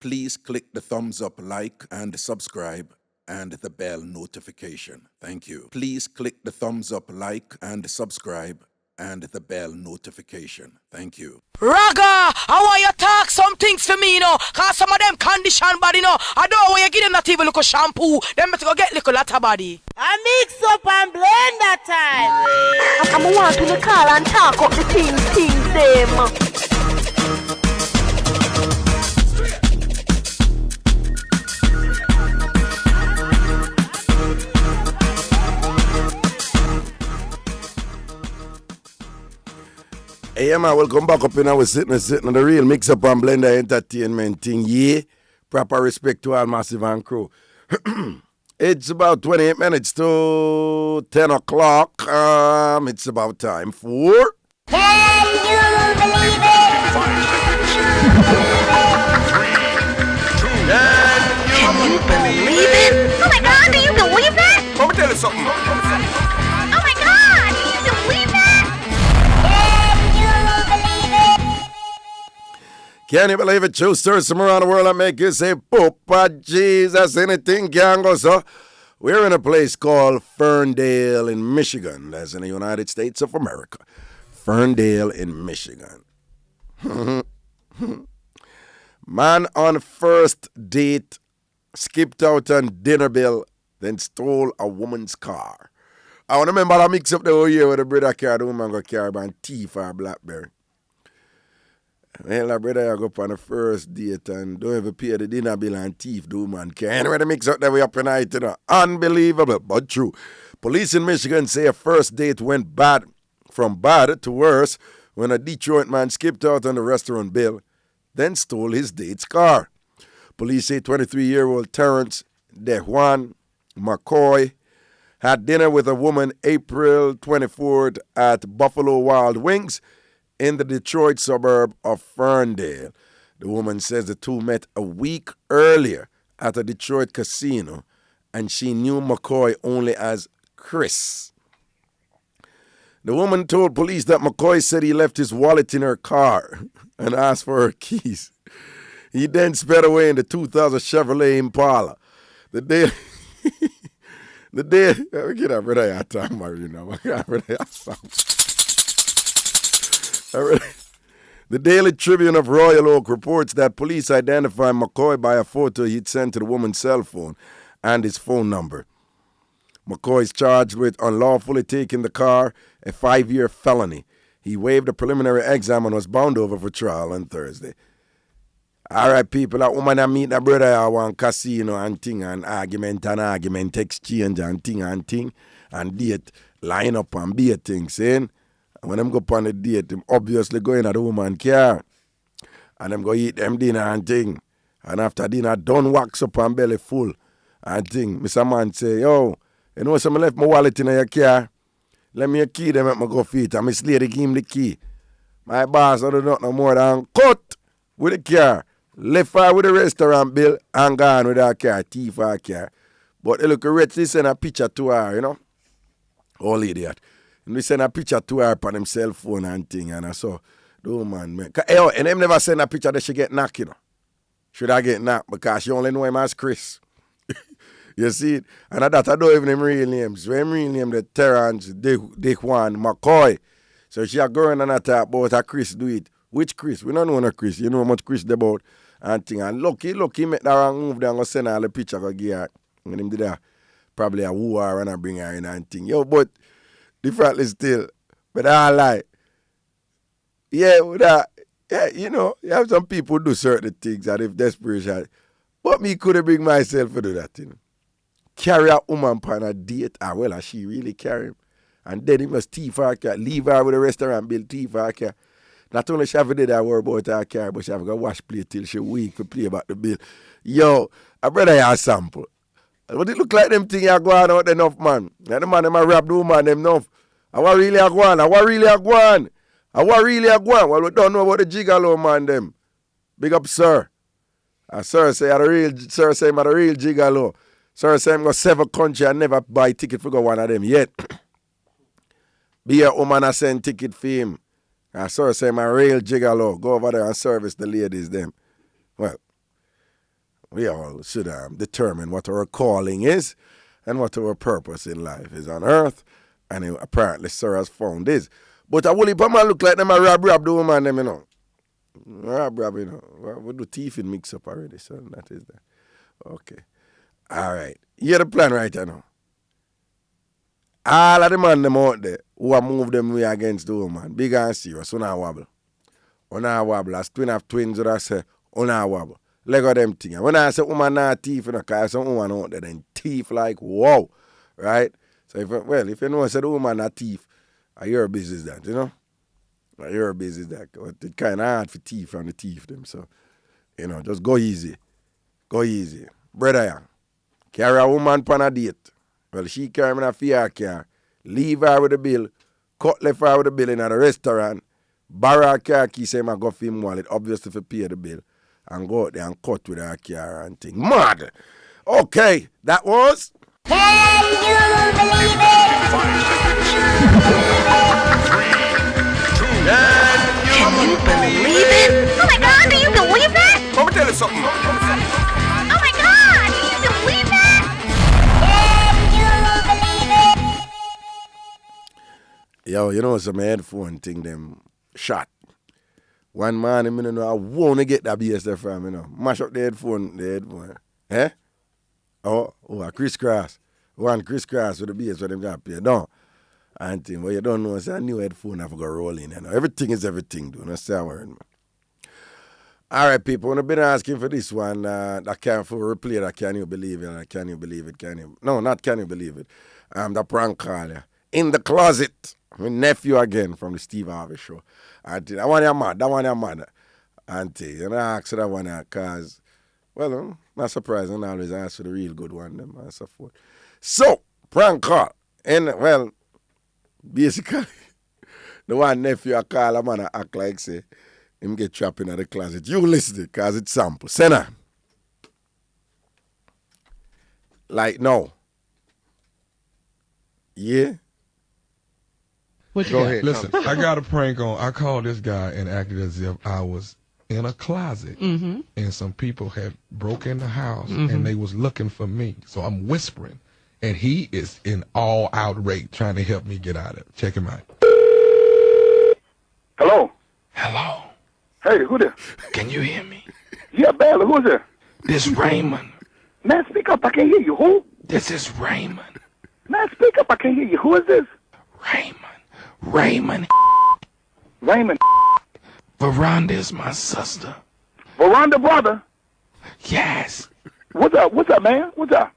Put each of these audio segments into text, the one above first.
Please click the thumbs up, like, and subscribe, and the bell notification. Thank you. Please click the thumbs up, like, and subscribe, and the bell notification. Thank you. Raga, I want you to talk some things for me, cause some of them condition body, I don't want you to give them not even little shampoo, them to go get little latter body. I mix up and blend that time. I'm want to call and talk up the things them. Hey, man, welcome back up in our sitting on the real Mixup and Blenda entertainment thing. Yeah, proper respect to all Massive and crew. It's about 28 minutes to 10 o'clock. It's about time for... Can you believe it? Can you Believe it? Oh my God, do you believe that? Let me tell you something. Oh my God, do you believe that? Can you believe it? True stories from around the world that make you say, Papa Jesus, anything can go. So we're in a place called Ferndale in Michigan. That's in the United States of America. Ferndale in Michigan. Man on first date skipped out on dinner bill, then stole a woman's car. I want to remember I mix up the whole year with a brother car, the woman got carried by a thief or a Blackberry. Well, brother, I go up on the first date and don't ever pay the dinner bill and thief the woman car. Anyway, the mix up that way up tonight, unbelievable, but true. Police in Michigan say a first date went from bad to worse when a Detroit man skipped out on the restaurant bill, then stole his date's car. Police say 23-year-old Terrence DeJuan McCoy had dinner with a woman April 24th at Buffalo Wild Wings in the Detroit suburb of Ferndale. The woman says the two met a week earlier at a Detroit casino, and she knew McCoy only as Chris. The woman told police that McCoy said he left his wallet in her car and asked for her keys. He then sped away in the 2000 Chevrolet Impala. The day, get up, brother, I talk about you know. The Daily Tribune of Royal Oak reports that police identified McCoy by a photo he'd sent to the woman's cell phone and his phone number. McCoy is charged with unlawfully taking the car, a 5-year felony. He waived a preliminary exam and was bound over for trial on Thursday. All right, people, that woman that meet that brother at one casino and thing and argument exchange and thing and date, line up and be a thing, saying, when them go up on the date, them obviously go in at the woman car and them go eat them dinner and thing. And after dinner, done wax up and belly full and thing. Mr. Man say, yo, you know, so I left my wallet in your car. Let me a key, them make me go feet. And Miss Lady give him the key. My boss don't do no more than cut with the car. Left her with the restaurant bill and gone with her car, thief her car. But they look rich, they send a picture to her, you know. Old idiot. And we send a picture to her on them cell phone and thing. And I saw, oh man. And them never send a picture that she get knocked, you know. Should I get knocked? Because she only know him as Chris. You see it? And that I don't even him real names. So him real name the Terrence DeJuan McCoy. So she a girl and I talk about a Chris do it. Which Chris? We don't know no Chris. You know how much Chris they about and thing. And lucky, make that wrong move there and go send her the picture go give her. And him did that. Probably a woo her and I bring her in and thing. Yo, but differently still. But I lie. Yeah, with that, yeah, you know, you have some people who do certain things and if desperation. But me couldn't bring myself to do that, you know. Carry a woman on a date, well, she really carry him. And then he must thief her car, leave her with the restaurant bill, thief her car. Not only she have to do that worry about her car, but she have to wash play till she weak to play about the bill. Yo, I brother you a sample. But it look like them things are going out enough, man. And the man them a rap the woman them enough. I want really a go on. Well, we don't know about the gigolo man them. Big up, sir. Sir say I'm a real gigolo. Sir say I'm going to 7 country and never buy ticket for go one of them yet. Be a woman a send ticket for him. Sir say I'm a real gigolo. Go over there and service the ladies them. Well, we all should determine what our calling is and what our purpose in life is on earth. And apparently Sir has found this. But a whole heap of man look like them a rob the woman them, you know. Rob, you know. We do thief in Mixup already, so that is that. Okay. All right. Hear the plan right now. All of the man them out there who have moved them way against the woman, big and serious, una wobble. Una wobble. As twin of twins, what I say, una wobble. Leg of them things. When I say woman not thief, you know, because some woman out there then thief like, whoa. Right? So, if you know, say the woman not thief, your business that, you know? Your business that. But it's kind of hard for thief and the thief them. So, you know, just go easy. Go easy. Brother, yeah. Carry a woman on a date. Well, she carry me in a Fiat car. Leave her with the bill. Cut left her with the bill in a restaurant. Borrow her car key, say I go for him wallet. Obviously, for pay the bill. And go out there and cut with her car and thing. Mad. Okay, that was... Can you believe it? Can you believe it? Oh my God, do you believe that? Let me tell you something. Oh my God, do you believe that? Can you believe it? Yo, you know some headphone thing them shot. One man, I know, I want to get that BSF from, you know. Mash up the headphone. Eh? Oh, a crisscross. One crisscross with the bass when them got paid. No. And thing, what you don't know is a new headphone have got rolling, you know. Everything is everything, do you understand what I mean? All right, people, I've been asking for this one. That can for replay that Can You Believe It? Can You Believe It? No, not Can You Believe It? The prank call, yeah. In the Closet. My nephew again from the Steve Harvey show. And that one you're mad. And I asked that one because, well, not surprising, I always ask for the real good one, them and so forth. So, prank call. And, well, basically, the one nephew I call a man act like, say, him get trapped in the closet. You listen it, because it's sample. Senna. Like, no. Yeah? Go ahead. Listen, I got a prank on. I called this guy and acted as if I was in a closet, and some people had broken the house, and they was looking for me. So I'm whispering, and he is in all outrage trying to help me get out of it. Check him out. Hello. Hello. Hey, who there? Can you hear me? Yeah, barely. Who's there? This Raymond. Man, speak up. I can't hear you. Who? This is Raymond. Man, speak up. I can't hear you. Who is this? Raymond. Veranda is my sister. Veranda brother? Yes. What's up, man? What's up?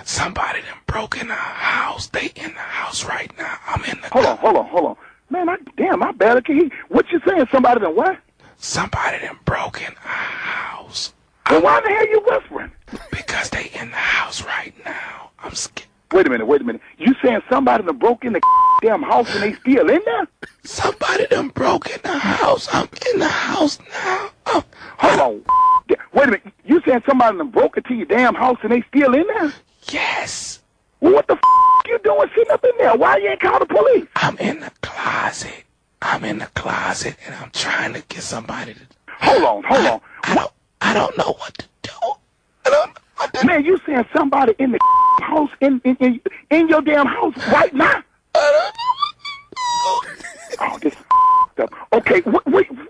Somebody done broke in our house. They in the house right now. I'm in the... Hold on. Man, I barely can hear you. What you saying? Somebody done what? Somebody done broke in our house. Then why the hell you whispering? Because they in the house right now. I'm scared. Wait a minute. You saying somebody done broke in the damn house and they still in there? Somebody done broke in the house. I'm in the house now. Hold on. Wait a minute. You saying somebody done broke into your damn house and they still in there? Yes. Well, what the you doing sitting up in there? Why you ain't call the police? I'm in the closet. And I'm trying to get somebody to... Hold on. I don't know what to do. I don't know what to do. Man, you saying somebody in the house, in your damn house right now? I don't know what to do. Oh, this stuff. Okay,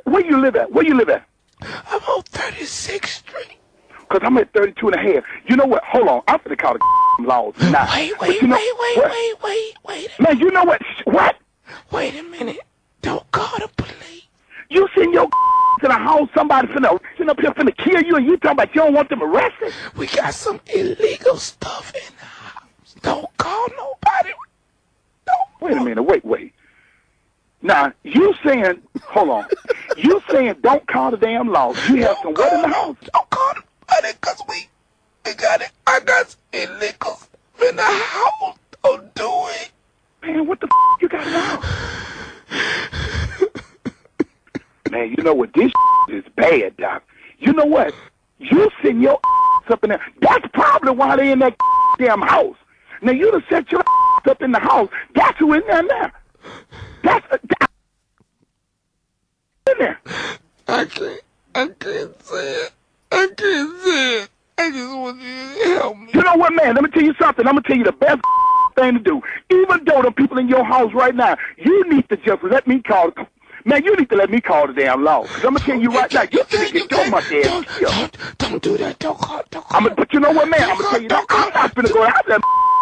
where you live at? I'm on 36th Street. Because I'm at 32 and a half. You know what? Hold on. I'm going to call the laws now. Wait. Man, you know what? What? Wait a minute. Don't call the police. You send your in a house, somebody sitting up here finna kill you, and you talking about you don't want them arrested? We got some illegal stuff in the house. Don't call nobody. Wait a minute. Wait. Now, you saying, hold on. You saying don't call the damn laws. You have some what in the house? Don't call nobody because we got it. I got some illegal stuff in the house. Don't do it. Man, what the you got now? Man, you know what? This is bad, Doc. You know what? You send your up in there. That's probably why they in that damn house. Now, you done set your up in the house. That's who in there now. That's in there. I can't say it. I I just want you to help me. You know what, man? Let me tell you something. I'm going to tell you the best thing to do. Even though the people in your house right now, you need to just let me call. Man, you need to let me call the damn law. Because I'm going to tell you right now, you need to get your monkey ass killed. Don't do that. Don't call. But you know what, man? I'm going to tell you that. I'm not going to go out there.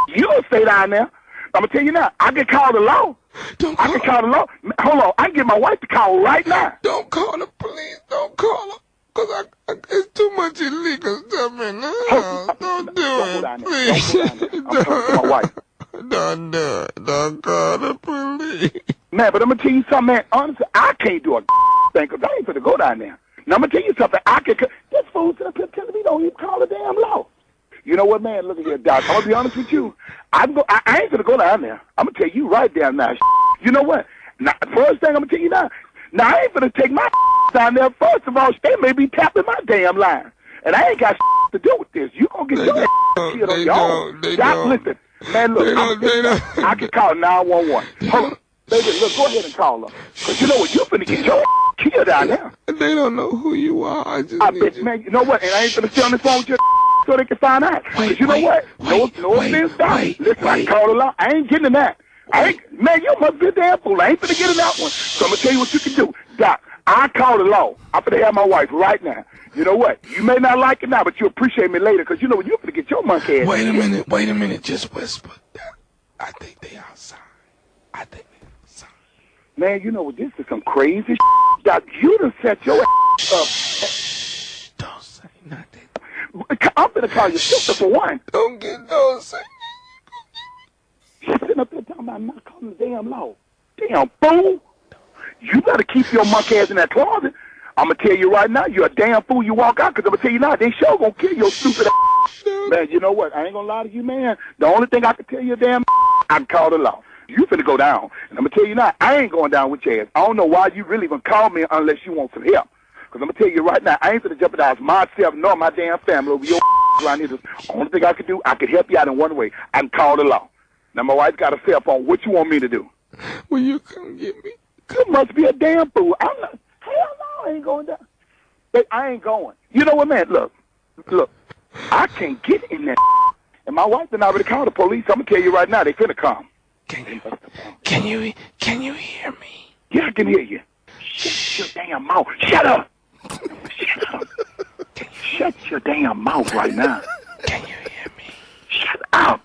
You don't stay down there. I'm going to tell you now. I can call the law. I can call the law. Hold on. I can get my wife to call right now. Don't call the police. Don't call them. Because it's too much illegal stuff in the house. Don't do it, please. Don't go down there. I'm talking to my wife. Don't do it. Don't call the police. Man, but I'm going to tell you something, man. Honestly, I can't do a thing because I ain't going to go down there. Now, I'm going to tell you something. This fool sitting up here telling me don't even call the damn law. You know what, man? Look at here, Doc. I'm going to be honest with you. I ain't going to go down there. I'm going to tell you right down now. You know what? Now, first thing I'm going to tell you now. Now, I ain't going to take my down there. First of all, they may be tapping my damn line. And I ain't got to do with this. You going to get your killed on your own. Doc, listen. Man, look. I can call 911. Hold on. Baby, look, go ahead and call her. Because you know what? You're finna get your killed down there. They don't know who you are. I bet, man, you know what? And I ain't finna stay on the phone with you so they can find out. Because you know what? No offense, Doc. Listen, I call her out. I ain't getting in that. Man, you must be a damn fool. I ain't finna get in that one. So I'm gonna tell you what you can do. Doc, I call the law. I'm finna have my wife right now. You know what? You may not like it now, but you appreciate me later. Because you know what? You're finna get your monkey ass. Wait a minute. Just whisper. I think they outside. Man, you know what? This is some crazy Doc, you done set your ass up. Don't say nothing. I'm gonna call your sister for one. Don't say. She's sitting up there talking about not calling the damn law. Damn fool. You better keep your monkey ass in that closet. I'm going to tell you right now, you're a damn fool. You walk out, because I'm going to tell you now, they sure going to kill your stupid ass. Man, you know what? I ain't going to lie to you, man. The only thing I can tell you, damn, I can call the law. You finna go down. And I'm going to tell you now, I ain't going down with your ass. I don't know why you really even call me unless you want some help. Because I'm going to tell you right now, I ain't finna jeopardize myself nor my damn family over your around here. The only thing I can do, I can help you out in one way. I can call the law. Now, my wife's got a cell phone. What you want me to do? Will you come get me? You must be a damn fool. I'm not. Hell no, I ain't going down. But I ain't going. You know what, man? Look. I can't get in there. And my wife and I already called the police. I'm going to tell you right now, they finna come. Can you hear me? Yeah, I can hear you. Shut your damn mouth. Shut up. Shut up. Shut your damn mouth right now. Can you hear me? Shut up.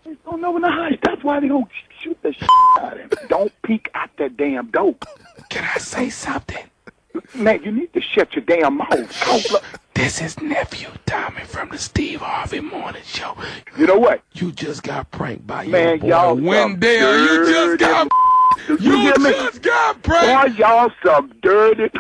They don't know in the house. That's why they don't shoot the shit out of him. Don't peek out that damn door. Can I say something? Man, you need to shut your damn mouth. This is Nephew Tommy from the Steve Harvey Morning Show. You know what? You just got pranked by man, your boy y'all Wendell. You just got pranked. Boy, y'all some dirty.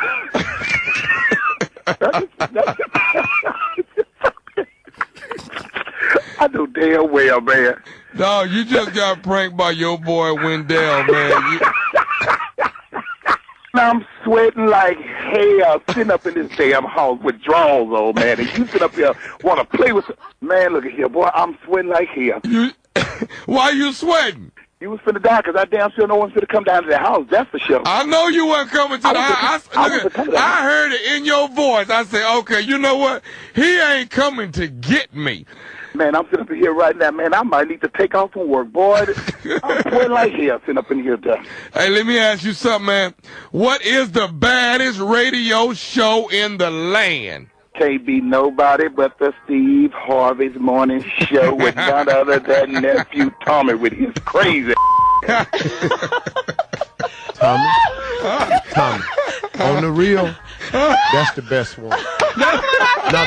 I know damn well, man. No, you just got pranked by your boy Wendell, man. I'm sweating like hell sitting up in this damn house with drawers on, man. And you sit up here want to play with... Man, look at here, boy. I'm sweating like hell. Why you sweating? You was finna die because I damn sure no one's finna come down to the house. That's for sure. I know you weren't coming to the house. I heard it in your voice. I said, okay, you know what? He ain't coming to get me. Man, I'm sitting up in here right now, man. I might need to take off from work, boy. I'm sweating like hell sitting up in here, done. Hey, let me ask you something, man. What is the baddest radio show in the land? Can't be nobody but the Steve Harvey's Morning Show with none other than Nephew Tommy with his crazy Tommy, on the real, that's the best one. Not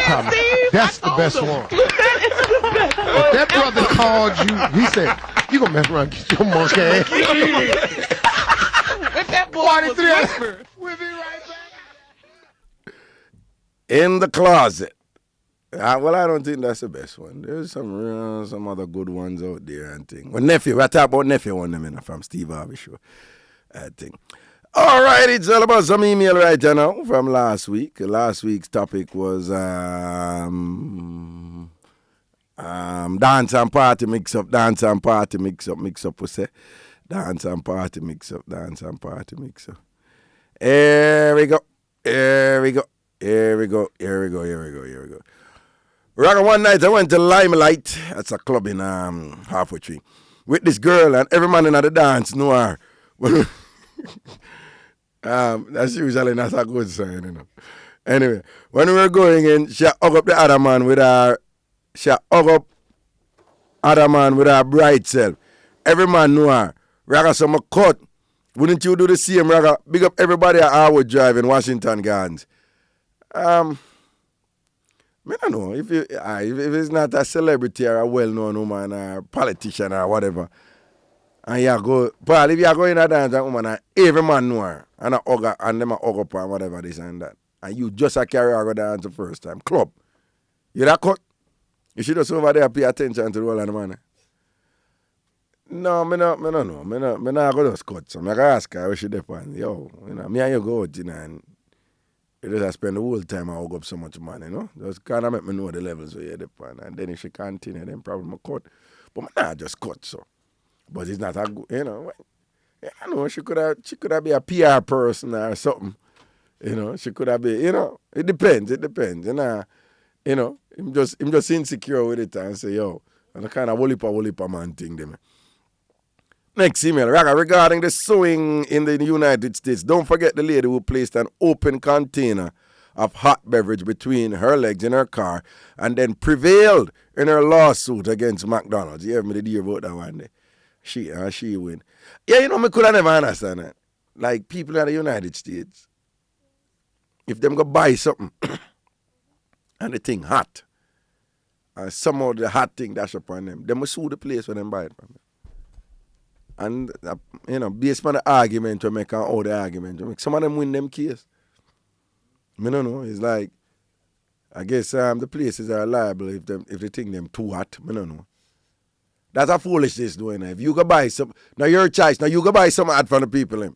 Tommy, that's the best one. If that brother called you, he said, you gonna mess around and get your monkey ass. With that boy, we'll be right back. In the closet. Well, I don't think that's the best one. There's some other good ones out there and thing. Well, Nephew, I talk about Nephew one minute from Steve Harvey Show. I think. All right, it's all about some email right now from last week. Last week's topic was dance and party mix-up, dance and party mix-up, mix-up we say. Dance and party mix-up, dance and party mix-up. Here we go. Raga, one night I went to Limelight. That's a club in Halfway Tree. With this girl, and every man in the dance know her. That's usually not a good sign, you know. Anyway, when we were going in, she hug up the other man with her. She hug up other man with her bright self. Every man know her. Raga, some cut. Wouldn't you do the same, Raga? Big up everybody at Harwood Drive in Washington Gardens. I don't know if it's not a celebrity or a well-known woman or a politician or whatever. And you go, Paul, if you go in a dance, that woman, and every man know her, and them a hug up and whatever this and that. And you just a carry her go dance the first time. Club. You that cut? You should just over there pay attention to the whole of the man. No, me no know. Me not go just cut. So I ask her where she depend. Yo, you know, me and you go out, you know, and you just spend the whole time I hug up so much money, you know. Just kind of make me know the levels where you depend. And then if she continue, then probably I cut. But me not just cut, so. But it's not a good, you know. I know she could have be a PR person or something. You know, she could have been, you know, it depends, you know. You know, I'm just insecure with it and say, yo, and a kind of wolipa man thing there. Next email, Raga, regarding the sewing in the United States, don't forget the lady who placed an open container of hot beverage between her legs in her car and then prevailed in her lawsuit against McDonald's. You hear me the dear about that one day? She win. Yeah, you know, me could have never understand that. Like, people in the United States, if them go buy something and the thing hot, and somehow the hot thing dash upon them, they must sue the place when them buy it from them. And, you know, based on the argument to make all the argument to make, some of them win them case. I don't know. It's like, I guess the places are liable if they think them too hot. I don't know. That's a foolishness doing it. If you go buy some, now your choice, now you go buy some hot from the people, you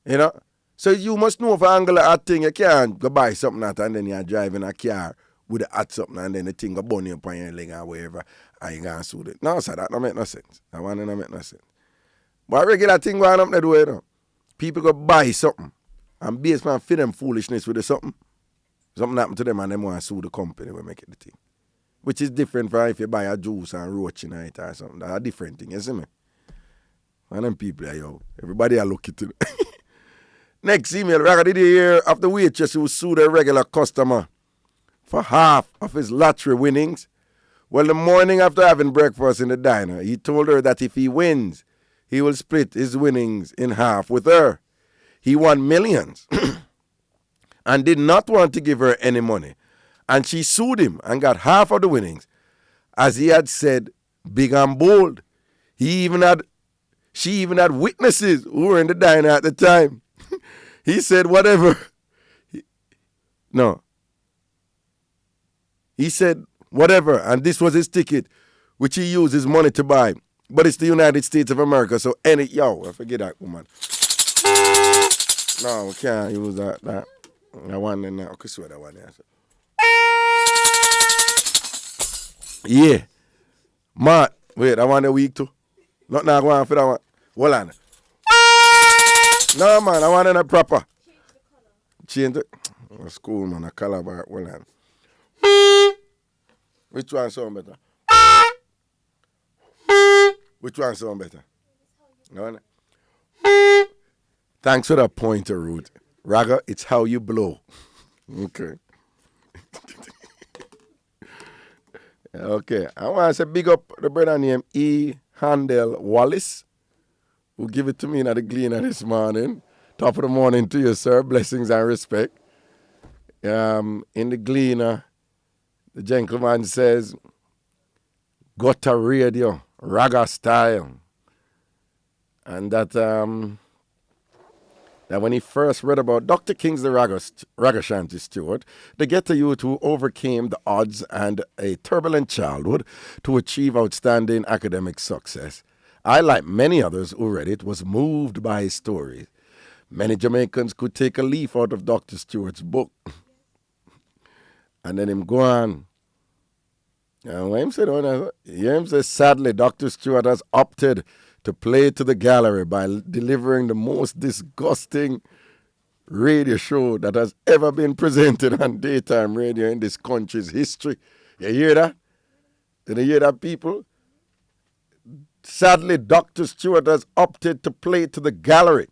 know? So you must know if an angle of hot thing, you can't go buy something hot and then you're driving a car with a hot something and then the thing go burn you up on your leg or wherever and you can't sue it. No, sir, that don't make no sense. That one don't make no sense. But a regular thing going up the way, you know. People go buy something and based on fit them foolishness with the something happen to them and them want to sue the company when make it the thing. Which is different from if you buy a juice and roach in it or something. That's a different thing, you see me? And them people are, yo, everybody are looking to it. Next email, Raga, did you hear of the waitress who sued a regular customer for half of his lottery winnings? Well, the morning after having breakfast in the diner, he told her that if he wins, he will split his winnings in half with her. He won millions and did not want to give her any money. And she sued him and got half of the winnings. As he had said, big and bold. She even had witnesses who were in the diner at the time. He said whatever. He said whatever, and this was his ticket, which he used his money to buy. But it's the United States of America, so I forget that woman. No, we can't use that. I want to now. I swear that one there. Yeah. Matt, wait, I want a week too. Not now going for that one. Hold on. No, man, I want it proper. Change it. That's cool, man. A color bar. Hold on. Which one sound better? Which one sound better? No. Thanks for that pointer, Ruth. Raga, it's how you blow. Okay. Okay. I want to say big up the brother named E. Handel Wallace, who give it to me in the Gleaner this morning. Top of the morning to you, sir. Blessings and respect. In the Gleaner, the gentleman says, got a radio, Raga style. And that when he first read about Dr. Kingsley Ragashanti Stewart, the ghetto youth who overcame the odds and a turbulent childhood to achieve outstanding academic success, I, like many others who read it, was moved by his story. Many Jamaicans could take a leaf out of Dr. Stewart's book. And then him go on. And when him say, sadly, Dr. Stewart has opted to play to the gallery by delivering the most disgusting radio show that has ever been presented on daytime radio in this country's history. You hear that? Did you hear that, people? Sadly, Dr. Stewart has opted to play to the gallery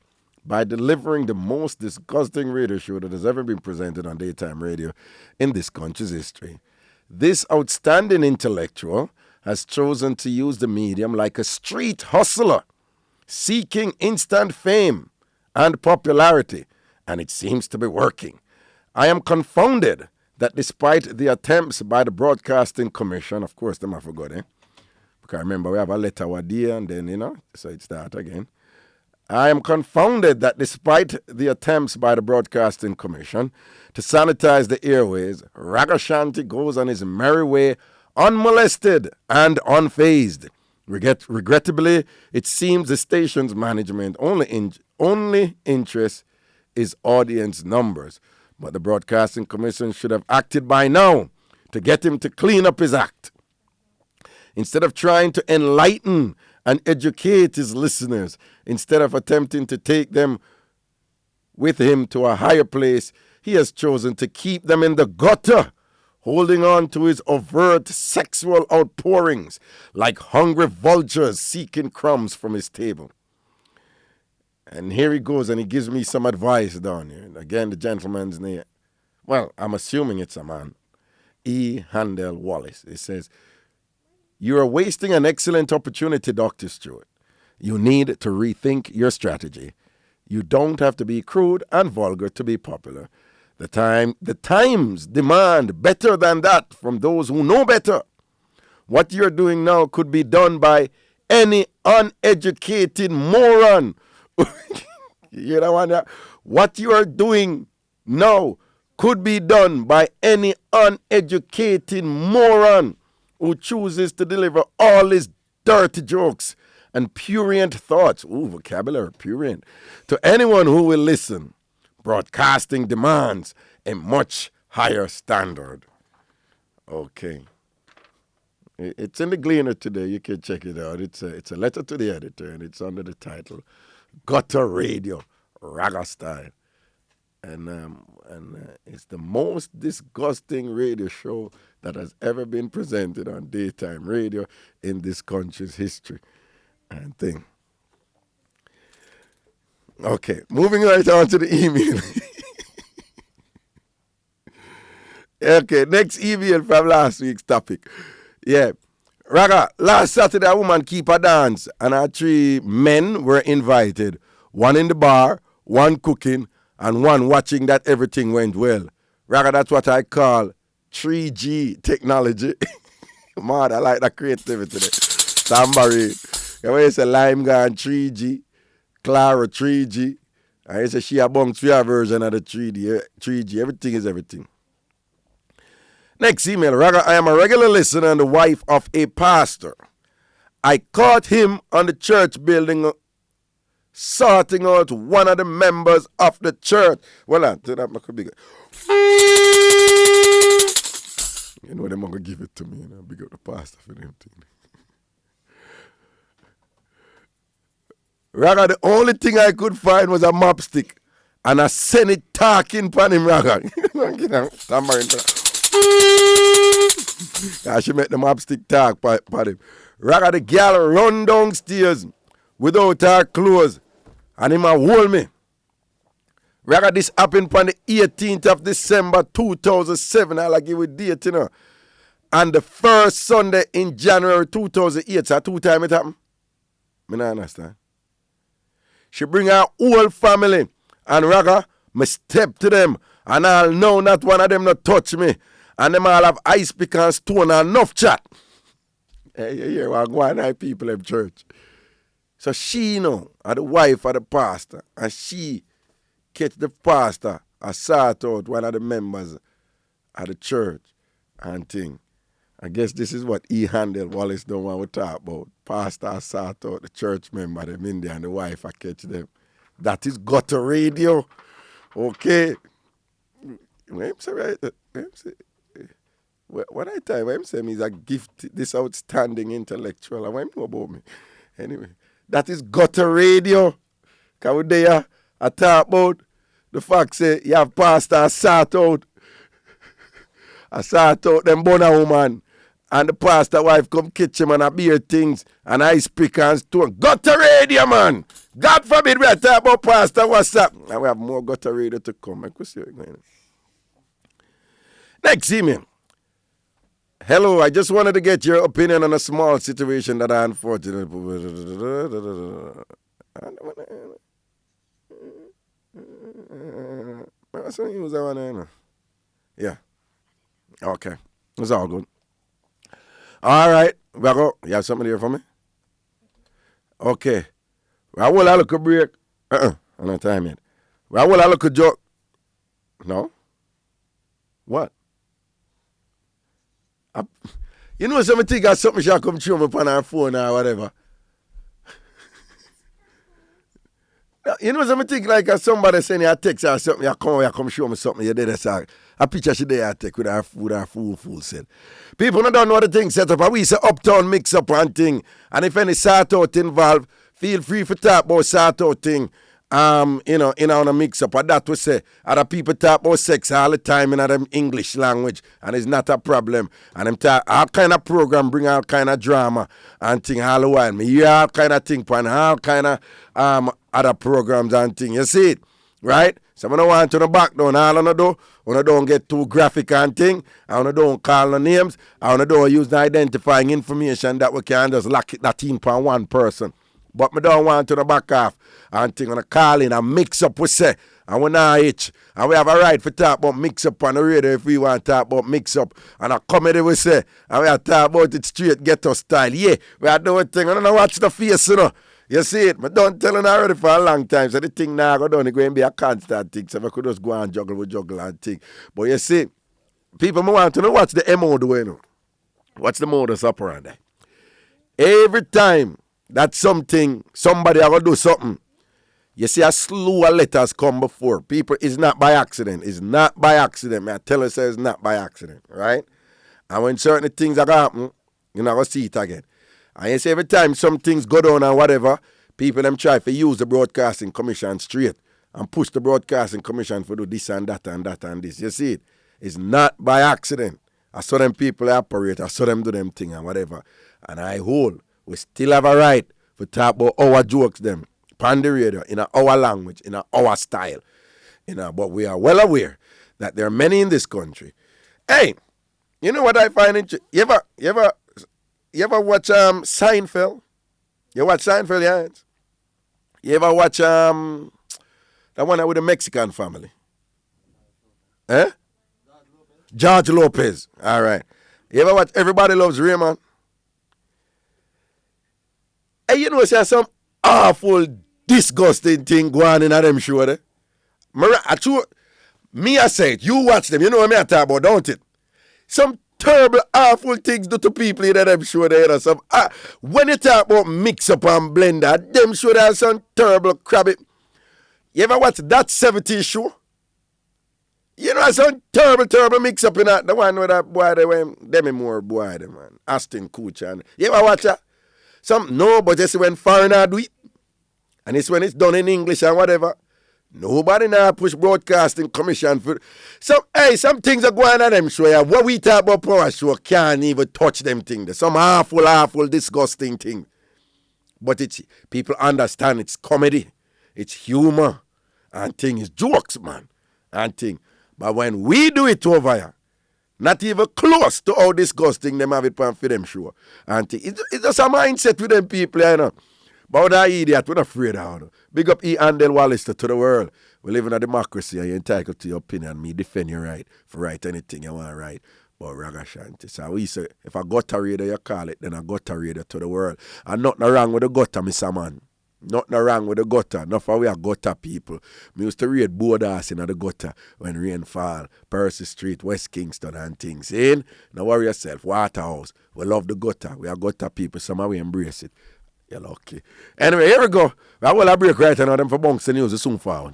by delivering the most disgusting radio show that has ever been presented on daytime radio in this country's history. This outstanding intellectual has chosen to use the medium like a street hustler, seeking instant fame and popularity, and it seems to be working. I am confounded that despite the attempts by the Broadcasting Commission, of course, them I forgot, because remember we have a letter what day and then, so it starts again. I am confounded that despite the attempts by the Broadcasting Commission to sanitize the airways, Ragashanti goes on his merry way unmolested and unfazed. Regrettably, it seems the station's management only interest is audience numbers. But the Broadcasting Commission should have acted by now to get him to clean up his act. Instead of trying to enlighten and educate his listeners, instead of attempting to take them with him to a higher place, he has chosen to keep them in the gutter, holding on to his overt sexual outpourings like hungry vultures seeking crumbs from his table. And here he goes and he gives me some advice down here. And again, the gentleman's name, well, I'm assuming it's a man, E. Handel Wallace. It says, "You are wasting an excellent opportunity, Dr. Stewart. You need to rethink your strategy. You don't have to be crude and vulgar to be popular. The times demand better than that from those who know better. What you're doing now could be done by any uneducated moron." You know what? What you are doing now could be done by any uneducated moron who chooses to deliver all his dirty jokes and purient thoughts, vocabulary, purient, to anyone who will listen. Broadcasting demands a much higher standard. Okay. It's in the Gleaner today. You can check it out. It's a letter to the editor, and it's under the title Gutter Radio, Raga Style. And it's the most disgusting radio show that has ever been presented on daytime radio in this country's history and thing. Okay, moving right on to the email. Okay, next email from last week's topic. Yeah. Raga, last Saturday a woman keep a dance and our 3 men were invited. 1 in the bar, 1 cooking, and 1 watching that everything went well. Raga, that's what I call 3G technology. Man, I like that creativity there. Tambourine. When you say Lime gone 3G, Clara 3G, and you say she a bunk 3 version of the 3G. Everything is everything. Next email, Raga, I am a regular listener and the wife of a pastor. I caught him on the church building sorting out one of the members of the church. Well, that could be good. You know, they're going to give it to me. Big up the pastor for them thing. Raga, the only thing I could find was a mop stick. And I sent it talking pan him, Raga. I should make the mop stick talk pan him. Raga, the girl run downstairs without her clothes. And him a hold me. Raga, this happened on the 18th of December 2007. I'll give you a date, you know. And the first Sunday in January 2008. So 2 times it happened. I don't understand. She bring her whole family. And Raga, me step to them. And I'll know not one of them not touch me. And them all have ice pick and stone and enough chat. Hey, you hear what go on people in church. So she, are the wife of the pastor. And she catch the pastor and sort out one of the members of the church and thing. I guess this is what E. Handel Wallace don't want to talk about. Pastor sort out the church member, them in there, and the wife I catch them. That is gutter radio. Okay. When I tell you, when I say he's a gift, this outstanding intellectual, what do you know about me? Anyway, that is gutter radio. Because we there, I talk about the fact say you have pastor sort out I sort out them bona woman. And the pastor wife come kitchen and a beer things and ice pick and stone. Gutter radio, man. God forbid we are talking about pastor. What's up? And we have more gutter radio to come. I could see it going. Next email. Hello, I just wanted to get your opinion on a small situation that I unfortunately. Yeah. Okay. It's all good. All right. You have something here for me? Okay. I will have a break. I'm not time yet. I will have a joke. No? What? You know, somebody got something shall come through me on our phone or whatever. You know, somebody think like somebody send you a text or something, you come show me something, you did a picture she did I take with our fool said. People don't know the thing set up, and we say uptown mix up and thing. And if any sort out involved, feel free for talk about sort out thing. On a mix up. And that we say, other people talk about sex all the time in them English language, and it's not a problem. And them talk all kind of program, bring all kind of drama and thing all the while. Me hear all kind of thing and all kind of other programs and thing. You see it, right? So I don't want to back down all on the door. When I don't get too graphic and thing, and I don't call no names, and I don't use the identifying information that we can just lock it that in for one person. But me don't want to back off and thing on a call in and mix up we say. And we not itch. And we have a right for talk about mix up on the radio if we want to talk about mix up. And a comedy we say. And we are talk about it straight ghetto style. Yeah, we are doing thing. I don't watch the face, you know. You see it? But don't tell them already for a long time. So the thing now go down, it's going to be a constant thing. So I could just go and juggle and thing. But you see, people want to know what's the MO doing. You know? What's the modus operandi? Every time that somebody are going to do something, you see a slew of letters come before. People, it's not by accident. It's not by accident. I tell you, it's not by accident, right? And when certain things are going to happen, you're not going to see it again. And you see every time some things go down and whatever, people them try to use the Broadcasting Commission straight and push the Broadcasting Commission for do this and that and that and this. You see it? It's not by accident. I saw them people operate. I saw them do them thing and whatever. And I hold. We still have a right to talk about our jokes them on the radio in our language, in our style. But we are well aware that there are many in this country. Hey, you know what I find interesting? You ever watch Seinfeld? You watch Seinfeld, yeah? You ever watch that one with the Mexican family? Eh? George Lopez. All right. You ever watch Everybody Loves Raymond? Hey, you know, there's some awful, disgusting thing going on in them show there. I say it. You watch them. You know what I talk about, don't it? Some terrible, awful things do to people in them show there. You know, when you talk about Mixup and Blenda, them show there some terrible crap. You ever watch That 70s Show? You know, some terrible mix-up in that. The one with that boy, them more boy, man. Aston Kutcher. You ever watch that? No, but just when foreigner do it, and it's when it's done in English and whatever, nobody now push Broadcasting Commission for. Some things are going on them show. What we talk about power show can't even touch them things. Some awful, disgusting thing. But it's people understand it's comedy, it's humor, and thing is jokes, man, and thing. But when we do it over here, not even close to how disgusting them have it for them show. And it's just a mindset with them people, you know. But that idiot, we're not afraid of it. Big up E. Andel Wallace to the world. We live in a democracy and you're entitled to your opinion. Me defend your right for write anything you want to write about Ragashanti. So we say, if I gutter radio, you call it, then I gutter radio to the world. And nothing wrong with the gutter, Mr. Man. Nothing wrong with the gutter. Enough for we are gutter people. We used to read boarders in the gutter when rain fall. Percy Street, West Kingston and things. Don't worry yourself. Waterhouse. We love the gutter. We are gutter people. Somehow we embrace it. You're lucky. Anyway, here we go. I will have a break right now. Them for bunks and news soon forward.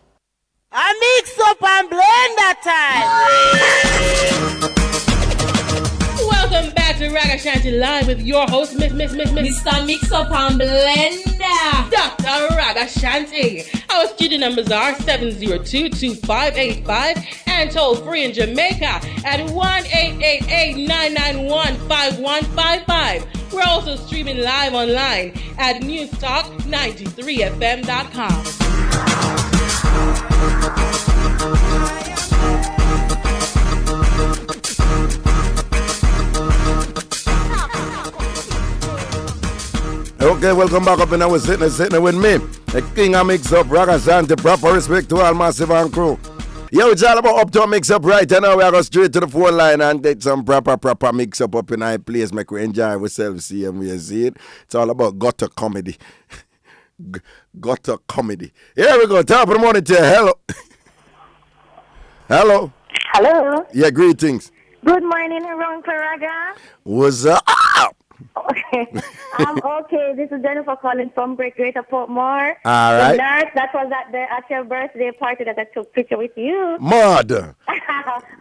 A Mixup and Blenda time. Welcome Welcome back to Ragashanti Live with your host, Mr. Mixup An Blenda, Dr. Ragashanti. Our studio numbers are 702-2585 and toll free in Jamaica at 1-888-991-5155. We're also streaming live online at newstalk93fm.com. Okay, welcome back up in our sitting with me, the king of Mixup, Ragashanti. Proper respect to all Massive and crew. Yo, it's all about Uptown Mixup right now. We are going straight to the phone line and get some proper mix-up up in our place. Make we enjoy ourselves, see and we see it. It's all about gutter comedy. Gutter comedy. Here we go. Top of the morning to you. Hello. Hello. Hello. Yeah, greetings. Good morning, Uncle Raga. What's up? Okay. Okay. This is Jennifer calling from Greater Portmore. All right. The nurse that was at your birthday party that I took picture with you. Mother.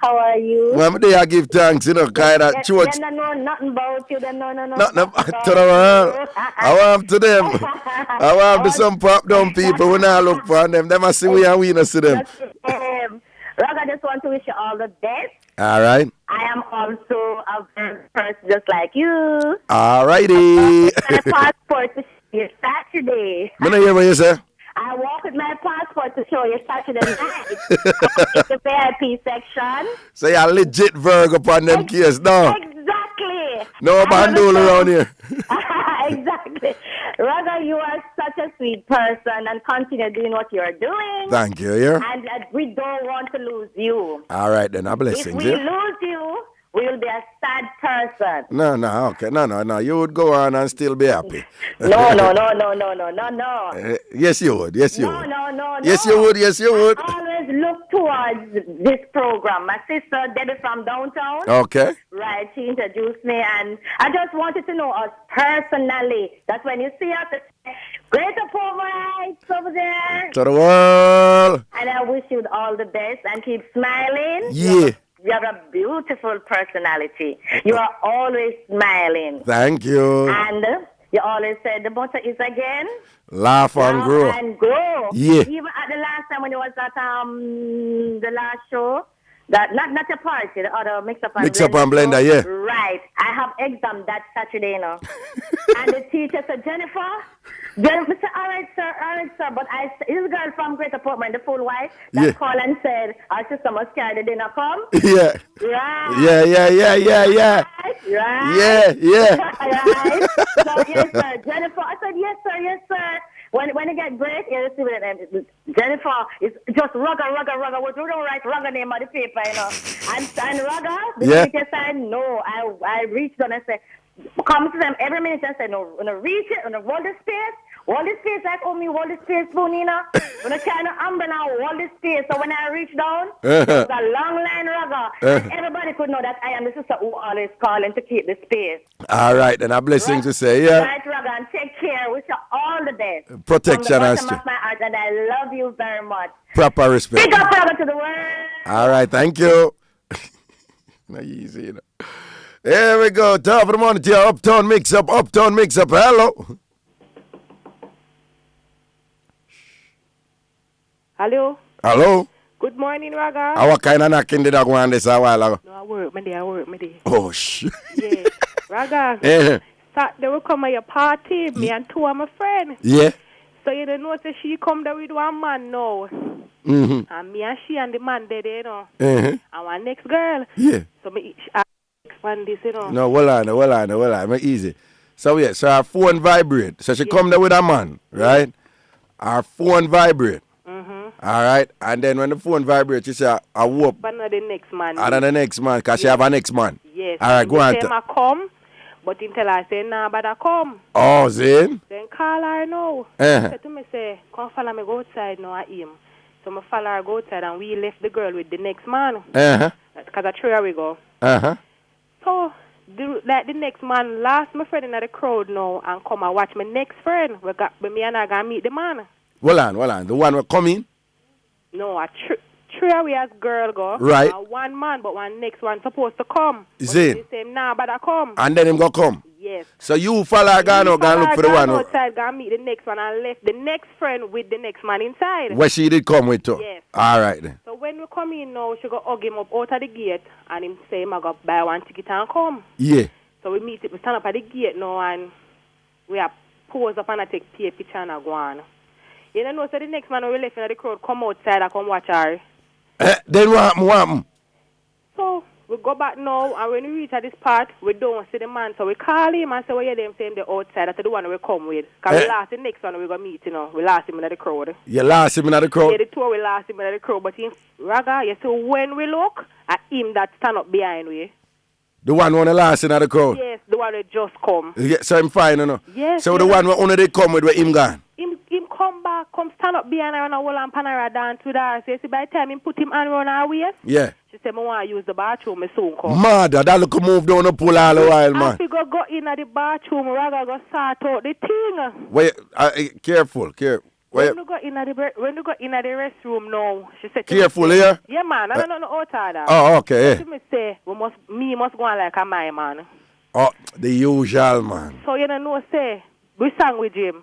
How are you? Well, I give thanks, you know, kind of church. They don't know nothing about you. They know nothing to the about world. I want to them. I want to some pop down people when I look for them. They must see we and we not see them. Rock, I just want to wish you all the best. All right. I am also a person just like you. All righty. My passport to show you Saturday. I don't hear what you say. I walk with my passport to show you Saturday night. It's the VIP section. So you're a legit Virgo upon them case, no? Exactly. No bandole around here. Exactly. Raga, you are such a sweet person and continue doing what you're doing. Thank you, yeah. And we don't want to lose you. All right, then. A blessing, If we lose you, we will be a sad person. No, okay. No. You would go on and still be happy. No. Yes, you would. Yes, you would. No. Yes, you would. Yes, you would. I always look towards this program. My sister, Debbie from downtown. Okay. Right, she introduced me, and I just wanted to know us personally. That when you see us, Greater Portmore over there. To the world. And I wish you all the best and keep smiling. Yeah. You have a beautiful personality. You are always smiling. Thank you. And you always say the motto is again. Laugh and grow. And grow. Yeah. Even at the last time when it was at the last show, that not a party, the other Mixup and Blenda, yeah. Right. I have exam that Saturday, you know. And the teacher said, Jennifer, I said, all right, sir. But this girl from Greater Portmore, the full wife, that called and said, our sister must carry the dinner come. Yeah. Right. Yeah. Right. Yeah. Right. So, yes, sir. Jennifer, I said, yes, sir. When you get great, you see what Jennifer is just Raga. We don't write Raga name on the paper, you know. And Raga, the teacher said, no. I reached on and said, come to them every minute and say, no, reach it, hold the space. Hold the space like me, hold the space, Bonina. When I try to umbrella now, hold the space. So when I reach down, there's a long line Raga. And everybody could know that I am the sister who always calling to keep the space. All right, then a blessing to say, yeah. Right, Raga, and take care. Wish you all the best. Protection and strength. My heart, and I love you very much. Proper respect. Big up, Raga, to the world. All right, thank you. Not easy, you know. Here we go. Top of the morning to your Uptown Mixup. Hello. Hello. Good morning, Raga. What kind of knocking did I go on this a while ago? No, I work, my day. Oh, shit. Yeah. Raga, Saturday we come at your party, me and two of my friends. Yeah. So you don't notice she come there with one man now. Mm-hmm. And me and she and the man there, you know. Mm-hmm. And one next girl. Yeah. So me expand this, you know. No, hold on. Easy. So, yeah, so our phone vibrate. So she come there with a man, right? Our phone vibrate. All right, and then when the phone vibrates, she say, I whoop. But not the next man. Another next man, because she have a next man. Yes. All right, go on. I come, but him tell her, say, nah, but I come. Oh, Zane? Then call her now. Uh-huh. Say to me, say, come follow me go outside now at him. So I follow her go outside, and we left the girl with the next man. Uh-huh. Because I threw her we go. Uh-huh. So, the next man lost my friend in the crowd now and come and watch my next friend. Me and I going to meet the man. Hold on. The one will come in? No, I 3 we as girl go. Right. One man, but one next one supposed to come. Is it? They say, nah, but I come. And then him go come. Yes. So you follow gone out, go look for the one. Outside, go meet the next one, and left the next friend with the next man inside. Where she did come with too? Yes. All right then. So when we come in now, she go hug him up out of the gate, and him say, I go buy one ticket and come. Yeah. So we meet it, we stand up at the gate now, and we are pose up and I take a picture and I go on. You know, so the next man we left in the crowd come outside and come watch her. Then what happen? So we go back now, and when we reach at this part, we don't see the man. So we call him and say, well, yeah, them saying the outside. That's the one we come with. Because we lost the next one we go meet, you know. We lost him in the crowd. You lost him in the crowd? Yeah, the two we lost him in the crowd. But in Raga, you see, when we look at him that stand up behind we. The one who lost in the crowd? Yes, the one that just come. Yeah, so I'm fine, you know? Yes. So the one who only they come with where him gone? Him come back, come stand up behind her and a whole and panera dance with her. So you see, by the time him put him on around her waist, yeah. She said, I want to use the bathroom, I soon come. Mother, that look move down the pool all the while, man. If we go in at the bathroom, Raga go sort out the thing. Wait, careful. When you go in at the restroom now, she said, careful here? Yeah, man, I don't know outside that. Oh, okay. She me say, me must go on like a my man. Oh, the usual, man. So you know, say, we sang with him.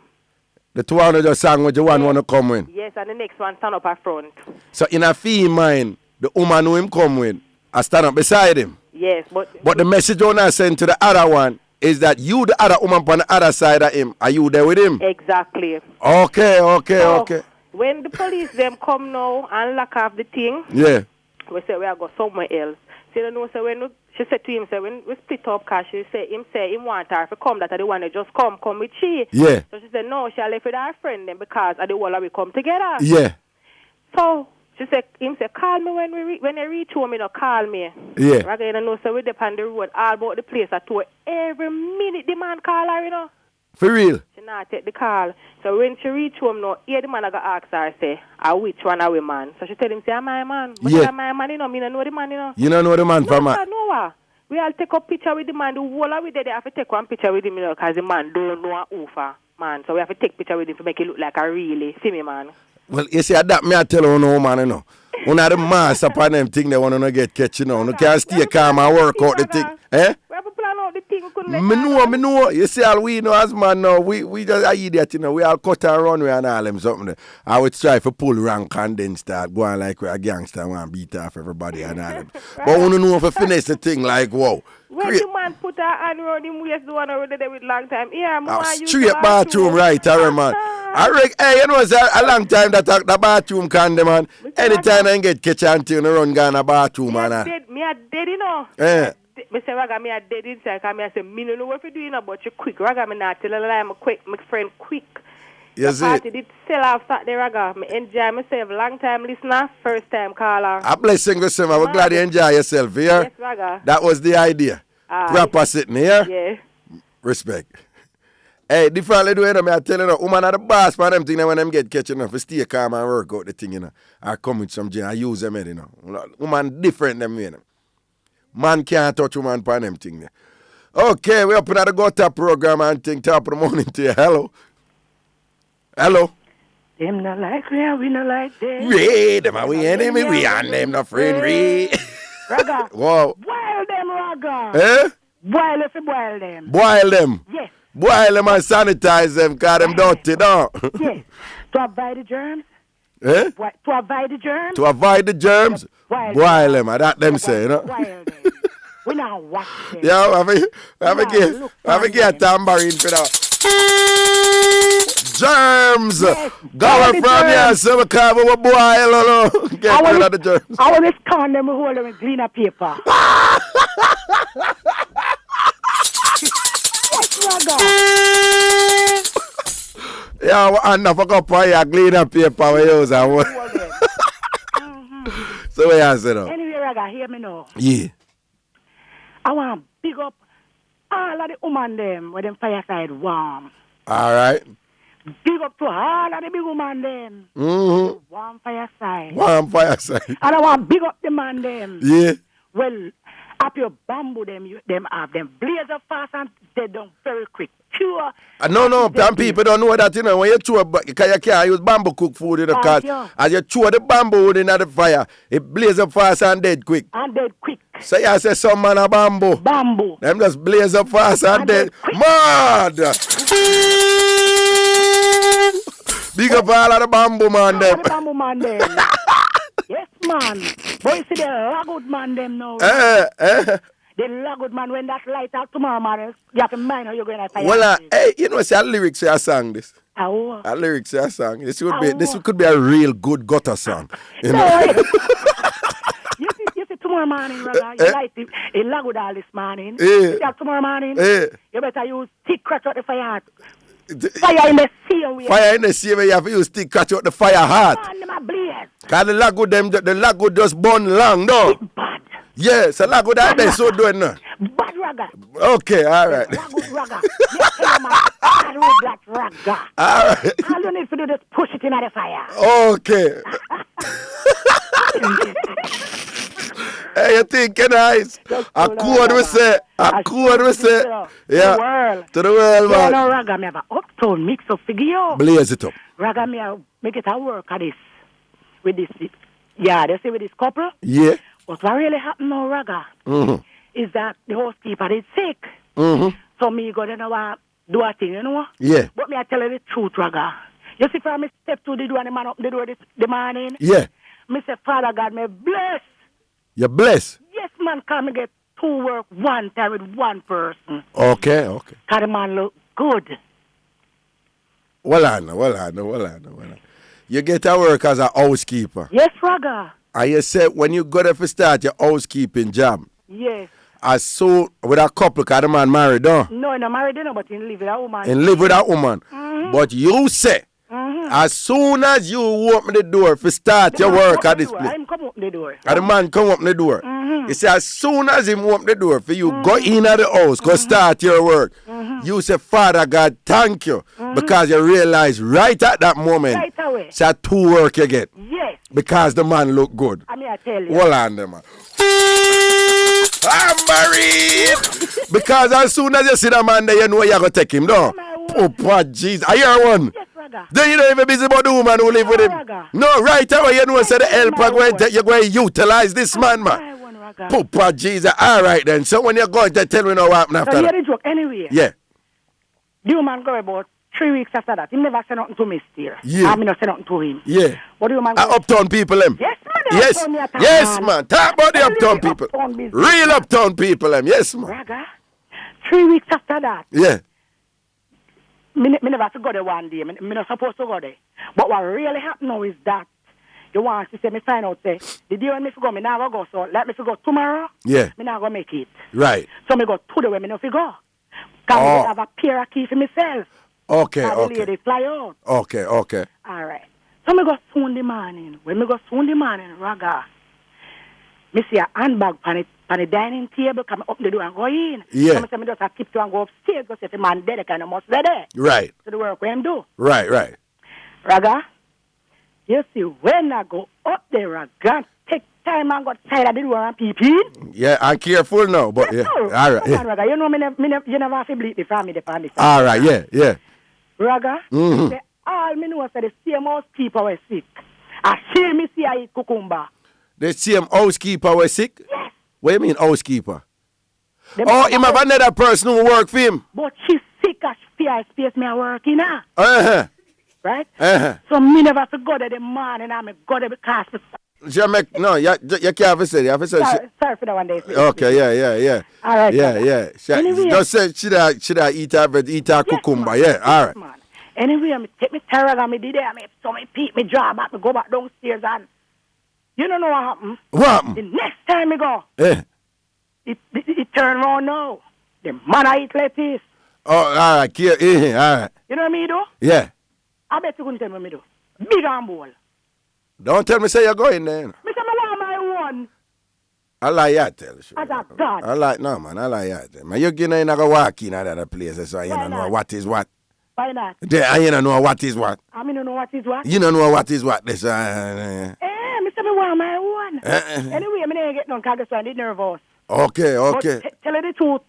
The two one just sang with the one want to come in? Yes, and the next one stand up at front. So in a fee mind, the woman who him come with, I stand up beside him? Yes, but the message I want to send to the other one is that you, the other woman on the other side of him, are you there with him? Exactly. Okay. When the police them come now and lock off the thing, yeah, we say we are go somewhere else. So you know, so when she said to him, say when we split up, cause she say him want her to come, that I don't want to just come with she. Yeah. So she said no, she left with her friend then because I don't want to come together. Yeah. So she said him say call me when you reach home, call me. Yeah. Right, you know, so we depend on the road all about the place. I told every minute the man call her, you know. For real? She not take the call. So when she reach home now, here the man I got ask her, say, which one are we man? So she tell him, say, I'm my man. But yeah. My man, you know, me don't know the man, you know. You don't know the man from her? No. We all take a picture with the man. The whole of we there, they have to take one picture with him, you know, because the man don't know a oofa, man. So we have to take picture with him to make it look like a really, see me, man. Well, you see, that me I tell you, no, man, you know. One of the mass upon them thing they want to get catch, you know. You can't stay calm and work out the thing. Eh? We have to plan out the thing. Me know. You see, all we know as man now, we just are idiot, you know. We all cut and run and all them something. I would try to pull rank and then start going like we're a gangster and want to beat off everybody and all them. But we don't know if we finish the thing like, whoa. When the man put her hand around him waist, the one already there with long time. Yeah, man. Straight bathroom, right, man. Hey, you know, it's a long time that the bathroom can, man. Anytime I get catch and you run down a bathroom, man. Me a dead, you know. Yeah. Me say, Raga, me a dead inside. Because me I say, me no know what you doing, but you quick. Raga, me not tell a lie. I'm quick. My friend quick. Yes, the party did sell off Saturday, Raga. Me enjoy myself. Long time listener, first time caller. A blessing, Gosema. I'm glad you enjoy yourself here. Yes, Raga. That was the idea. Proper sitting here. Yeah. Respect. Hey, differently do it, I tell you, woman are the boss for them thing when them get catching up, stay calm and work out the thing, you know. I come with some gin, I use them, you know. Woman different them, you know. Man can't touch woman for them thing. You know. Okay, we up in the gutter program and thing, top of the morning to you. Hello. Them not like we not like them. Them are we enemy, we and them not friend, Raga. Whoa. Boil them, Raga. Eh? Boil them. Boil them? Yes. Boil them and sanitize them, because them dirty, no? Yes. To avoid the germs. Eh? To avoid the germs. To avoid the germs? Boil them. That them say, you know? Boil them. We not wash them. Yeah, I forget Tambourine for that. Germs! Yes. Go from here, so we can't boil, get rid of the germs. I want to scan them, hold them in cleaner paper. Yeah, and I forgot for your cleaner paper we use. So what you say now? Anyway, Raga, hear me now. Yeah. I want to big up all of the women them with them fireside warm. All right. Big up to all of the big women them. Mm-hmm. Warm fireside. Warm fireside. And I want to big up the man them. Yeah. Well, up your bamboo them have them blaze up fast and they done very quick. pure. No, some people don't know that, you know, when you chew, because you can't use bamboo cook food, you know, because as you chew the bamboo wood in the fire, it blaze up fast and dead quick. And dead quick. So you say some man a bamboo. Bamboo. Them just blaze up fast and dead. Mad! Big up all of the bamboo man them. The bamboo man them. Yes, man. Boy, see the lagood man them now. The lagood man, when that light out tomorrow, man, you have to mind how you're going to fire. Well, hey, you know, see, a lyrics I sang this. Oh. A lyrics I sang. This could be a real good gutter song. You know? you see tomorrow morning, brother, you light it lagood all this morning. Yeah. You see tomorrow morning, you better use stick crack out the fire. Fire in the sea way. Fire in the sea where you have to use stick catch out the fire hard. Man, them a blaze. Cause the lagood just burn long, no? It's bad. Yeah, so lagood I been so doing now. Bad ragga. Okay, all right. Lagood ragga. Yes, man. Bad road that ragga. All right. All you need to do is push it in the fire. Okay. Hey, you thinking nice? A code we say. A code we say. Yeah. To the world, man. No, ragga, me have a uptown mix up figure you. Blaze it up. Ragga, me make it a work at this. With this. Yeah, they say with this couple. Yeah. What really happened now, ragga, is that the housekeeper is sick. So me go there now do a thing, you know? Yeah. But me I tell you the truth, ragga. You see, from me step to the door and the man up the door the morning. Yeah. Me say, Father God, me bless. You're blessed. Yes, man, come and get two work one time with one person. Okay. Cause the man look good. Well, I know. You get to work as a housekeeper. Yes, ragga. And you said when you go there to start your housekeeping job. Yes. As soon with a couple, because the man married, don't? No, he not married, no, but he live with a woman. And live with a woman. But you say, as soon as you open the door to start your work at this place. I'm come open the door. And the man come open the door. You say, as soon as him open the door for you, go in at the house, go start your work. You say, Father God, thank you. Because you realize right at that moment, right away. it's a two work you get. Yes. Because the man look good. I mean, I tell you. Hold on, man. I'm married. Because as soon as you see the man there, you know you're going to take him, no? Oh, poor Jesus. I hear one. Yes, ragga. Then you don't even busy about the woman who live with him. Ragga. No, right away, you know, say the help you're going to utilize this man, man. Poor Jesus. All right, then. So when you're going to tell me now what happened after so that. So the joke anyway. Yeah. The woman go about 3 weeks after that. He never said nothing to me still. Yeah. I mean, not said nothing to him. Yeah. What do you man go? Uptown people, them. Yes, man. Yes, man. Talk about the uptown people. Real uptown people, them. Yes, man. Ragga, 3 weeks after that. Yeah. Me never have to go there one day. Me not supposed to go there. But what really happened now is that the one she said me find out say the day when me go, me now go. So let me go tomorrow. Yeah. Me now go make it. Right. So me go to the way me not go. Cause I have a pair of keys for myself. Okay. The lady fly out. Okay. All right. So me go soon the morning. When me go soon the morning, ragga, me see a handbag on the dining table. Come up the door and go in. Yeah. So me say me just keep to and go upstairs. Go say the man dead, kind of must be there. Right. So the work when him do. Right. Ragga, you see when I go up there, ragga, take time and go outside of the door and peep in. Yeah, I'm careful now, but yeah. All right. Yeah. Ragga, you know you never have to bleed the family the family. All right. Yeah. Ragga, say, all me know say the same housekeeper was sick. I see me see I eat cucumber. The same housekeeper was sick? Yes. What do you mean housekeeper? Him have another person who work for him? But she's sick as fear space me a work in her. Right? So me never have to go there the morning and I go there because no, you can't say. You have to say. Sorry for that one day. Okay, yeah. All right. Yeah. Anyway, just say should I eat her cucumber? Man. Yeah, all right. Man. Anyway, I take me terror and me did there. So me peep me job back, me go back downstairs and you don't know what happened. What happened? The next time me go, it turn around now. The man I eat lettuce. Oh, all right, all right. You know what me do? Yeah. I bet you couldn't tell me what me do. Big and bowl. Don't tell me say you're going there. Me say me want my one. I like you tell you. As a God. I like you tell man. You get in and walk in at other places so you don't know what is what. Why not? I you don't know what is what. I mean, you know what is what? You don't know what is what. This. Me say me want my one. Anyway, me never get none because I did nervous. Okay. But tell her the truth.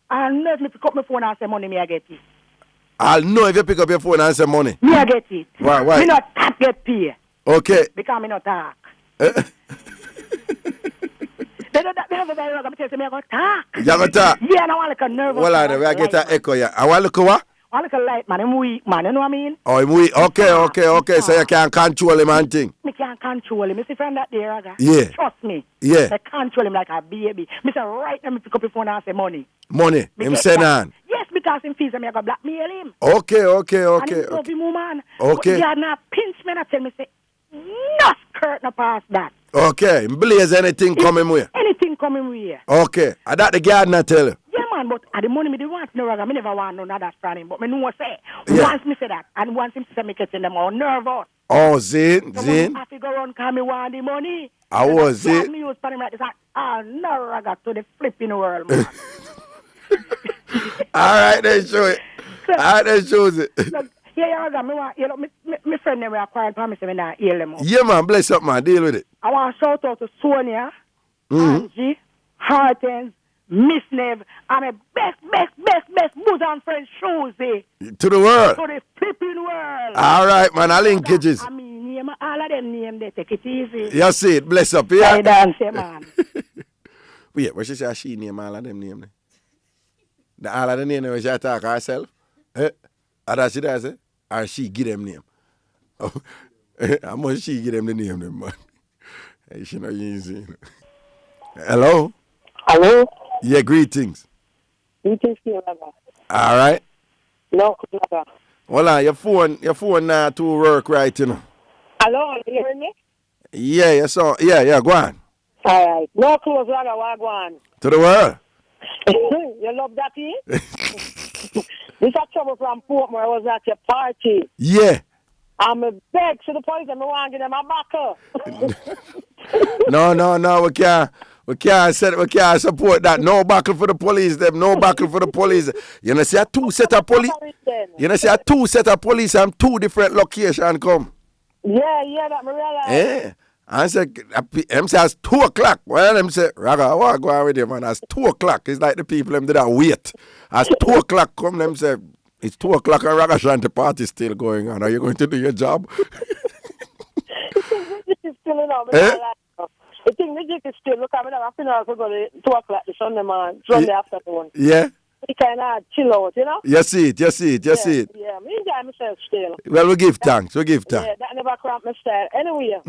And let me pick up my phone and say money me I get it. I'll know if you pick up your phone and say money. Me I get it. Why? Me not talk get pay. Okay. Because me not talk. They don't that me have a very wrong. I'm telling you, me I go talk. You go talk? Yeah, and I want like a nervous. Well, I get an echo, yeah. I want to look what? I want like a light man. I'm weak, man. You know what I mean? Oh, I'm weak. Okay. So you can't control him and thing. Me can't control him. You see friend that there, Raga? Yeah. Trust me. Yeah. I control him like a baby. Me say right now, me pick up your phone and say money. Money. Him send on. Yes, because him fees me I go blackmail him. Okay. And him love him, man. Okay. But God now pinch me and tell me say, no skirt no past that. Okay. Blaze anything coming with. Anything coming with you. Okay. I that the gardener tell you. Yeah, man, but at the money me don't want no Raga. Me never want none of that from him. But me know what say. Yeah. Once me say that, and once him say me getting them all nervous. Oh, Zin. I have to go around call me want the money. I was it. Me use for him like this. No Raga to the flipping world, man. All right, then show it. All right, then shows it. Yeah, Raga, me want, me friend them we acquired for me say me not heal them out. Yeah, man. Bless up, man. Deal with it. I want to shout out to Sonia, Angie, Hartens, Miss Nev, and my best bosom friend Shoesy. To the world. To the flipping world. All right, man. I'll linkages. I mean, name all of them name they take it easy. You see it. Bless up, yeah. I dance, man. Wait, what she say? She name all of them name. The all of the name when she talk herself. That she does it. Or she give them name. Oh, how much she give them the name, them man? Hey, she not easy. Hello. Hello. Yeah, greetings. Greetings to you, Raga. All right. No, Raga. Hold on, your phone now to work right, you know. Hello, you hearing me? Yeah, go on. All right. No close, Raga, what go on? To the world. You love that, eh? This is trouble from Portmore. I was at your party. Yeah. I'm a beg to the police and I want to give them a buckle. No, we can't support that. No buckle for the police, them. No buckle for the police. You know, see a two set of police. You know, see a two set of police and two different locations come. Yeah, that me realize. Yeah. I said, them say it's 2 o'clock. Well, them say, Raga, I want to go on with you, man. It's 2 o'clock. It's like the people them did that wait. As 2 o'clock come, them say, it's 2 o'clock and Ragashanti party still going on. Are you going to do your job? It's still I think the jig is still, look, I mean, I'm finna go to 2 o'clock the Sunday, man. Sunday afternoon. Yeah. You kind of chill out, you know? You see it. Yeah, me enjoy myself still. Well, we give thanks. Yeah, that never cramp my style. Anyway,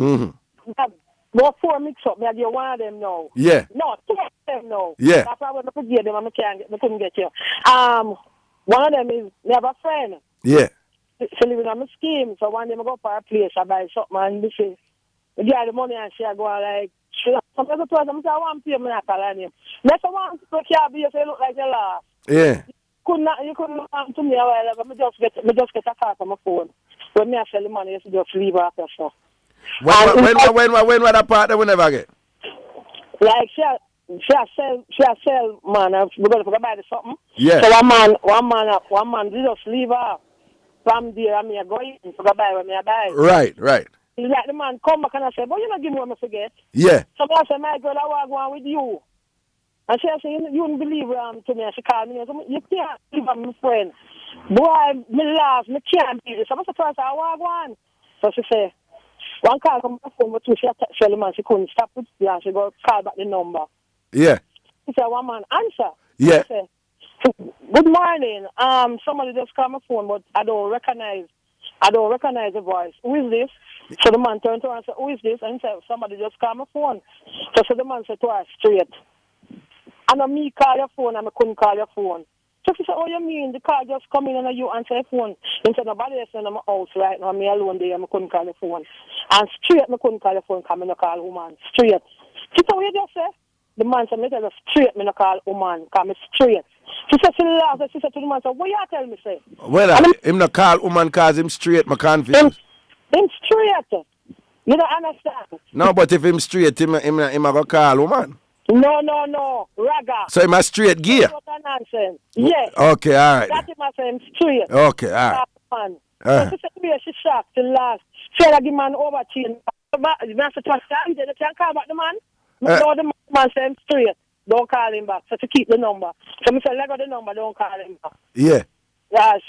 more 4 Mixup, me I give one of them now. Yeah. No, 2 of them now. Yeah. That's why when I forget them, I couldn't get you. One of them is, me have a friend. Yeah. She living on my scheme, so one day I go for a place, I buy something, and this is, I get the money and she go like, sometimes I say, I want to pay me not call her name. Next one, you can't be, you look like you laugh. Yeah. You couldn't come to me a while ago. I just get a call from my phone. When me I sell the money, you just leave after so. When was that part that we never get? Like she sell man, we're going to buy something. Yeah. So one man they just leave her from there and me I go in to buy when me I buy. Right. He's like the man come back and I say, but you not give me what I forget. Yeah. So I say, my girl, I want to go on with you. And she said, you wouldn't believe to me. And she called me and said, you can't believe I'm my friend. Boy, me laugh, me can't believe this. So I'm surprised I want to go on. So she said, one call from my phone, but two, she tell the man she couldn't stop it. And she go call back the number. Yeah. She said, one man answer. Yeah. She said, good morning. Somebody just called my phone, but I don't recognize the voice. Who is this? So the man turned to her and said, who is this? And he said, somebody just called my phone. So the man said to her straight, and me call your phone and I couldn't call your phone. So she said, oh, you mean the call just come in and you answer your phone? He said, nobody else in my house right now, me alone there, I couldn't call your phone. And straight, I couldn't call your phone because I don't call woman. Straight. She said, what you just say? The man said, me tell you straight, I don't call woman because I'm straight. She said, she laughed. She said to the man, what you tell me, say? Well, him not call woman because him straight, my confused. Him straight. You don't understand? No, but if him straight, him go call woman. No, Raga. So him a straight gear? Nonsense. Yes. Okay, all right. That him a say him straight. Okay, all right. Man. So she said to me, she shocked, she laughed. She said, I give man over to you. The man said, you can't call back the man. No, the man said him straight. Don't call him back. So to keep the number. So I said, let go the number, don't call him back. Yeah.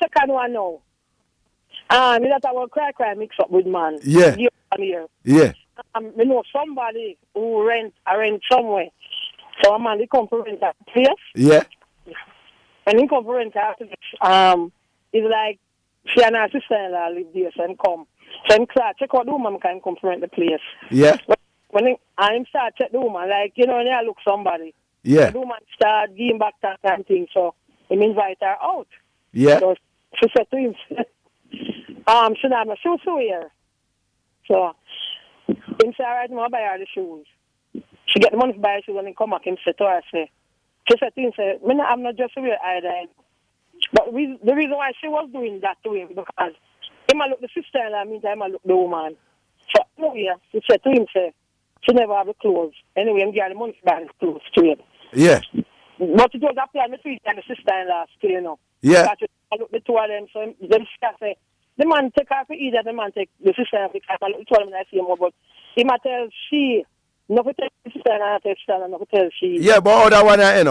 second one now. Me that I will cry mix up with man. Yeah. Here. Yeah. You know somebody who rent somewhere. So a man he come for rent that place. Yeah. And he come for rent that place. It's like she and her sister-in-law live there, so he come. So I'm start check out the woman can come for rent the place. Yeah. When I start check the woman, like when I look somebody. Yeah. The woman start giving back that kind thing, so he invite her out. Yeah. So she said to him, she not have my shoes to wear. So him say, all right, I'll buy her the shoes. She get the money to buy her shoes and then come back and say to her, she said to him, I'm not just to wear either. But the reason why she was doing that to him, because he might look the sister-in-law, meantime I look the woman. So anyway, she said to him, she never have the clothes. Anyway, I'm getting the money to buy the clothes to him. Yeah. But it was a plan between and the sister-in-law still, you know. Yeah. I look the two of them, so them say, the man take her for either, the man take the sister-in-law, I look the two of them and I see him more, but he might tell she, not to tell the sister-in-law, not to tell she. Yeah, but how that one end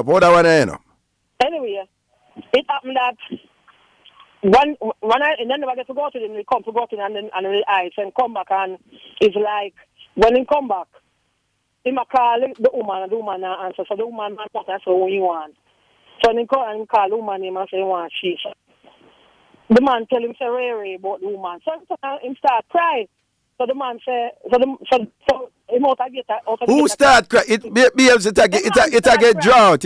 up? Anyway, it happened that when I never get to go to them, they come to go to them and the eyes and come back and it's like when he come back, he might call the woman and the woman not answer. So the woman might not answer what he want. So he call the woman name and say he want she. So the man tell him say Ray about the woman. So he start crying. So the man say so he must get that. Who start crying? It get drought.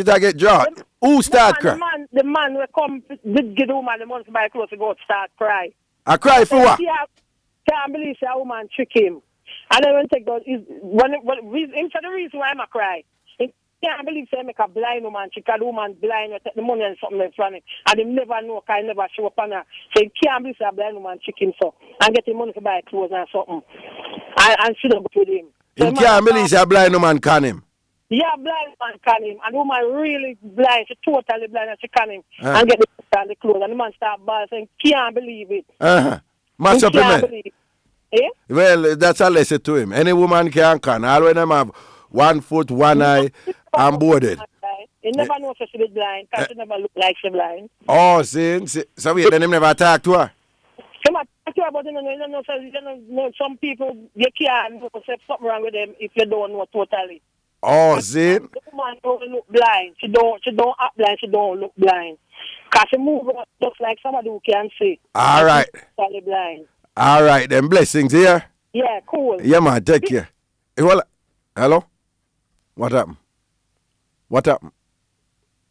Who start crying? The man will come did give the woman the money to buy clothes to go start cry. I cry for what? Can't believe a woman trick him. And then when take those when the reason why I'm a cry. He can't believe say make a blind woman trick a woman blind take the money and something that's running. And him never know can never show up on her. So he can't believe say a blind woman trick him so and get him money to buy clothes and something. And she don't go with him. He can't believe say a blind woman can him. Yeah, blind man can him. And the woman really blind. She totally blind and she can him. And get the clothes. And the man start bawling saying, can't believe it. Match up him. Eh? Well, that's a lesson to him. Any woman can. All of them have 1 foot, 1 eye, and boarded. He never knows if she is blind because she never look like she blind. Oh, see. So wait, then him never talk to her? He might talk to her, but you know, some people, you can't know if something wrong with them if you don't know totally. Oh, see. The woman don't look blind. She don't act blind. She don't look blind. Because she move just like somebody who can see. All right. Totally blind. All right, then blessings here. Yeah, cool. Yeah, man, take care. Well, hello? What happened?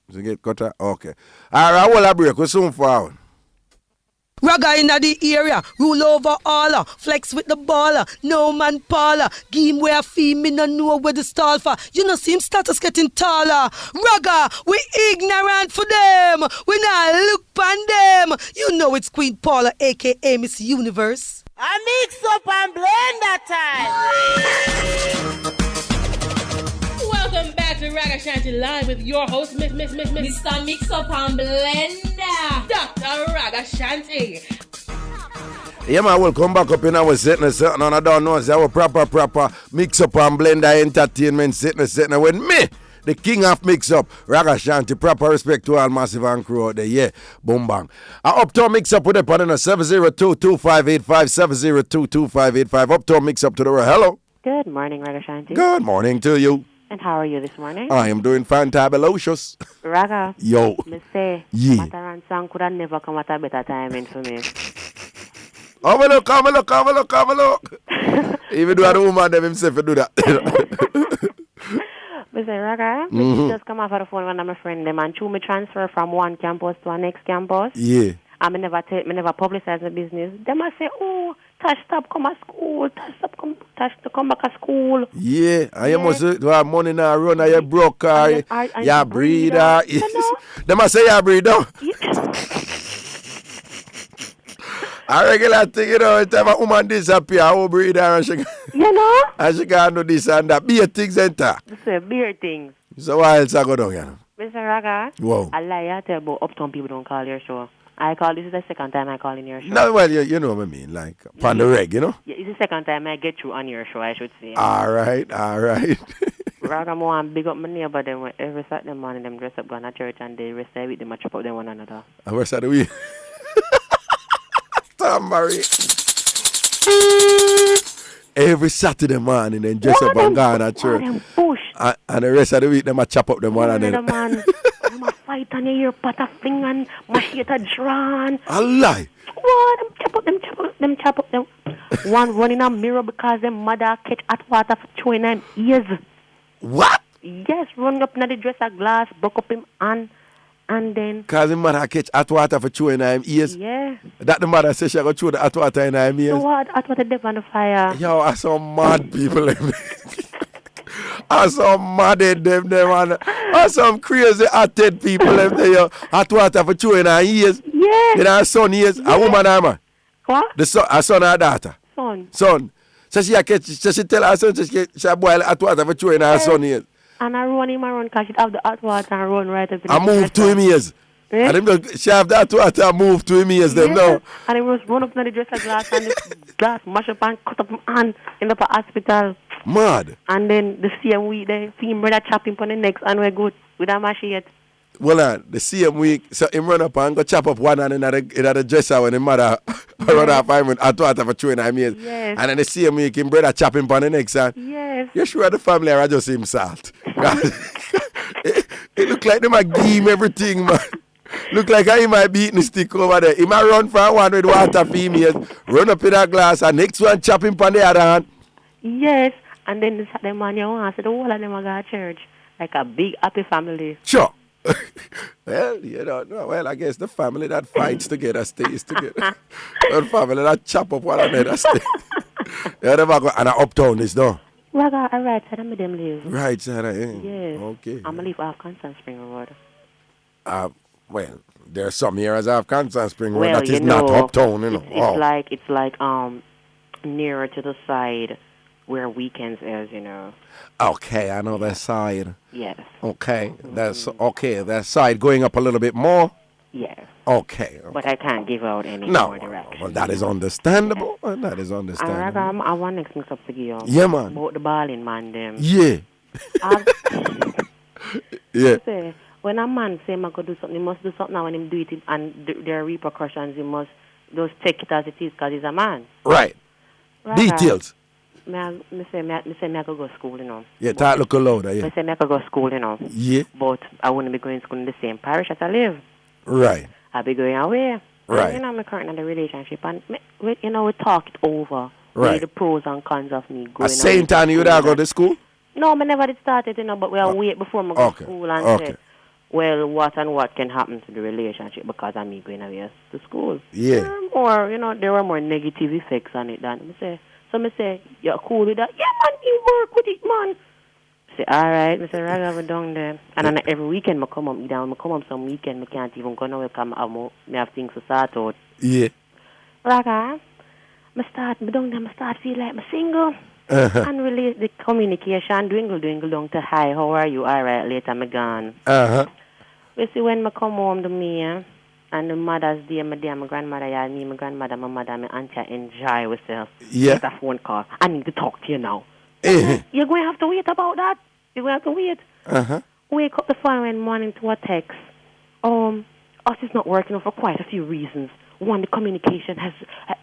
Does it get cut out? Okay. All right, we'll break. We'll soon forward. Raga inna the area, rule over all, flex with the baller, no man parlor, game where fee me no know where the stall for. You know see him status getting taller. Raga, we ignorant for them, we not look pan them. You know it's Queen Paula, aka Miss Universe. I mix up and blend that time. Welcome back to Ragashanti Live with your host, Mr. Mixup and Blenda, Dr. Ragashanti. Yeah, man, we'll come back up in our sitting and I don't know, it's our proper mix-up and blender entertainment sitting with me, the king of mix-up, Ragashanti. Proper respect to all massive and crew out there, yeah, boom bang. Uptown mix-up with it on 702-2585, 702-2585, Uptown mix-up to the world. Hello. Good morning, Ragashanti. Good morning to you. And how are you this morning? I am doing fantabulous. Raga. Yo. Me say, yeah. Mataran song could have never come at a better timing for me. Have a look. Even though I don't want them himself to do that. Me say, Raga, just come off of the phone when I'm a friend them and chew me transfer from one campus to the next campus. Yeah. I never publicize the business. Them I say, oh, Tash stop come to school. Tash to come back to school. Yeah, and you must have money now run and you broke car. You're a breeder. Them I say you're a breeder. A regular thing, you know, every time a woman disappear, I will breed her and she, you know? And she can't do this and that. Beer things enter. Say beer things. So why else I go down, you know? Mr. Raga, wow. I lie, I tell about Uptown people don't call your show. This is the second time I call in your show. No, well, you know what I mean, like, on the reg, you know? Yeah, it's the second time I get you on your show, I should say. All right. Raga, I want to big up my neighbor, them every Saturday morning, them dress up, go to church, and they rest with them, chop up them one another. And where's that the way? Tambourine. Every Saturday morning, then dress up and go on at church. And the rest of the week, them a chop up them one and then. Man, I'm a fight on your ear, pot a fling and machete drawn. A lie. What? Them chop up them. One running a mirror because them mother catch hot water for chewing them ears. What? Yes, run up in the dresser glass, broke up him and then. Because the mother catch hot water for chewing him ears? Yeah. That the mother says she going to chew the hot water in her ears? So what? Hot water deep on the fire. Yo, I saw mad people in I saw mad in them and I saw crazy hot-head people in there. Hot water for chewing her ears. Yeah. In her son ears. A woman or man? What? The son, her son or her daughter? Son. So she tell her son she boil hot water for chewing her son ears. And I run him around because she have the hot water and run right up in I move to him ears. Yeah. And them, she have that water and move to him ears them now. And he was run up in the dresser glass and the glass mash up and cut up him hand in the hospital. Mad. And then the same week they see him brother chop him on the neck and we're good with a machete. Well, the same week, so him run up and go chop up one hand in the dresser when his mother run off him with hot water for chewing him ears. Yes. And then the same week, him brother chop him on the neck, son. Yes. You sure the family are just him salt? it look like them a give him everything, man. Look like he might be eating the stick over there. He might run for one with water for him ears, run up in that glass, and next one chop him on the other hand. Yes. And then the Saturday man, you want to the whole of them are going to church. Like a big happy family. Sure. Well, you don't know. Well, I guess the family that fights together stays together. The family that chop up one another stays. You never go and uptown is done. Raga, I right side of them live. Right side, Yes. Okay. I'm going to live off Constant Spring Road. Well, there's some areas off Constant Spring Road Well, that is not uptown, you know. It's like nearer to the side where Weekends is, you know. Okay, I know that side. Yes. Okay, that's okay. That side going up a little bit more. Yes. Okay. But I can't give out any more direction. Well, that is understandable. Yes. That is understandable. I want next mix up to give you. Yeah, man. About the balling man, them. Yeah. Yeah. Say, when a man say I could do something, he must do something now. When him do it, and there are repercussions, he must just take it as it is because he's a man. Right. Details. I say I could go to school, you know. Yeah, talk look louder, yeah. I say I could go to school, you know. Yeah. But I wouldn't be going to school in the same parish as I live. Right. I'll be going away. Right. And, you know, I'm currently in a relationship, and we talk it over. Right. The pros and cons of me going. At the same time, you would go to school? No, I never did start it, you know, but we'll wait before I go to school and say, well, what and what can happen to the relationship because of me going away to school. Yeah. There were more negative effects on it than I say. So I say, you're cool with that? Yeah, man, you work with it, man. I say, all right. I say, right, I'm down there. And then every weekend I come up, some weekend, I can't even go nowhere because I have things to start out. Yeah. Raga, I start feel like I'm single. And really, the communication dwindle down to hi, how are you? All right, later I'm gone. You see, when I come home to me, and the Mother's Day, my grandmother, my grandmother, my mother, my auntie, enjoy ourselves. Yeah. Get a phone call. I need to talk to you now. You're going to have to wait about that. You're going to have to wait. Wake up the following morning to a text. Us is not working for quite a few reasons. One, the communication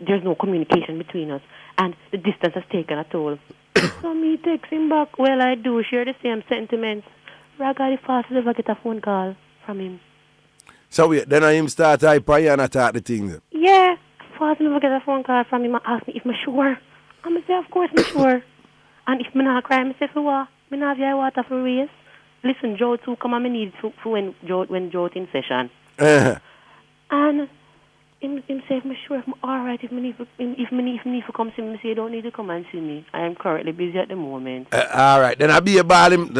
there's no communication between us, and the distance has taken a toll. So me text him back. Well, I do share the same sentiments. Raga, the fastest ever get a phone call from him. So wait, then I him start type and attack the things. Yeah, fastest ever get a phone call from him and ask me if I'm sure. I'm say, of course I'm sure. And if I'm not crying, I say, for what? I have your water for race. Listen, Joe too, come on, I need for when Joe in session. And him say, if I'm sure, if I'm all right, if I need to come see me, say, you don't need to come and see me. I am currently busy at the moment. All right, then I'll be a balling.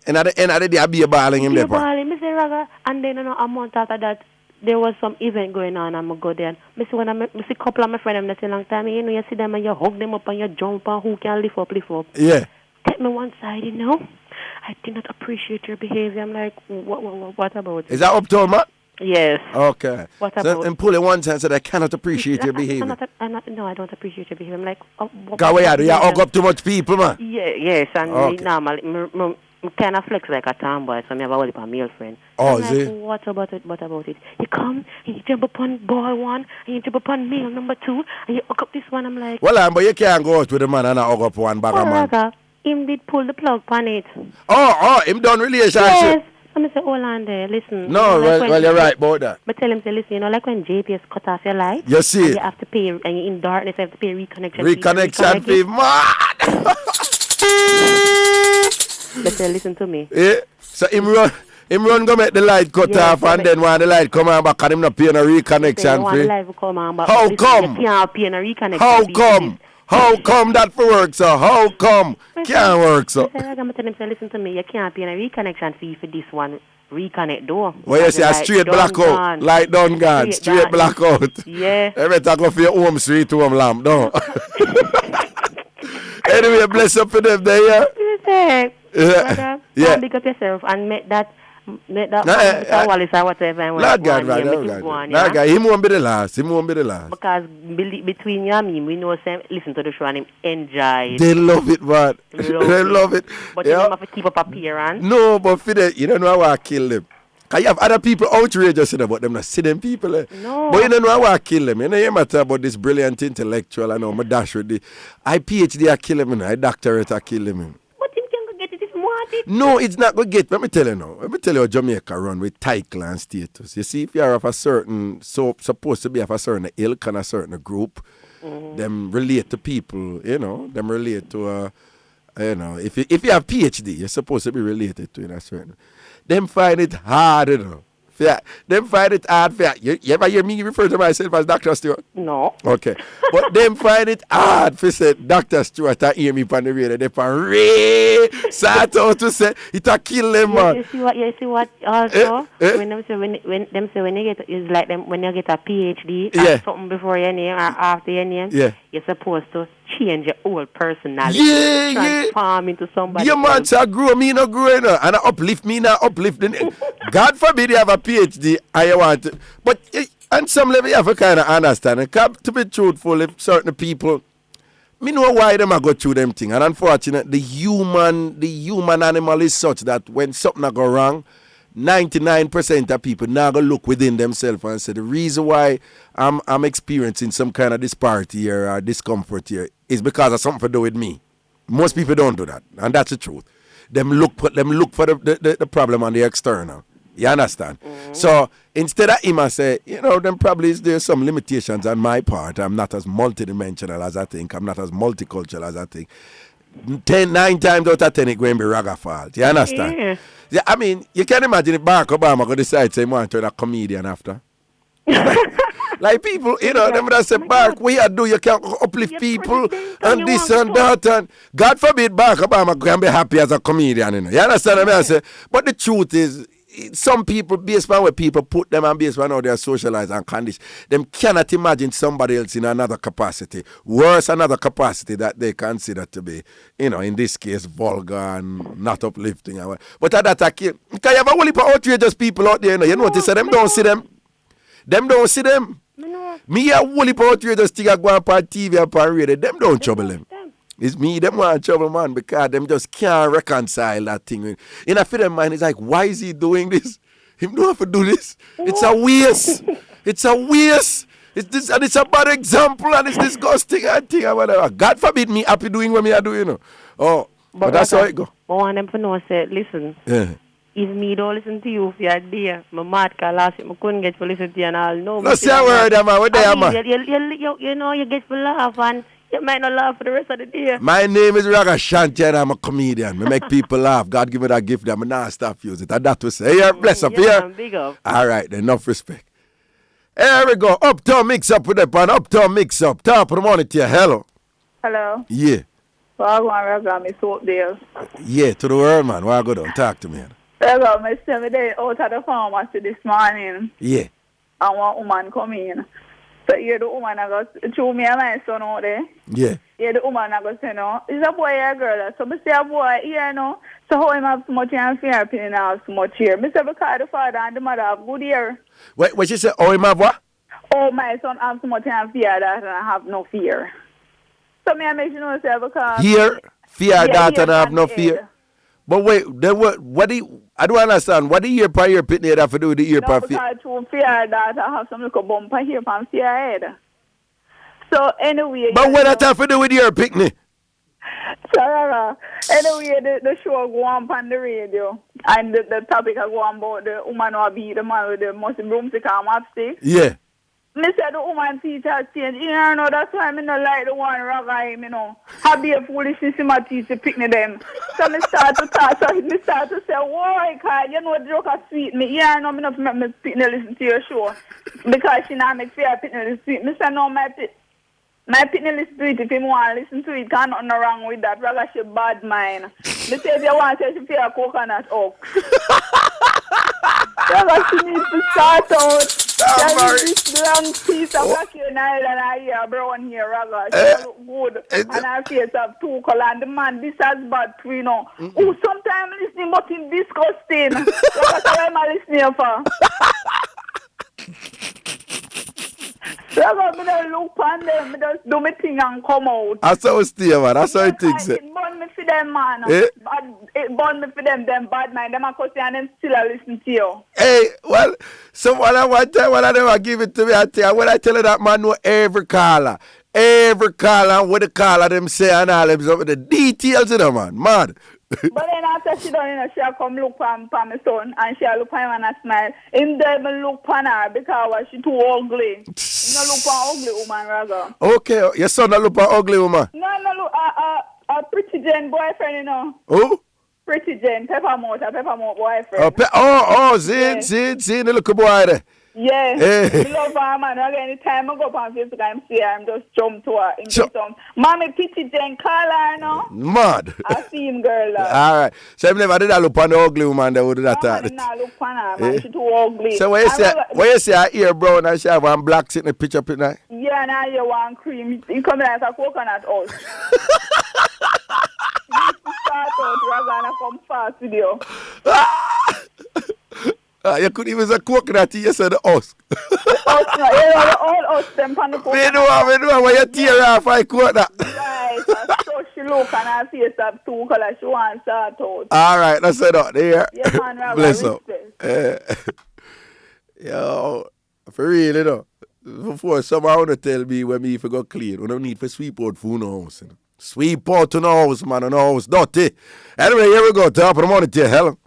And at the end of the day, I'll be a balling him there. I say, Raga, and then a month after that, there was some event going on, and I go there. I see a couple of my friends, I say, long time, you know, you see them and you hug them up and you jump and who can lift up. Yeah. Take me one side, you know. I did not appreciate your behavior. I'm like, what about it? Is that uptown, man? Yes. Okay. What about? And pull it one time so that I cannot appreciate your behavior. No, I don't appreciate your behavior. I'm like, Go away, you hug up too much people, man. Yeah, yes, and okay. normally, I'm kind of flex like a tomboy, so I have a whole heap of male friend. Oh, I'm is like, it? what about it? You come, and you jump upon boy one, and you jump upon male number two, and you hook up this one. I'm like, Well, but you can't go out with a man and hug up one bag of man. Raga, him did pull the plug on it. Oh, him done relationship. Yes. I'm say, hold on there, listen. No, well, you're right about that. But tell him, say, listen, like when JPS cut off your light. You see and you have to pay, and you're in darkness, you have to pay reconnection fee. Man! But say, listen to me. Yeah. So him run go make the light cut off, and then when the light come on back, and him not paying a reconnection fee. How come? You can't pay a reconnection How fee. come? How come that for work, so? How come? Can't work, so. I'm going to tell him, say, listen to me, you can't pay a reconnection fee for this one. Reconnect door. Well, you say a straight blackout. Light done gone. Straight blackout. Yeah. You better go for your home street home lamp, no? Anyway, bless up for them there, yeah? Yeah. Big up yourself and make that Wallace or whatever. Lord God, right. Lord God, him won't be the last. Because between you and me, we know Sam listen to the show and him enjoy it. They love it, man. They love it. But you don't have to keep up appearance. No, but for that, you don't know how I kill them. Because you have other people outrageous about them, not see them people. No. But you don't know how I kill them. You know, you matter about this brilliant intellectual. I know, my dash with the Ph.D. I kill him, I doctorate I kill him. No, it's not going to get. Let me tell you now. Let me tell you how Jamaica run with title and status. You see, if you are of a certain, supposed to be of a certain ilk and a certain group, them relate to people, you know, them relate to, you know, if you have PhD, you're supposed to be related to in a certain. Them find it hard, you know. Them find it hard. You ever hear me refer to myself as Dr. Stewart? No. Okay. But them find it hard for say Dr. Stewart and hear me on the radio. They can start out to say it a kill them, man. You see what also when them say when you get it's like them when you get a PhD or something before your name or after your name, you're supposed to change your whole personality. Transform into somebody. Your man say grow, me not growing, and I uplift me not uplifting. God forbid you have a PhD and you want to, but on some level you have to kind of understand. And to be truthful, if certain people, me know why them a go through them thing. And unfortunately, the human animal is such that when something go wrong, 99% of people now go look within themselves and say the reason why I'm experiencing some kind of disparity here or discomfort here is because of something to do with me. Most people don't do that, and that's the truth. Them look for the problem on the external. You understand? So instead of him, I say, you know, then probably there's some limitations on my part. I'm not as multidimensional as I think. I'm not as multicultural as I think. 9 times out of 10 it going to be Raga fault. You understand? Yeah, I mean, you can imagine if Barack Obama could decide to want to turn a comedian after. Like people, you know, them would say, Barack, what you do? You can't uplift people and this and that. And God forbid Barack Obama can be happy as a comedian. You know? You understand what I say? But the truth is, some people, based on where people put them and based on how they are socialized and conditioned, them cannot imagine somebody else in another capacity, worse another capacity that they consider to be, you know, in this case, vulgar and not uplifting. But at that, because you have a whole heap of outrageous people out there, you notice that them don't see them. Them don't see them. Me a whole heap of outrageous thing I go on TV and on radio, them don't trouble them. It's me, them want trouble, man, because them just can't reconcile that thing. In a fit mind, it's like, why is he doing this? Him don't have to do this. It's a waste. It's a waste. It's a bad example, and it's disgusting and thing and whatever. God forbid me happy doing what me are doing, you know. Oh, but that's how it go. I want them to know, say, listen. Yeah. If me don't listen to you if you're there, my mad call last week, I couldn't get to listen to you and all. No, let's say a word, man. What there, man? You know, you get to laugh and you might not laugh for the rest of the day. My name is Ragashanti and I'm a comedian. I make people laugh. God give me that gift. I'm not stop using it. And that was say, here, bless up here. Big up. All right, then, enough respect. Here we go. Uptown Mixup with the pan. Uptown Mixup. Top of the morning to you. Hello. Hello. Yeah. Well, I want to got me soap there. Yeah, to the world, man. Why go down? Talk to me. I got my 7 days out of the pharmacy this morning. Yeah. And one woman come in. So here the woman I got through me and my son out there. Yeah. Here the woman I got say no. Is a boy or a girl? So I say a boy here no. So how him have so much hair and fear and have so much hair? I say because the father and the mother have good hair. Wait, what you say? Oh, him have what? Oh, my son have so much hair and fear that I have no fear. So me I make you know say because fear that and have no fear. But wait, then what do you, I don't understand. What do you per year picnic have to do with the ear per feet? Because to fear that I have some little bumper here from fear head. So anyway. But what that have to do with your picnic? Sarah, anyway, the show go on the radio, and the topic I go on about the woman who beat the man with the most broomstick and mopstick. Yeah. Me said the woman teeth has changed. You know, that's why I don't like the one Raga, you know. I be a foolishness in my teeth to pick them. So me start to talk, so me start to say, why, cause you know, joke is sweet. Me, yeah, I know me not make me pick listen to your show. Because she not make fair pick sweet. Me say, no, my pitney listen to it. If you want to listen to it, can't nothing wrong with that. Raga, she bad mind. Me say, if you want to say she feel coconut oak. Raga, she needs to start out. This long piece of black here in Ireland, I hear brown here, Raga. She look good. And her face have two color. And the man, this has bad too, you know. Oh, sometimes listening, but it's disgusting. Raga, so what am I listening for? Raga, me don't look on them. Me just do my thing and come out. That's how it stay, man. That's how it thinks. It burn me for them, man. It burn me for them bad mind. Them a cuss and them still a listen to you. Hey, well, someone at one time when I never give it to me, I tell you, when I tell you that man know every caller, what the caller them say and all them stuff, the details of them, man. Mad. But then after she done, you know, she'll come look for my son and she'll look for him and smile. In them look for her because she too ugly. You know, look for ugly woman, Raga. Okay, your son not look for ugly woman. No, look, a pretty Jen boyfriend, you know. Who? Pretty Jen, Peppermint boyfriend. See, the little boy there. Yeah, Hey. I love her, man. Anytime I go up on Facebook and see her, I'm just jump to her. Mommy, Pretty Jen, call her, you know. Mad. I see him, girl. All right. So I never did that look on the ugly woman that would do that. I did not look on her, man. She too ugly. So when you say her ear brown and she have one black sitting in the picture up in there? Yeah, now you want cream. You come like a coconut house. You start out, Raga, and I come fast with you. You could even say coconut, you said the us. The us, no. You know, all us, them from the coconut. We know, when you tear off, I quote that. Right, so she look and her face have two colors. She wants to start out. All right, that's it out there. Yeah, man, Raga, bless up. Yo, for real, you know. Before someone want to tell me when me if I go clean, we don't need to sweep out for no house. You know. Sweep out to no house, man, no house, dirty. Anyway, here we go, top of the morning to you. Hello.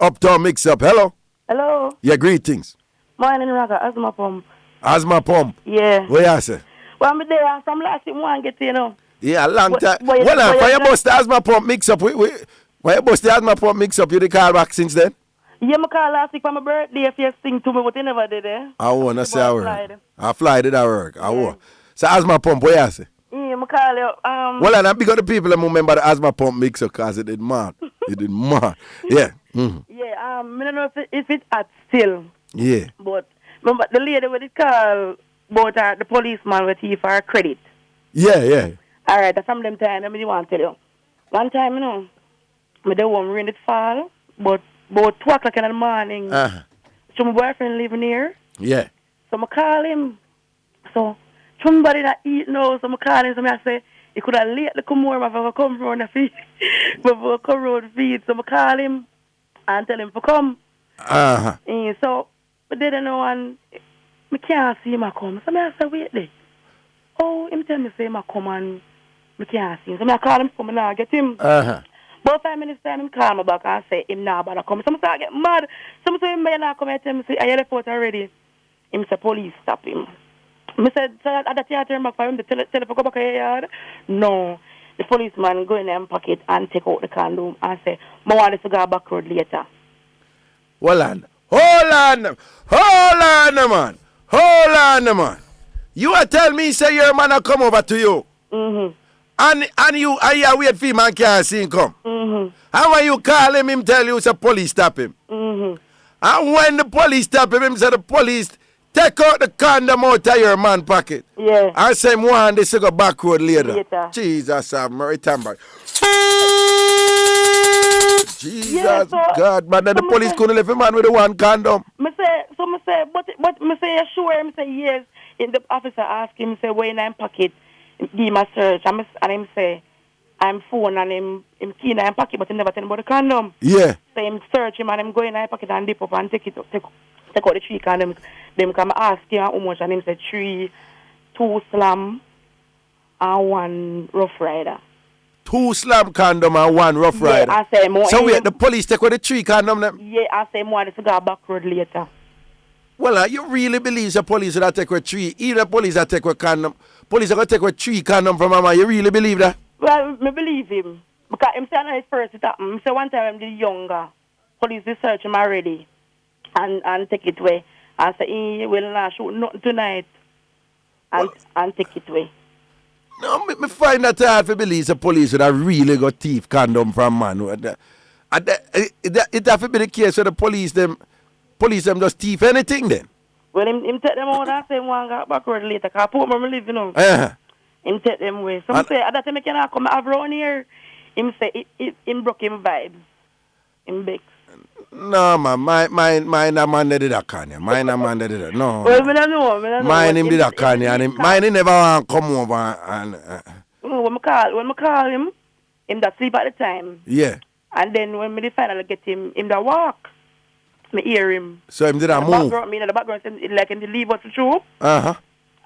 Uptown Mixup, hello. Hello. Yeah, greetings. Morning, Raga, asthma pump. Asthma pump? Yeah. What you say? Well, I'm there, some last thing one get, you know. Yeah, a long time. Well, for your bust the asthma pump Mixup, why you bust the asthma pump Mixup, you did call back since then? Yeah, I called last week for my birthday if you sing to me, but you never did, eh? I won't, that's how I work. I fly, did I work? I won't. So asthma pump, what you say? Yeah, I call you. Well, and I big up the people that remember the asthma pump Mixup because it did mad. It did mad. Yeah. Mm-hmm. Yeah, I don't know if it's at still. Yeah. But remember the lady with it call about the policeman with he for her credit. Yeah. All right, that's from them time. Let me want to tell you. One time, you know, I don't want rain it fall, but about 2 o'clock in the morning, so my boyfriend living here. Yeah. So I call him. So somebody that eat now, so I call him. So I say, he could have late to come more if I come around the feed. Before I come around the feed. So I call him and tell him to come. And so I didn't know, and I can't see him come. So I say, wait there. Oh, him tell me say him come and I can't see him. So I call him come and I get him. About 5 minutes time, him call me back and say him now about to come. So I start get mad. So I say him may not come and tell me say I left out already. Him say police stop him. I said, so at that I turn back for him to tell him to go back to your yard. No. The policeman go in their pocket and take out the condom and say, I want to go back road later. Hold on, man. You are tell me say your man come over to you. Mm-hmm. And you wait for him and can't see him come. Mm-hmm. And when you call him tell you say police stop him. Mm-hmm. And when the police stop him say the police take out the condom out of your man pocket. Yeah. And say one this go back road later. Jesus have mercy, Tambourine. Jesus, yeah, so, God, man, then the police couldn't leave a man with the one condom. But I say, sure, I say, yes. And the officer asked him, say, where in my pocket, give him a search. And I say, I'm phone and him key in him pocket, but he never tell him about the condom. Yeah. So him search him and him go in his pocket and dip up and take out the 3 condom. Them come ask him how much and him said 3, 2 slam and 1 rough rider. 2 slam condom and 1 rough rider. Yeah, I say more. So wait, the police take with the 3 condom them? Yeah, I say more to go back road later. Well, you really believe the police will take with 3? Even the police will take with condom. Police are going to take with 3 condom from mama. You really believe that? Well, I believe him. Because him say his first it happened. Say one time him younger. Police they search him already. And take it away. And say he will not shoot nothing tonight. And take it away. No, me find that hard to believe the police would have really got thief condom from man. It have to be the case where the police them just thief anything then. Well, him take them out and say one got backward later. Because I put my live, you know. Him take them away. Some say, that time I cannot come around here. Him say, him broke him vibes. Him begs. No, man. Mine a man that did that, Kanye. Mine a man that did that. No. Well, I don't know. Mine him did that, Kanye. Mine he never want to come over and... When I call him that sleep at the time. Yeah. And then when me finally get him that walk, me hear him. So him did that move? The background, like him to leave us through. Uh-huh.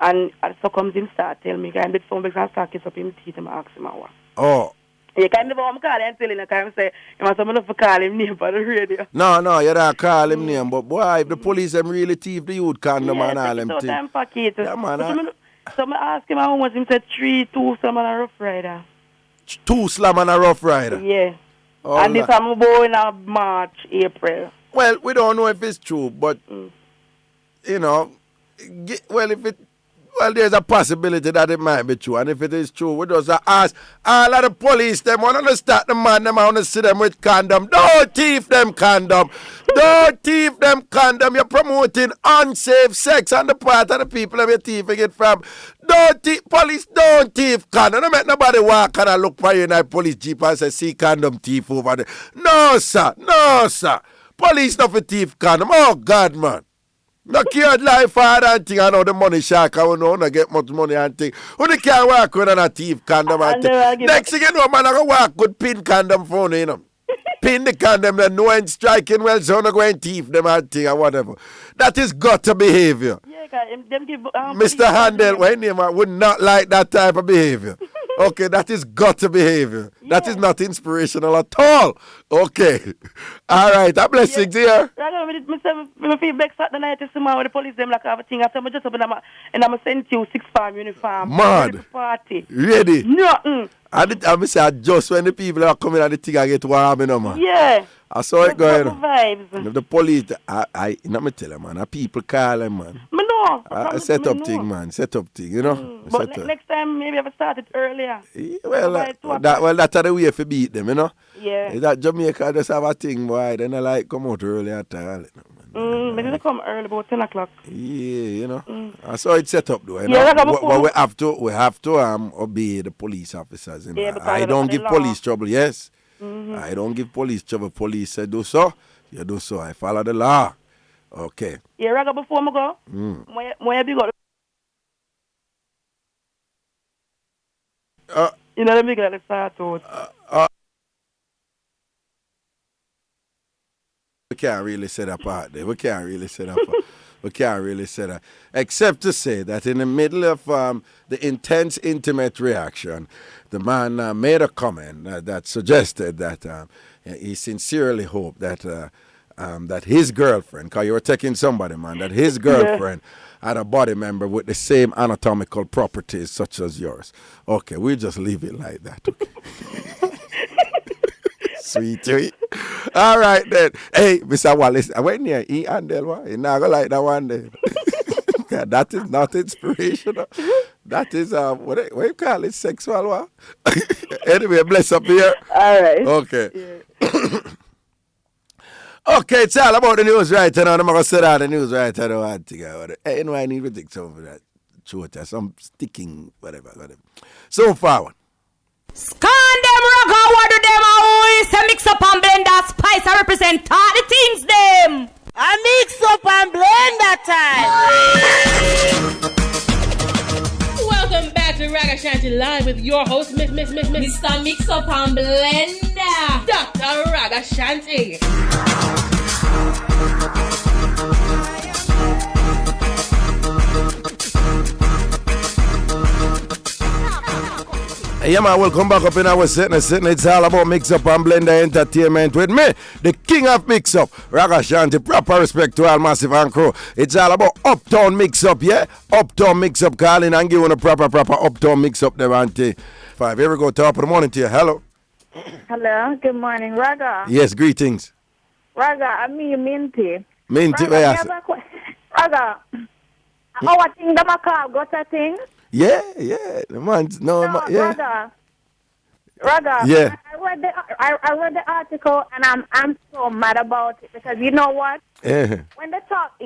And so comes him start tell me, I'm phone because I start kiss up him teeth and ask him how. Oh. You can't never call him and tell him, I can't say, you want someone to call him name for the radio. No, you don't call him name, but boy, if the police them really thief the youth condom and all them things. Yeah, man. So I ask him how much, him said 3, 2 slam and a rough rider. 2 slam and a rough rider? Yeah. Oh, and this I'm going in March, April. Well, we don't know if it's true, but, you know, there's a possibility that it might be true. And if it is true, we just ask all of the police, them want to start the man, them want to see them with condom. Don't thief them condom. Don't thief them condom. You're promoting unsafe sex on the part of the people that you're thieving it from. Police don't thief condom. Don't make nobody walk and look for you in a police jeep and say, see condom thief over there. No, sir. No, sir. Police not for thief condom. Oh, God, man. No cured life hard and thing. I know the money shark. I don't know not get much money and thing. Who they can't work with a thief condom and thing. Next thing you know, man, I go work with pin condom phone, you know. Pin the condom, then no one striking well, so I'm not going to thief them and thing or whatever. That is gutter behavior. Yeah, them give, Mr. Handel, when name would not like that type of behavior. Okay, that is gutter behavior. Yeah. That is not inspirational at all. Okay. All right, a blessing here. I feel back Saturday night to see with the police, them like everything. After I just up and I'm send you 6 farm uniform. Mad. Party. Ready? Nothing. I say just when the people are coming and the thing I get warm, you know, man. Yeah. I saw it going. Vibes. The police, let me tell you, man, people call them, man. Me know. Set up thing, man. Set up thing, you know. But next time, maybe I start it earlier. Well, that's the way to beat them, you know. Yeah. That Jamaica just have a thing, boy. Then I like come out early at all. Maybe they come early, about 10 o'clock. Yeah, you know. I saw it set up, though. You know? Well, we have to obey the police officers. You know? Yeah, I don't give police trouble, yes. I don't give police trouble. Police say do so, you do so. I follow the law. Okay. Yeah, Raga, before I go, where big up? You know, let me get the start out. We can't really say that part there. We can't really say that. Except to say that in the middle of the intense, intimate reaction, the man made a comment that suggested that he sincerely hoped that that his girlfriend, because you were taking somebody, man, that his girlfriend had a body member with the same anatomical properties such as yours. Okay, we'll just leave it like that. Okay. Sweet. All right, then. Hey, Mr. Wallace, when you eat Andel, you're not going to like that one day. That is not inspirational. That is, what you call it, sexual, what? Anyway, bless up here. All right. Okay. Yeah. Okay, it's all about the news right now. I'm going to say that the news right now. Hey, you know, I need to take some of that. Some sticking, whatever. So forward. Scan them rock, what do them always mix up and blend that spice and represent all the things them. I mix up and blend that time. Welcome back to Ragashanti Ragashanti live with your host, Mr. Mixup and Blenda, Dr. Ragashanti. Yeah, man, welcome back up in our sitting. It's all about Mixup and Blender Entertainment with me, the king of Mixup, Ragashanti. Proper respect to all Massive and Crew. It's all about Uptown Mixup, yeah? Uptown Mixup, calling and giving a proper Uptown Mixup there, Auntie. 5. Here we go, top of the morning to you. Hello. Hello, good morning, Raga. Yes, greetings. Raga, I'm me, Minty. Minty, Raga, where you Raga, our thing, the macabre got a thing? Yeah, the man, yeah. Raga, yeah. I read the article and I'm so mad about it because you know what? Yeah. When they talk,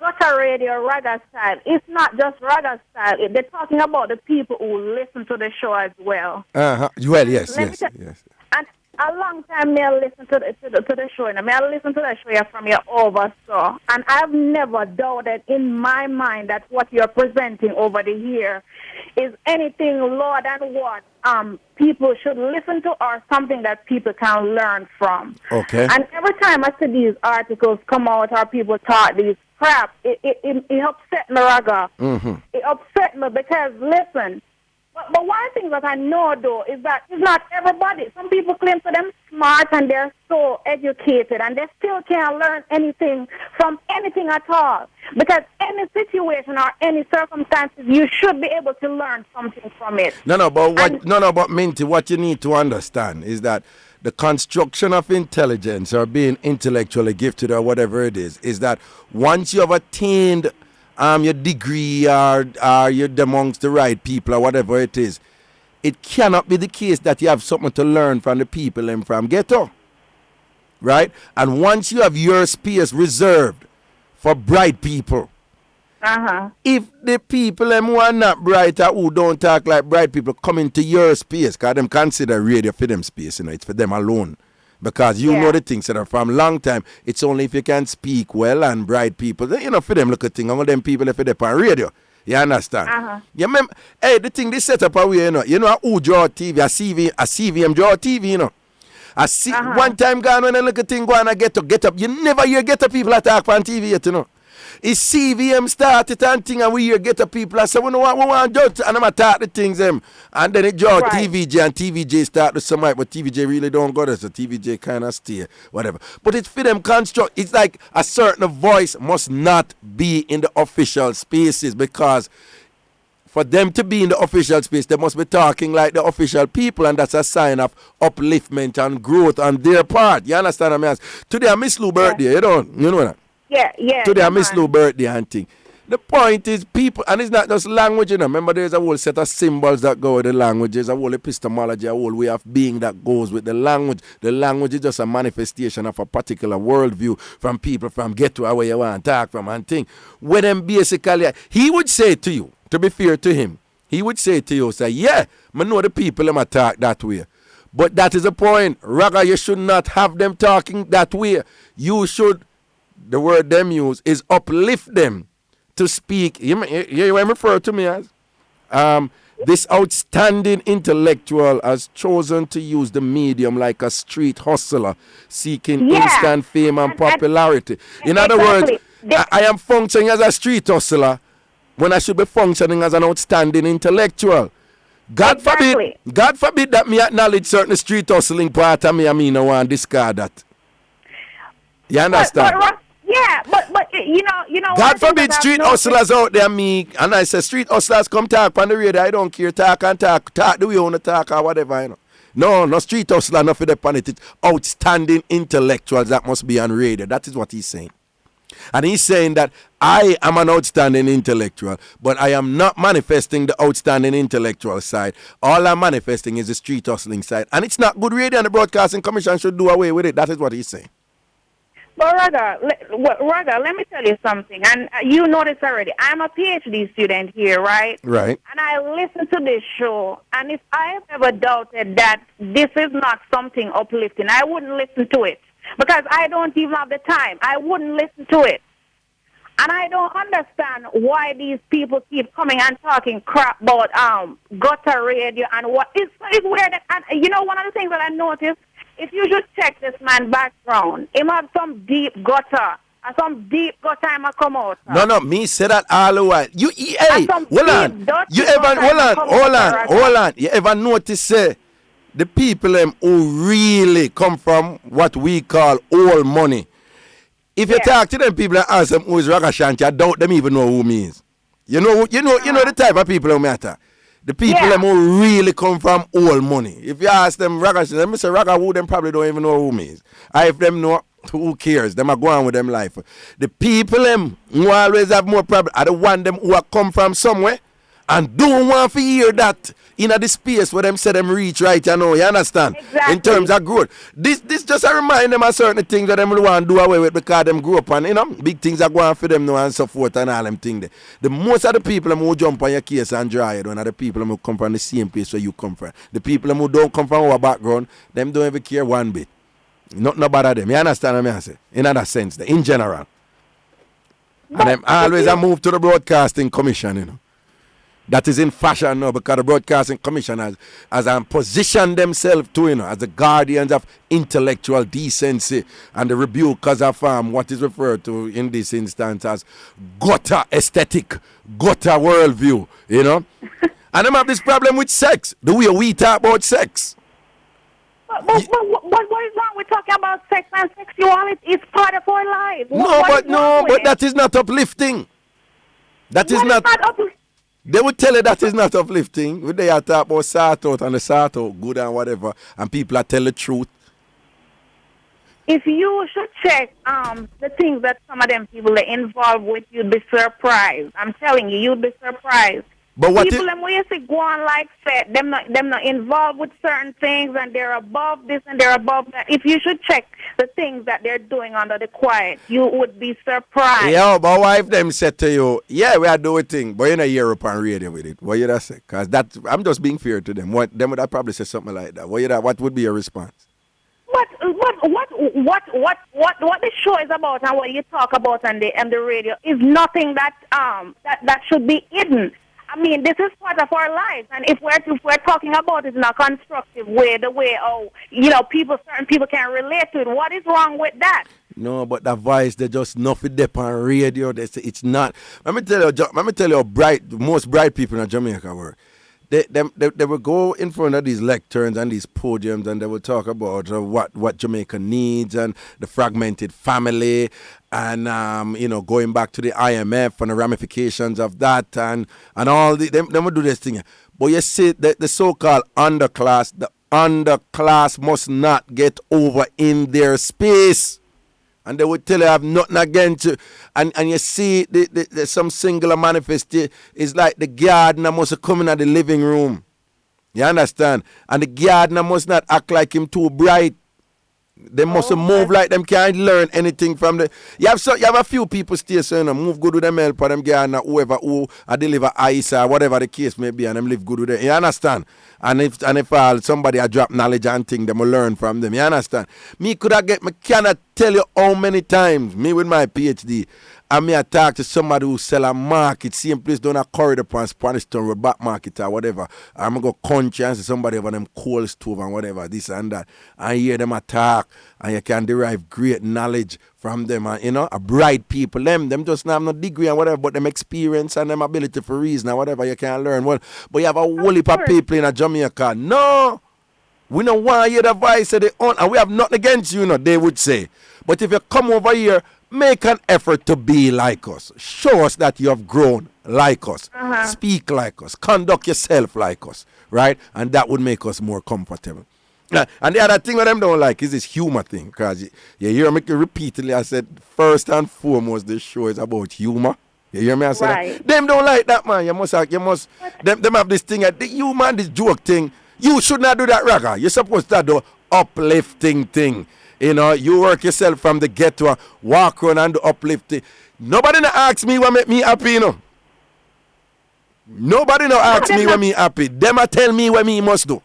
gutter radio, Raga style, it's not just Raga style. They're talking about the people who listen to the show as well. Well, yes. And a long time, may I listen to the show, and may I listen to the show from your oversaw. And I've never doubted in my mind that what you're presenting over the year is anything lower than what people should listen to or something that people can learn from. Okay. And every time I see these articles come out or people talk these crap, it upset me, Raga. Mm-hmm. It upset me because, listen, but one thing that I know, though, is that it's not everybody. Some people claim to them smart and they're so educated and they still can't learn anything from anything at all. Because any situation or any circumstances, you should be able to learn something from it. But Minty, what you need to understand is that the construction of intelligence or being intellectually gifted or whatever it is that once you have attained your degree or you're amongst the right people or whatever it is, it cannot be the case that you have something to learn from the people and from ghetto. Right? And once you have your space reserved for bright people, if the people who are not bright or who don't talk like bright people come into your space, because them consider radio for them space, it's for them alone. Because you know the things that are from long time. It's only if you can speak well and bright people. For them look at things. All them people if they're on radio. You understand? You remember, the thing they set up away, who draw TV, a CVM draw TV, one time gone when I look at thing go on, I get up. You never hear get up people attack on TV yet, It's CVM started and thing, and we hear get up people. I say, we want to judge, and I'm attack the things them. And then it draw TVJ, and TVJ start to some right, but TVJ really don't go there, so TVJ kind of stay, whatever. But it's for them construct. It's like a certain voice must not be in the official spaces, because for them to be in the official space, they must be talking like the official people, and that's a sign of upliftment and growth on their part. You understand what I mean? Today I Miss Lou birthday, you know that? Yeah. Today I Miss Lou birthday and thing. The point is people, and it's not just language, Remember there's a whole set of symbols that go with the language. There's a whole epistemology, a whole way of being that goes with the language. The language is just a manifestation of a particular worldview from people from get to where you want to talk from and thing. When them basically, he would say to you, to be fair to him, he would say to you, say, I know the people them talk that way. But that is the point. Raga, you should not have them talking that way. You should, the word them use is uplift them to speak. You refer to me as this outstanding intellectual has chosen to use the medium like a street hustler seeking instant fame and popularity. In other words, I am functioning as a street hustler when I should be functioning as an outstanding intellectual. God forbid that me acknowledge certain street hustling part of me, I want to discard that. You understand? But you know. God forbid street hustlers out there, and I say street hustlers come talk on the radio. I don't care, talk the way you want to talk or whatever, No street hustler, nothing upon it. It's outstanding intellectuals that must be on radio. That is what he's saying. And he's saying that I am an outstanding intellectual, but I am not manifesting the outstanding intellectual side. All I'm manifesting is the street hustling side. And it's not good radio, and the Broadcasting Commission should do away with it. That is what he's saying. But Raga, let me tell you something, and you know this already. I'm a Ph.D. student here, right? Right. And I listen to this show, and if I have ever doubted that this is not something uplifting, I wouldn't listen to it. Because I don't even have the time. I wouldn't listen to it. And I don't understand why these people keep coming and talking crap about gutter radio and what. It's weird. And you know, one of the things that I noticed, if you should check this man's background, he have some deep gutter. And some deep gutter him come out. No, me say that all the while. You, hey, hold on. You ever, hold on. You ever notice, say, the people who really come from what we call old money, if you talk to them people and ask them who is Ragashanti, I doubt them even know who me is. You know the type of people who matter. The people who really come from old money. If you ask them Ragashanti, them say Raga who, them probably don't even know who me is. And if them know, who cares? Them are going with them life. The people who always have more problems are the one them who are come from somewhere and don't want to hear that in the space where them say them reach right, you understand? Exactly. In terms of growth. This just a remind them of certain things that them want to do away with because them grew up and, big things are going for them now and so forth and all them things. The most of the people who jump on your case and dry it are the people who come from the same place where you come from. The people who don't come from our background, them don't ever care one bit. Not about them. You understand what I say? In other sense, in general. And them always a move to the broadcasting commission, That is in fashion now because the broadcasting commission has positioned themselves to, as the guardians of intellectual decency and the rebukers of what is referred to in this instance as gutter aesthetic, gutter worldview, And them have this problem with sex, the way we talk about sex. But what is wrong with talking about sex and sexuality? It's part of our life. But that is not uplifting. That is not uplifting. They would tell you that is not uplifting. They are talking about sort out and the sort out, good and whatever, and people are tell the truth. If you should check the things that some of them people are involved with, you'd be surprised. I'm telling you, you'd be surprised. But what people them way to go on like that, them not involved with certain things and they're above this and they're above that. If you should check the things that they're doing under the quiet, you would be surprised. Yeah, but what if them said to you, yeah, we are doing thing, but you're not Europe and radio with it? What you that say? Because I'm just being fair to them. Them would probably say something like that. What would be your response? What the show is about and what you talk about on the radio is nothing that should be hidden. I mean, this is part of our lives, and if we're talking about it in a constructive way, the way certain people can relate to it, what is wrong with that? No, but that voice they just nothing dep on radio. They say it's not. Let me tell you how most bright people in Jamaica were. They would go in front of these lecterns and these podiums and they would talk about what Jamaica needs and the fragmented family and going back to the IMF and the ramifications of that and all them would do this thing. But you see the so-called underclass, the underclass must not get over in their space. And they would tell you I have nothing against you. And you see the some singular manifest is like the gardener must come in at the living room. You understand? And the gardener must not act like him too bright. They must move like them can't learn anything from the. You have a few people still saying move good with them help or them gardener whoever who deliver ice or whatever the case may be and them live good with them. You understand? And if somebody drop knowledge and thing, them will learn from them. You understand? Me cannot tell you how many times, me with my Ph.D., and me I talk to somebody who sell a market, same place down a corridor upon Spanish Town or back market or whatever. I'm going to go country and see somebody over them coal stove and whatever, this and that. And hear them attack and you can derive great knowledge from them. And, a bright people, them just not have no degree and whatever, but them experience and them ability for reason and whatever you can learn. Well, but you have a whole heap of people in a Jamaica. No, we don't want to hear the voice of the own, and we have nothing against you, they would say. But if you come over here, make an effort to be like us. Show us that you have grown like us. Speak like us. Conduct yourself like us. Right? And that would make us more comfortable. And the other thing that them don't like is this humor thing. Because you hear me repeatedly, I said, first and foremost, this show is about humor. You hear me? I said that? Them don't like that, man. Them have this thing, the humor and this joke thing. You should not do that, Raga. You're supposed to do uplifting thing. You work yourself from the ghetto, walk around and do uplifting. Nobody no ask me what make me happy, Nobody no ask me what me happy. Them a tell me what me must do.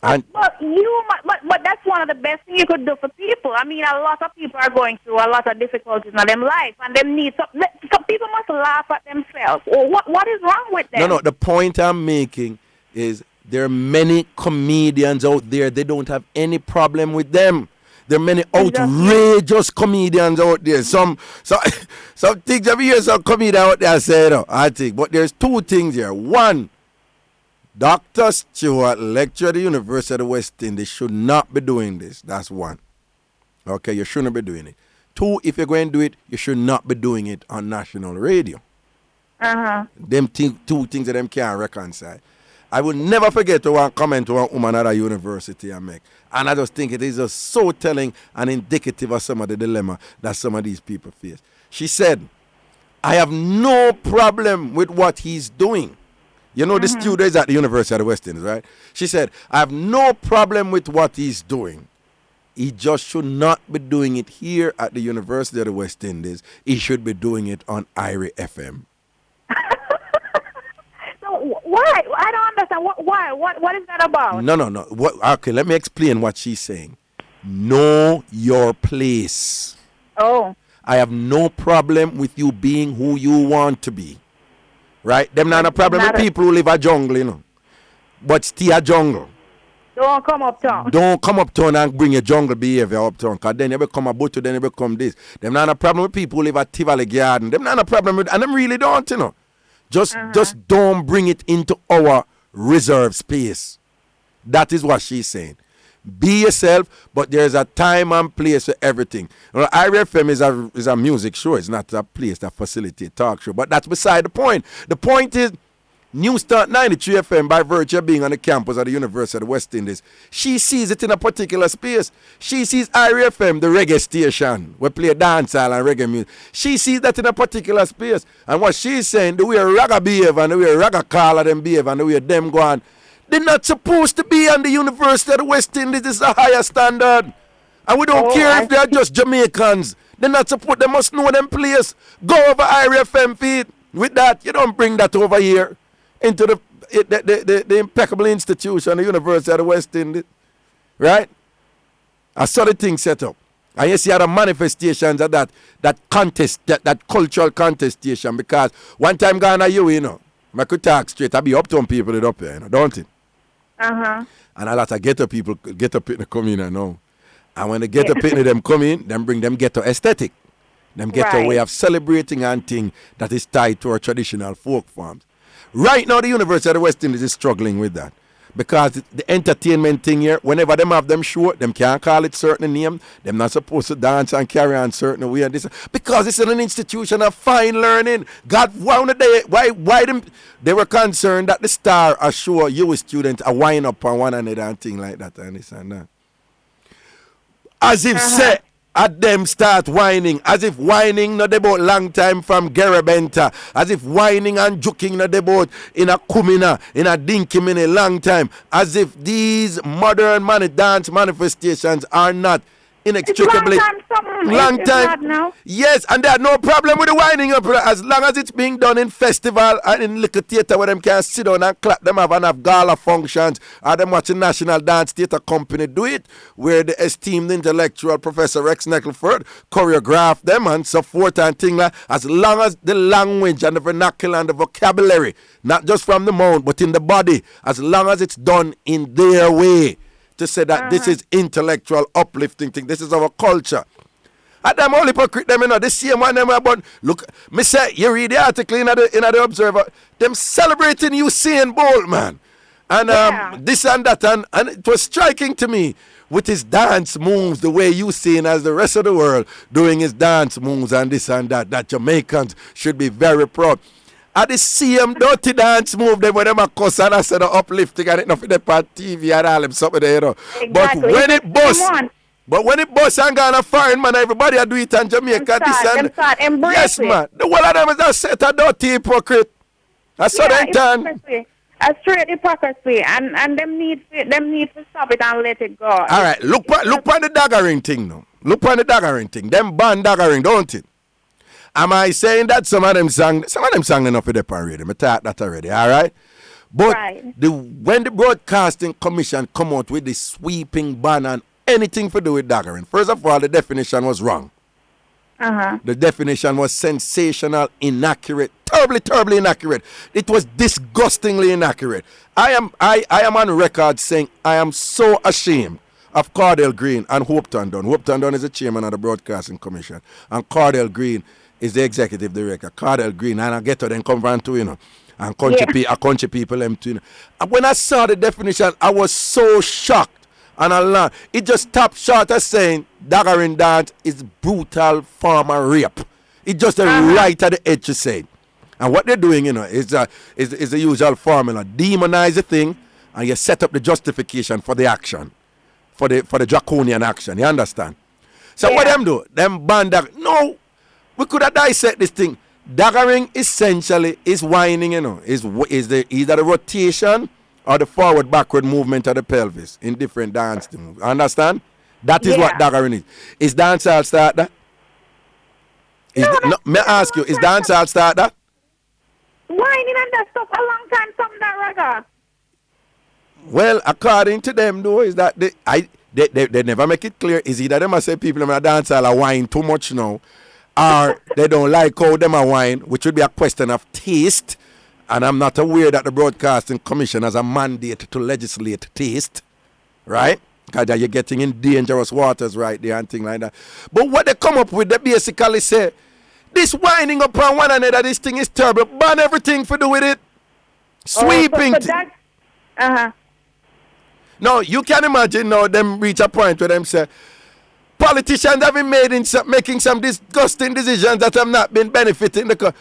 But that's one of the best things you could do for people. I mean, a lot of people are going through a lot of difficulties in their life, and them need some people must laugh at themselves. Or what is wrong with them? No. The point I'm making is there are many comedians out there. They don't have any problem with them. There are many outrageous comedians out there. Some things I've heard some comedian out there say, I think. But there's two things here. One, Dr. Stewart, lecturer at the University of the West Indies, should not be doing this. That's one. Okay, you shouldn't be doing it. Two, if you're going to do it, you should not be doing it on national radio. Them two things that them can't reconcile. I will never forget to one comment to one woman at a university I make. And I just think it is just so telling and indicative of some of the dilemma that some of these people face. She said, I have no problem with what he's doing. You know, the students at the University of the West Indies, right? She said, I have no problem with what he's doing. He just should not be doing it here at the University of the West Indies. He should be doing it on IrieJam. Why? I don't understand. Why? What is that about? No. Okay, let me explain what she's saying. Know your place. Oh. I have no problem with you being who you want to be. Right? Them not a problem with people who live a jungle, you know. But stay a jungle. Don't come uptown. Don't come uptown and bring your jungle behavior uptown. Because then you become a butcher, then you become this. Them not a problem with people who live at Tivoli Garden. Them not a problem with, and them really don't, you know. Just don't bring it into our reserve space. That is what she's saying. Be yourself, but there's a time and place for everything. You know, IrieFM is a music show. It's not a place that facilitates talk show. But that's beside the point. The point is, New Start 93 FM, by virtue of being on the campus of the University of the West Indies, she sees it in a particular space. She sees IrieFM, the reggae station, we play dancehall and reggae music. She sees that in a particular space. And what she's saying, the way Raga behave and the way Raga caller them behave and the way them go on, they're not supposed to be on the University of the West Indies. This is a higher standard. And we don't care if they're just Jamaicans. They're not supposed, they must know them place. Go over IrieFM feed. With that, you don't bring that over here into the impeccable institution, the University of the West Indies. Right? I saw the thing set up. And you see other manifestations of that contest, that cultural contestation. Because one time Ghana, you know, I could talk straight. I be uptown people it up here, you know, don't it? And a lot of ghetto people, ghetto people come in, you know. And when the ghetto people them come in, them bring them ghetto aesthetic. Them ghetto way of celebrating and thing that is tied to our traditional folk forms. Right now, the University of the West Indies is struggling with that. Because the entertainment thing here, whenever them have them show, them can't call it certain name. Them not supposed to dance and carry on certain way. And this, because it's an institution of fine learning. God, why them? They were concerned that the star are sure you students are wind up on one another and thing like that and this and that. As if say, at them start whining, as if whining not about long time from Gerabenta, as if whining and joking not about in a kumina, in a dinkim in a long time, as if these modern dance manifestations are not inextricably long time. Yes, and they had no problem with the winding up as long as it's being done in festival and in little theater where them can sit down and clap them up and have gala functions, or them watching National Dance Theatre Company do it, where the esteemed intellectual Professor Rex Neckleford choreographed them and so forth and things like, as long as the language and the vernacular and the vocabulary, not just from the mouth but in the body, as long as it's done in their way, to say that this is intellectual uplifting thing. This is our culture. And them all hypocrite them, you know, the same one them about, look, me say, you read the article in the Observer, them celebrating Usain Bolt, man. And this and that, and it was striking to me with his dance moves, the way Usain as the rest of the world doing his dance moves and this and that Jamaicans should be very proud. At the same dirty dance move, them when them a cuss and I said uplifting and it nothing there on TV and all them something there, you know. Exactly. But when it bust and gone a foreign man, everybody a do it in Jamaica. Yes, man. The one of them is a set of dirty hypocrite. That's so they done. A straight hypocrisy, and them need to stop it and let it go. All right, look on the daggering thing now. Look on the daggering thing. Them ban daggering, don't it? Am I saying that some of them sang enough of the parade? I thought that already, all right? But Right. when the Broadcasting Commission come out with this sweeping ban on anything to do with daggering, first of all, the definition was wrong. The definition was sensational, inaccurate, terribly inaccurate. It was disgustingly inaccurate. I am on record saying I am so ashamed of Cardell Green and Hope Tandon. Hope Tandon is the chairman of the Broadcasting Commission, and Cardell Green is the executive director. Cardell Green, and I get to them come from to, you know, and country people them too. You know. And when I saw the definition, I was so shocked. And I learned, it just stopped short of saying daggering dance is brutal form of rape. It just right at the edge to say. And what they're doing, you know, is the usual formula. Demonize the thing, and you set up the justification for the action, for the draconian action. You understand? So what them do? Them ban that. No, we could have dissect this thing. Daggering essentially is whining, you know, is either the rotation or the forward-backward movement of the pelvis in different dance things. Understand? That is what daggering is. Is dancehall start that? May I ask you, is dancehall start that? Whining and that stuff a long time, something that Raga. Well, according to them, though, is that they never make it clear. Is either them I say people in the dancehall are whining too much now, or they don't like how them are whine, which would be a question of taste. And I'm not aware that the Broadcasting Commission has a mandate to legislate taste, right? Because you're getting in dangerous waters right there and things like that. But what they come up with, they basically say, this winding upon one another, this thing is terrible. Ban everything for do with it. Sweeping. No, you can imagine now them reach a point where them say, politicians have been making some disgusting decisions that have not been benefiting the country.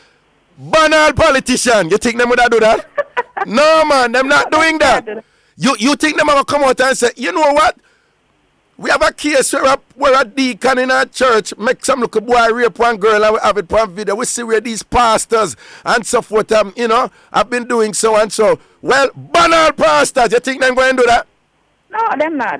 Ban all politicians. You think them would do that? No, man, them not doing that. You think them will come out and say, you know what? We have a case where a deacon in our church make some little boy rape one girl and we have it on video. We see where these pastors and so forth, you know, have been doing so and so. Well, ban all pastors. You think them going to do that? No, them not.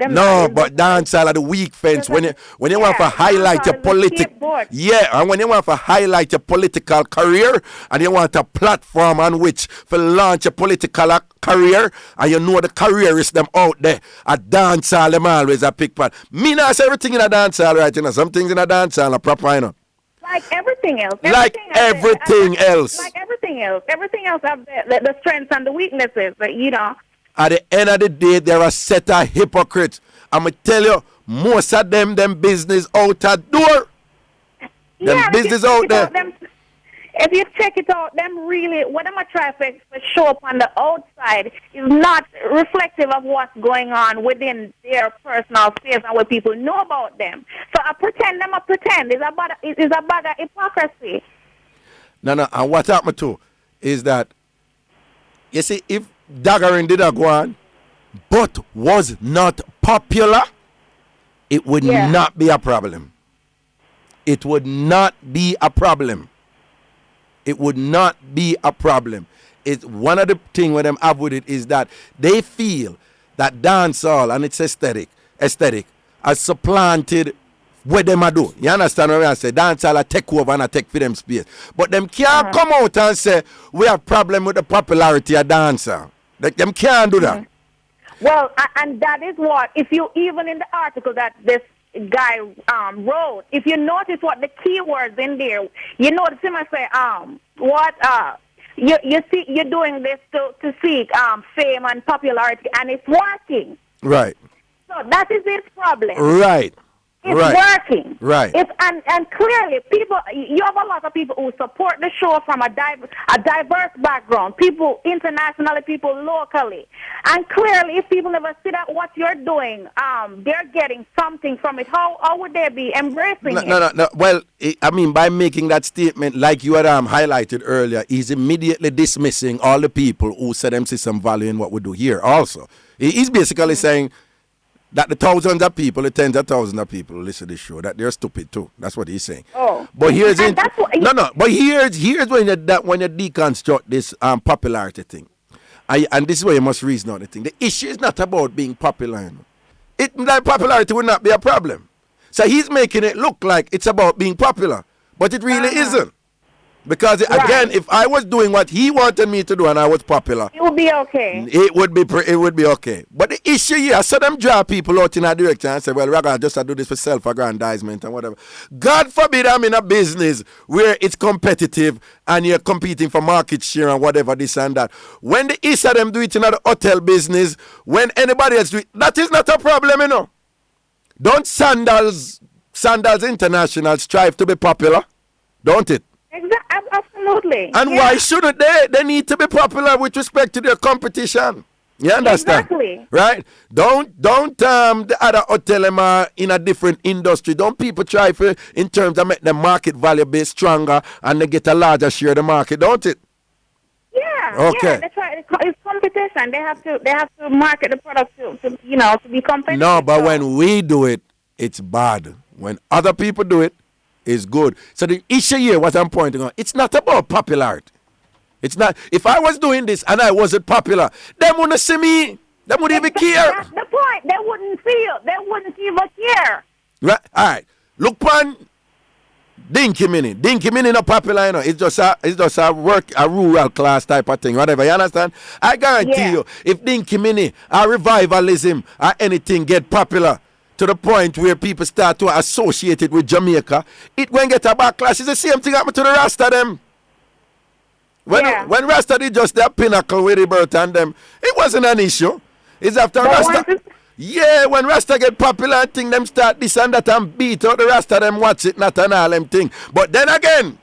But dancehall are the weak fence. When you want to highlight your political, and when you want to highlight your political career, and you want a platform on which to launch a political career, and you know the careerists them out there, a dancehall them always a pick part. Me not say everything in a dancehall, right? You know, some things in a dancehall are proper, you know. Like everything else. Everything else. Everything else have the strengths and the weaknesses, but you know. At the end of the day, they're a set of hypocrites. I'm going to tell you, most of them business out the door. Them business out there. If you check it out, them really, what I'm trying to show up on the outside is not reflective of what's going on within their personal space and what people know about them. So I pretend. It's a bag of hypocrisy. No, and what happened to is that, you see, if daggering did go on, but was not popular, it would not be a problem. It would not be a problem. It would not be a problem. It's one of the things with them have with it is that they feel that dancehall and its aesthetic has supplanted what them a do. You understand what I say? Dancehall a take over and a take for them space. But them can't come out and say we have problem with the popularity of dancehall. Them can't do that. Well, and that is what, if you, even in the article that this guy wrote, if you notice what the keywords in there, you notice him and say, you see, you're doing this to seek fame and popularity, and it's working. Right. So that is his problem. Right. It's working. Right. And clearly, people, you have a lot of people who support the show from a diverse background, people internationally, people locally. And clearly, if people never see that what you're doing, they're getting something from it. How would they be embracing it? No. Well, I mean, by making that statement, like you had highlighted earlier, he's immediately dismissing all the people who said them see some value in what we do here also. He's basically saying that the thousands of people, the tens of thousands of people who listen to this show, that they're stupid too. That's what he's saying. Oh. But here's when you deconstruct this popularity thing. And this is where you must reason out the thing. The issue is not about being popular. You know. That popularity would not be a problem. So he's making it look like it's about being popular. But it really isn't. Because again, if I was doing what he wanted me to do and I was popular, it would be okay. It would be okay. But the issue here, I saw them draw people out in a direction and say, well, Raga, just I do this for self-aggrandizement and whatever. God forbid I'm in a business where it's competitive and you're competing for market share and whatever, this and that. When the east of them do it in the hotel business, when anybody else do it, that is not a problem, you know. Don't Sandals International strive to be popular? Don't it? Absolutely. And why shouldn't they? They need to be popular with respect to their competition. You understand? Exactly. Right? Don't the other hotel them are in a different industry. Don't people try for in terms of make the market value base stronger and they get a larger share of the market, don't it? Yeah. Okay. Yeah, that's right. It's competition. They have to market the product to be competitive. No, but when we do it, it's bad. When other people do it, it's good. So the issue here, what I'm pointing out, it's not about popularity. It's not. If I was doing this and I wasn't popular, them wouldn't see me. They wouldn't even care. That's the point. They wouldn't feel. They wouldn't even care. Right. All right. Look, pan. Dinky Mini. Dinky Mini not popular, you know. It's just a rural class type of thing. Whatever. You understand? I guarantee you, if Dinky Mini or revivalism or anything get popular to the point where people start to associate it with Jamaica, it going to get a backlash. It's the same thing happened to the Rasta them. When Rasta did just their pinnacle with the birth and them, it wasn't an issue. It's after Rasta. Yeah, when Rasta get popular and thing, them start this and that and beat out the Rasta, them watch it, not an all them thing. But then again,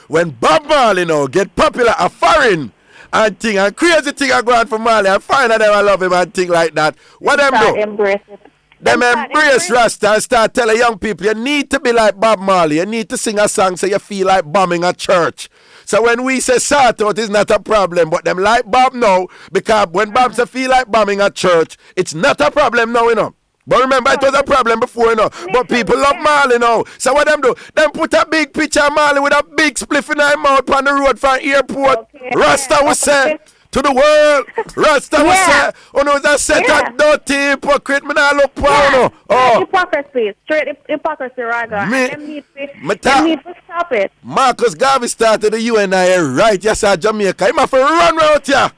when Bob Marley now get popular, a foreign and thing, and crazy thing are going for Marley, and find out them I love him and thing like that, what them do? Embrace it. Them embrace Rasta and start telling young people, you need to be like Bob Marley. You need to sing a song so you feel like bombing a church. So when we say sort out, it's not a problem. But them like Bob now, because when Bob say feel like bombing a church, it's not a problem now, you know. But remember, it was a problem before, you know. But people love Marley now. So what them do? Them put a big picture of Marley with a big spliff in their mouth on the road from airport. Rasta will say to the world, Rasta will say, oh no, that set a dirty hypocrite, me not look power. Oh. Hypocrisy, straight hypocrisy, Raga. Them need to stop it. Marcus Garvey started the UNIA right, yes, at Jamaica. He must run out here.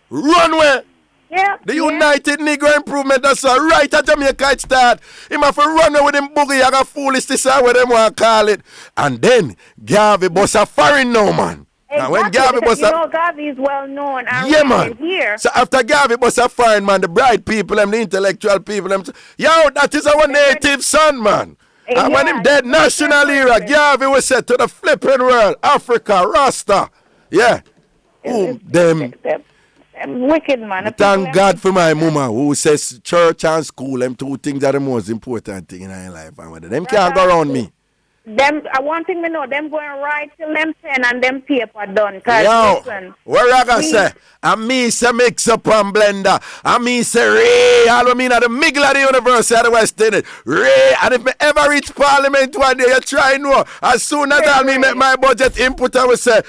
Run where? Yeah. The United Negro Improvement, that's right at Jamaica it start. He must run away with him boogie, I got foolish this is what them want to call it. And then Garvey was a foreign now, man. Exactly, when Garvey was Garvey is well known and man. Here. So after Garvey was a foreign man, the bright people, them, the intellectual people, them, yo, that is our native son, man. And when him dead national era, Garvey was said to the flipping world, Africa, Rasta. Yeah. Them wicked man. Thank God for my mama who says church and school, them two things are the most important thing in our life. And them can't go around me. Them, one thing we know, them going right till them 10 and them paper done. Yo, listen, what I gonna say? I mean say Mixup and Blenda. I mean say Ray. I mean at the middle of the University of the West Indies. Ray, and if me ever reach Parliament one day, you try no. As soon as I make my budget input, I will say,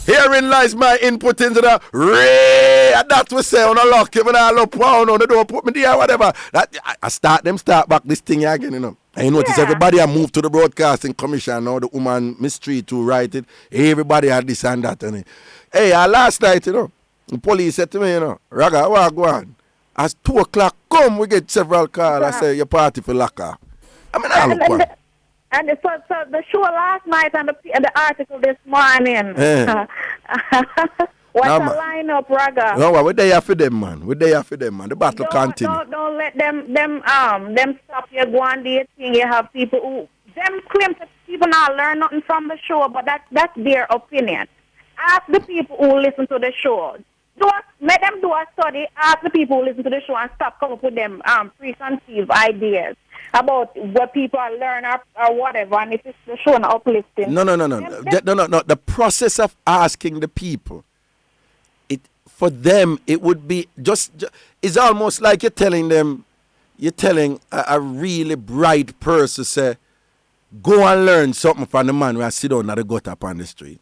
herein lies my input into the Ray. And that will say, on a lock, when I look pound on the door, put me there, whatever. That I start back this thing again, you know. And you notice everybody I moved to the broadcasting commission now, the woman mystery to write it. Everybody had this and that. And hey, last night, you know, the police said to me, you know, Raga, what go on? As 2 o'clock come, we get several calls. I say, your party for locker. I mean, I look one. And so the show last night and the article this morning. What's the lineup, Raga? No, we're there for them, man. We're there for them, man. The battle continues. Don't let them stop you go on the thing. You have people who them claim that people not learn nothing from the show, but that's their opinion. Ask the people who listen to the show. Let them do a study. Ask the people who listen to the show and stop coming up with them preconceived ideas about what people are learning or whatever. And if it's the show not uplifting. No. The process of asking the people. For them, it would be just it's almost like you're telling a really bright person, say, go and learn something from the man who sit down at the gutter up on the street.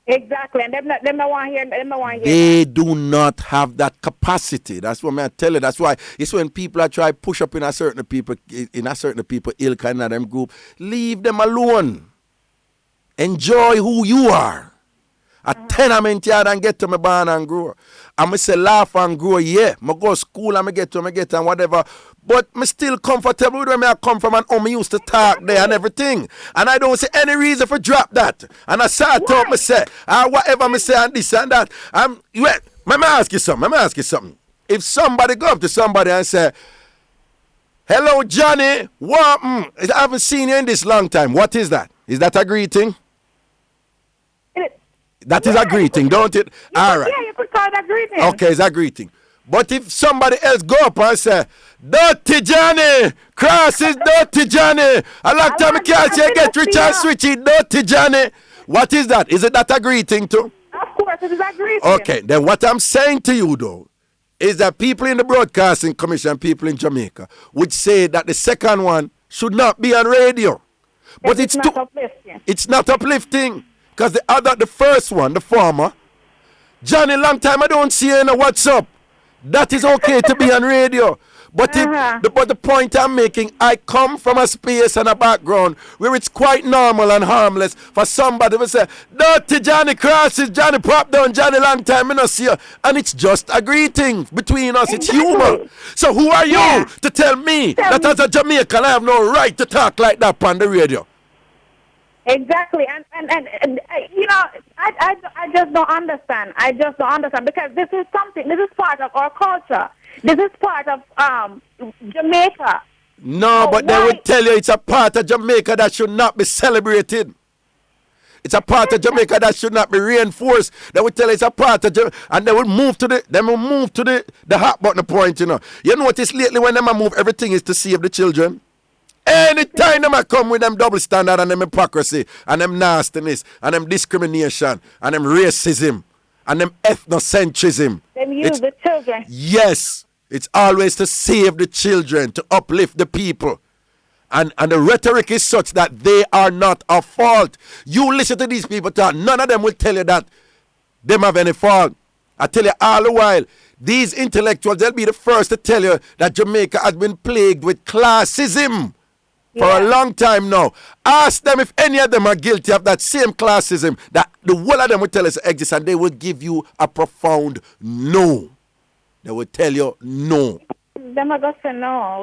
Exactly, and them not want to hear. They do not have that capacity. That's what I tell you. That's why it's when people are trying to push up in a certain people ilk and them group, leave them alone. Enjoy who you are. A tenement yard and get to me born and grow. And me say laugh and grow, yeah. Me go school and me get and whatever. But me still comfortable with where I come from and how me used to talk there and everything. And I don't see any reason for drop that. And I start up me say, whatever me say and this and that. Wait, let me ask you something. If somebody go up to somebody and say, hello Johnny, what? I haven't seen you in this long time. What is that? Is that a greeting? That is a greeting, don't it? All right. Yeah, you could call that greeting. Okay, it's a greeting. But if somebody else go up and say, Dirty Johnny, cross is Dirty Johnny. A long time I can't say get rich and switch it, Dirty Johnny. What is that? Is it that a greeting too? Of course, it is a greeting. Okay, then what I'm saying to you though, is that people in the Broadcasting Commission, people in Jamaica, would say that the second one should not be on radio. But it's not uplifting. It's not uplifting. Because the first one, the former, Johnny, long time I don't see you in a WhatsApp. That is okay to be on radio. But the point I'm making, I come from a space and a background where it's quite normal and harmless for somebody to say, Dirty Johnny crosses, Johnny pop down, Johnny long time I don't see you. And it's just a greeting between us. It's humor. So who are you to tell me that as a Jamaican I have no right to talk like that on the radio? Exactly, and you know, I just don't understand. I just don't understand because this is part of our culture. This is part of Jamaica. No, but they would tell you it's a part of Jamaica that should not be celebrated. It's a part of Jamaica that should not be reinforced. They would tell you it's a part of Jamaica, and they will move to the hot button point. You notice lately when they move, everything is to save the children. Anytime them come with them double standard and them hypocrisy and them nastiness and them discrimination and them racism and them ethnocentrism. Them use the children. Yes. It's always to save the children, to uplift the people. And the rhetoric is such that they are not a fault. You listen to these people talk, none of them will tell you that they have any fault. I tell you all the while, these intellectuals, they'll be the first to tell you that Jamaica has been plagued with classism. For a long time now. Ask them if any of them are guilty of that same classism that the whole of them will tell us exists, and they will give you a profound no. They will tell you no. Them are going to say no.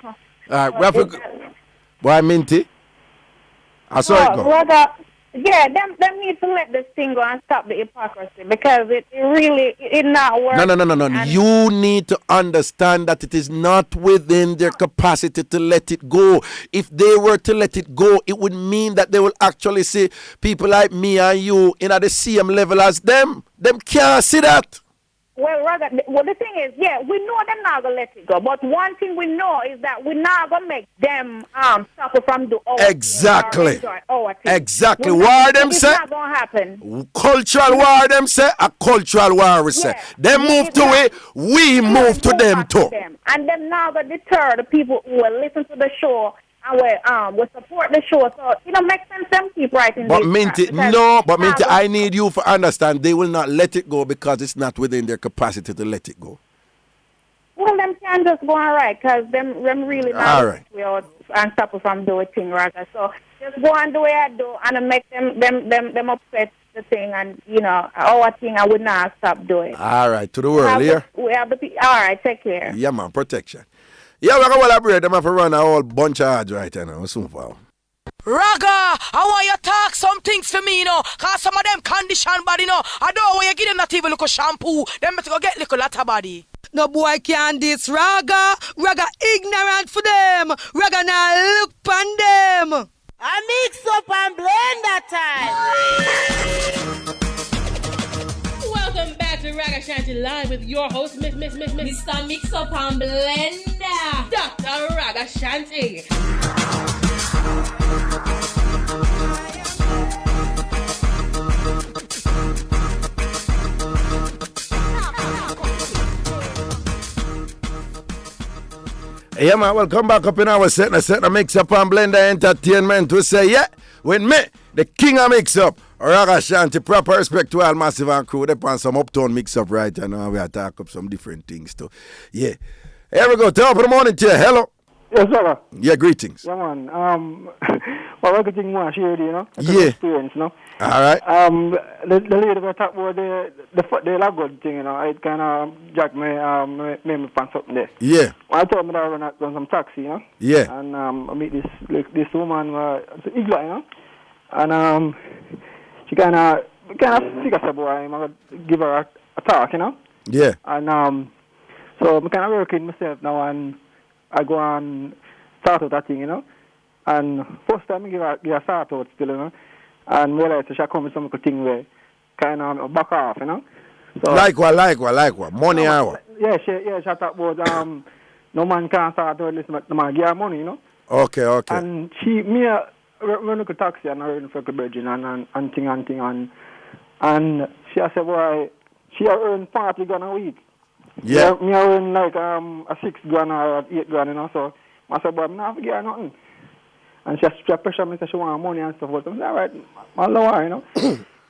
All right, we have to... Why, Minty? I saw it go. Yeah, them need to let this thing go and stop the hypocrisy because it really not working. No. You need to understand that it is not within their capacity to let it go. If they were to let it go, it would mean that they will actually see people like me and you in at the same level as them. Them can't see that. Well, the thing is, we know they're not going to let it go. But one thing we know is that we're not going to make them suffer from the old Exactly. Exactly. War them say. It's not going to happen. Cultural war them say. A cultural war we say. They move to it. We move to them too. And them now going to deter the people who will listen to the show and will support the show. So, make sense them keep writing But Minty, I need you to understand they will not let it go because it's not within their capacity to let it go. Well, them can't just go and write because them really not all right. And stop from doing thing, Raga. So just go and do what I do and make them upset the thing and, our thing I would not stop doing. All right, to the world, here. We have the all right, take care. Yeah, man, protection. Yeah, we're going to break them have to run a whole bunch of ads right now. Soon far. Raga, I want you to talk some things for me, because some of them condition body, I don't want you to give them not even little shampoo. Them better go get little latter body. No boy can this, Raga. Raga ignorant for them. Raga now look on them. I mix up and blend that time. Welcome back to Ragashanti Live with your host, Mr. Mixup and Blenda, Dr. Ragashanti. Yeah, man, welcome back up in our set Mixup and Blenda Entertainment. We say, with me, the king of Mixup, Ragashanti, proper respect to all Massive and crew. They on some uptown Mixup right now. We are talk up some different things too. Yeah. Here we go. Top of the morning to you. Hello. Yes, sir. Yeah, greetings. Yeah, man. Well, I think more share, you know. Yeah. Experience, you know. All right. The lady we talk about the lagod thing, you know. It kind of jacked me, made me find something there. Yeah. I told me that I run some taxi, you know. Yeah. And I meet this woman, it's an Igla, you know. And she kind of figure out boy, I'm gonna give her a talk, you know. Yeah. And so I'm kind of working myself now, and I go and start out that thing, you know. And first time I give a start out still, you know. And realize she come with some thing where kind of back off, you know. So, like what? Money hour. Yeah, she talk about no man can start out listen, but no man give her money, you know. Okay. And me run a taxi and I run for the Virgin and thing and she said, boy, she earn 40 grand a week. Yeah. Me earn like a 6 grand or 8 grand, you know. So I said, boy, I'm not give her nothing. And she pressure me, say she want money and stuff. But I said, all right, I'll allow her, you know.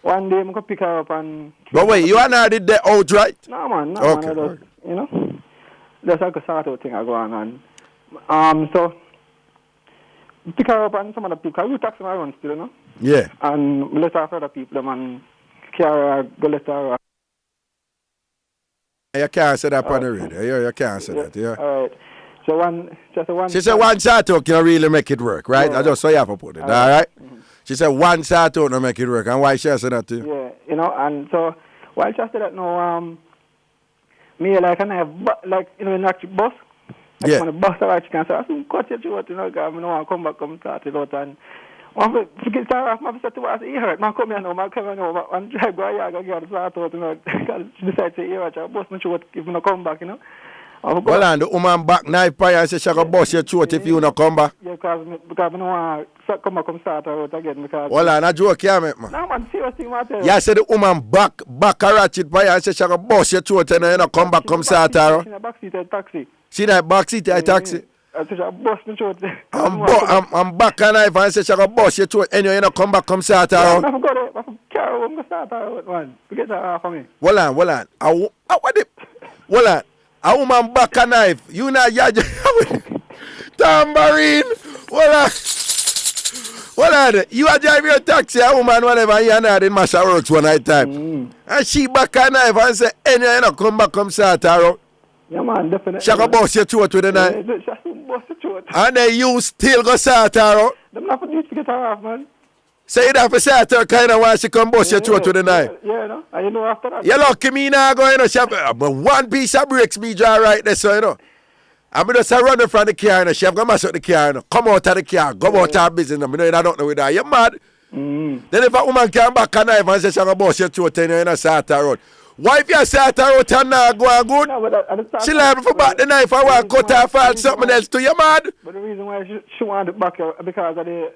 One day I'm going to pick her up and... But wait, you and her did that outright? No, man. Okay. Man, just, you know. That's like a sort of thing I go on. And so, pick her up and some other people. You taxi my run still, you know. Yeah. And let her for other people, and carry her, go let her... You can't say that on the radio. You can't say that, yeah. All right. So one... She said one sort out can really make it work, right? Yeah. I just saw you have to put it, all right? Mm-hmm. She said one sort out can make it work. And why she said that to you? Yeah, you know, and so while she said that now, me like, and I have, like, you know, in the bus, like, yeah. When the bus arrives, she can say, I should cut you through, you know, because I don't want to come back, come start it out, and I forget to ask my sister to ask, he hurt, man, come here now, man, come here now, and drive go here, go get the start out, you know, because she decided to hear it, I bust my throat if you don't come back, you know. Well, and the woman back knife by and say she going to bust your throat if you don't come back. Yeah, because I don't want to come back, come start out again, because... Well, and a joke here, man. No, man, seriously, man, tell you. Yeah, I said the woman back a ratchet by and say she going to bust your throat and you don't come back, come start out. She in the backseat of taxi. She in the backseat of taxi? I said, I bust my throat. I'm back a knife and say she going to bust your throat and you don't come back, come start out. I forgot it. I forgot I'm going to start out, man. Forget that off of me. Well on. Well on. A woman back a knife. You know, Tambourine. Well on. You are driving your taxi, a woman, whatever, you and her did Masha works one night time. And she back a knife and say, any you know, come back, come start her out. Yeah, man, definitely. She go bust your throat with the knife. Yeah, she bust your throat. And then you still go start her out. Them not need to get her off, man. So you have to start her kind of while she come bust your throat with the knife. Yeah, no. And you know after that. You lucky me now go, you know, she have, but one piece of breaks me draw right there, so you know. I'm just running from the car, you know, she have to mash up the car, you know. Come out of the car, go out of her business, you know, I don't know with that. You mad? Then if a woman come back a knife and say she have to bust your throat, you know, start her out. Why if you start her out and not go on good? No, she liable for back the knife and want to cut her fall something else to you, mad? But the reason why she wanted it back because of the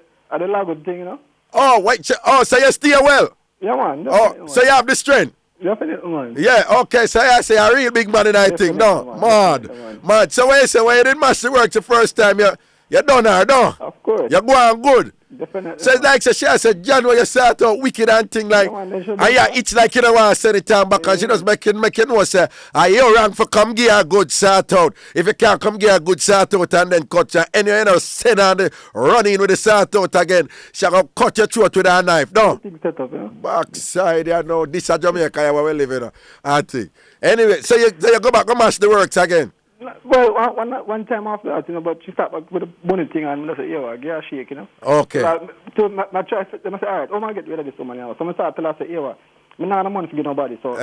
lagoon thing, you know. Oh, wait, so you stay well? Yeah, man. Oh, so you have the strength? Definitely, man. Yeah, okay, so I say a real big man in that thing, no? Mad. So when you say, when you didn't match the work the first time, you done her, no? Of course. You go on good. Definitely. So it's like, so she said, John, when you start out wicked and thing like, it's like you don't want to send it down back, because you just make it know, say, you're wrong for come give a good start out. If you can't come give a good start out and then cut you, and you know, send on the running with the start out again, she going to cut your throat with a knife, no? Backside, you know, this is Jamaica, where we live in, I think. Anyway, so you go back and match the works again. Well, one time after that, you know, but she started back with the money thing and I said, yo, I give her a shake, you know. Okay. So my choice, I said, all right, I'm going to get rid of this woman now. So I started to tell her, I said, yo, I'm not the money to give nobody. So,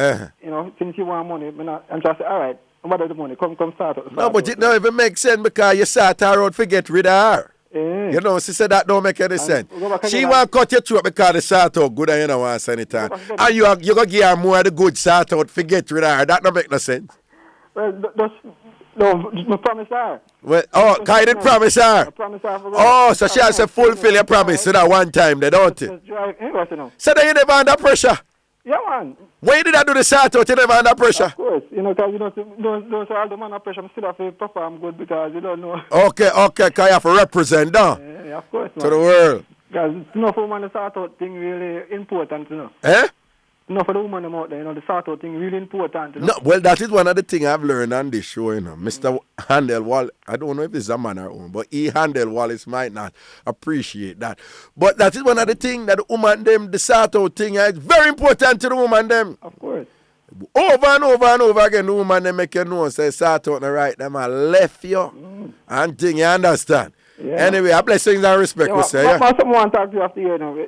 you know, since you want money, and so I said, all right, I'm about the money, come start. No, but it don't even make sense because you start her out to get rid of her. Yeah. You know, she said that don't make any sense. She want to cut your throat because the start out good and you don't want to send it on. And you going to give her more of the good start out to get rid of her. That don't make no sense. Well, no, I promise her. Well, because you didn't promise her. I promise her. So she has to fulfill your promise to that one time, they don't it? So then you never under pressure? Yeah, man. Why did I do the start out? You never under pressure? Of course. You know, because you don't all the man under pressure, I still have to perform good because you don't know. Okay, because you have to represent, no? Yeah, of course. To the world. Because enough woman start out thing really important, you know. Eh? for the woman them out there, the sort out thing really important. No, well, that is one of the things I've learned on this show, Mr. Handel Wallace, I don't know if it's a man or woman, but Handel Wallace might not appreciate that. But that is one of the things that the woman them, the sort out thing is very important to the woman them. Of course. Over and over and over again, the woman them make you know, say sort out the right, them I left you and thing, you understand? Yeah. Anyway, I blessings and respect, we say. Someone talk to you after you know.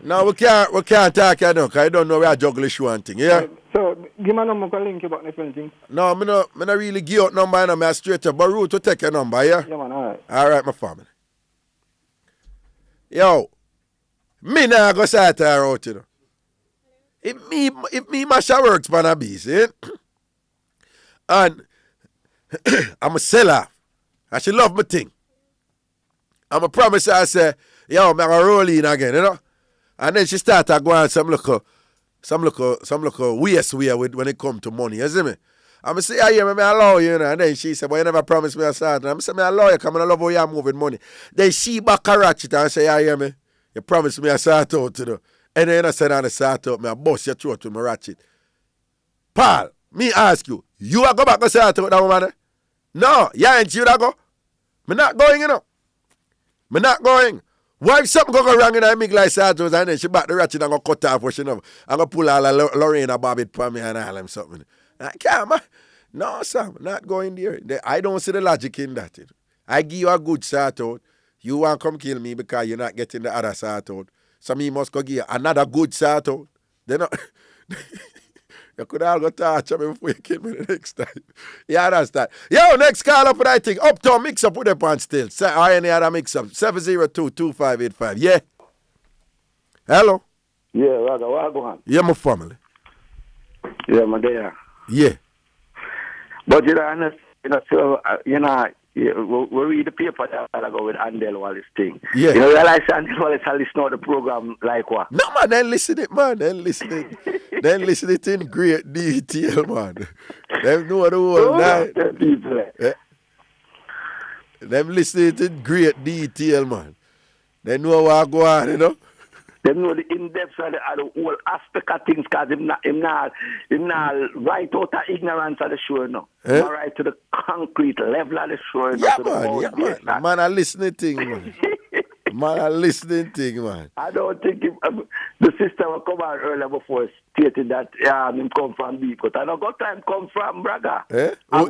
No, we can't talk you now, because I don't know where I juggle issue and thing, yeah? So, give me a number, I link you about anything. No, I not really give out number, I know, straight up, but Ruth will take your number, yeah? Yeah, man, all right. All right, my family. Yo, me now go start her out, you know. If me Masha works for a bee, see? And I'm a seller, and she love my thing. I'm a promise her, I say, yo, I'm going to roll in again, you know? And then she started going some look waste way when it come to money, you see me? I'm say, yeah, me allow you, you know? And then she said, but you never promised me a start. And I'm saying, me allow you, because I love how you're moving money. Then she back a ratchet and say, yeah, me, you promised me a start out, you know? And then I said, on the start out, me a bust your throat with my ratchet. Paul, me ask you, you a go back and start out that woman? No, you ain't you that go? Me not going, you know? Me not going. Why if something go wrong in a big like Santos and then she back the ratchet and go cut off what she know? I'm going to pull all a Lorena Bobbitt for me and all them something. I can't, man. No, Sam, not going there. I don't see the logic in that. I give you a good sort out. You want to come kill me because you're not getting the other sort out. So me must go give you another good sort out. They not... You could all go torture me before you kill me the next time. Yeah, that's that. Yo, next call up, I think. Uptown Mixup with the pan still. Or any other Mixup. 702-2585. Yeah. Hello. Yeah, Raga, what go on? Yeah, my family. Yeah, my dear. Yeah. But we read the paper that I go with Andel Wallace thing. Yeah. You know, realize Andel Wallace has listened to the program like what? No, man, then listen it, man. Then listen it in great detail, man. Them know the whole night. Yeah. Them listen it in great detail, man. They know what go on, you know. They know the in-depth of the whole aspect of things because him not right out of ignorance of the show, no. Eh? Not right to the concrete level of the show. Yeah, man. Man, I listening thing, man. Man. I don't think the sister will come out earlier before stating that him come from B, but I don't got time come from Braga. Eh? A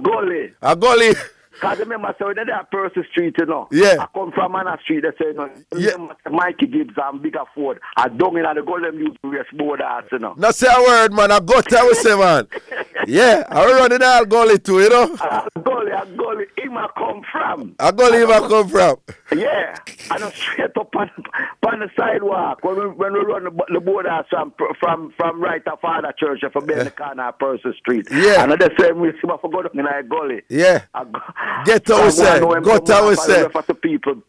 gully. Because remember, so they are Percy Street, you know. Yeah. I come from Manor Street, they say, you know, Mikey Gibbs and Bigger Ford. I don't in the Golden Youth Race board ass, you know. Not say a word, man. I got to say, man. Yeah, I run in all gully too, you know. A gully, him I come from. A gully him I come from. Yeah. I know straight up on the sidewalk when we run the board ass from right to Father Church from behind the corner of Percy Street. Yeah. And the same way, I forgot in a gully. Yeah. Get our say. Got our say. For people,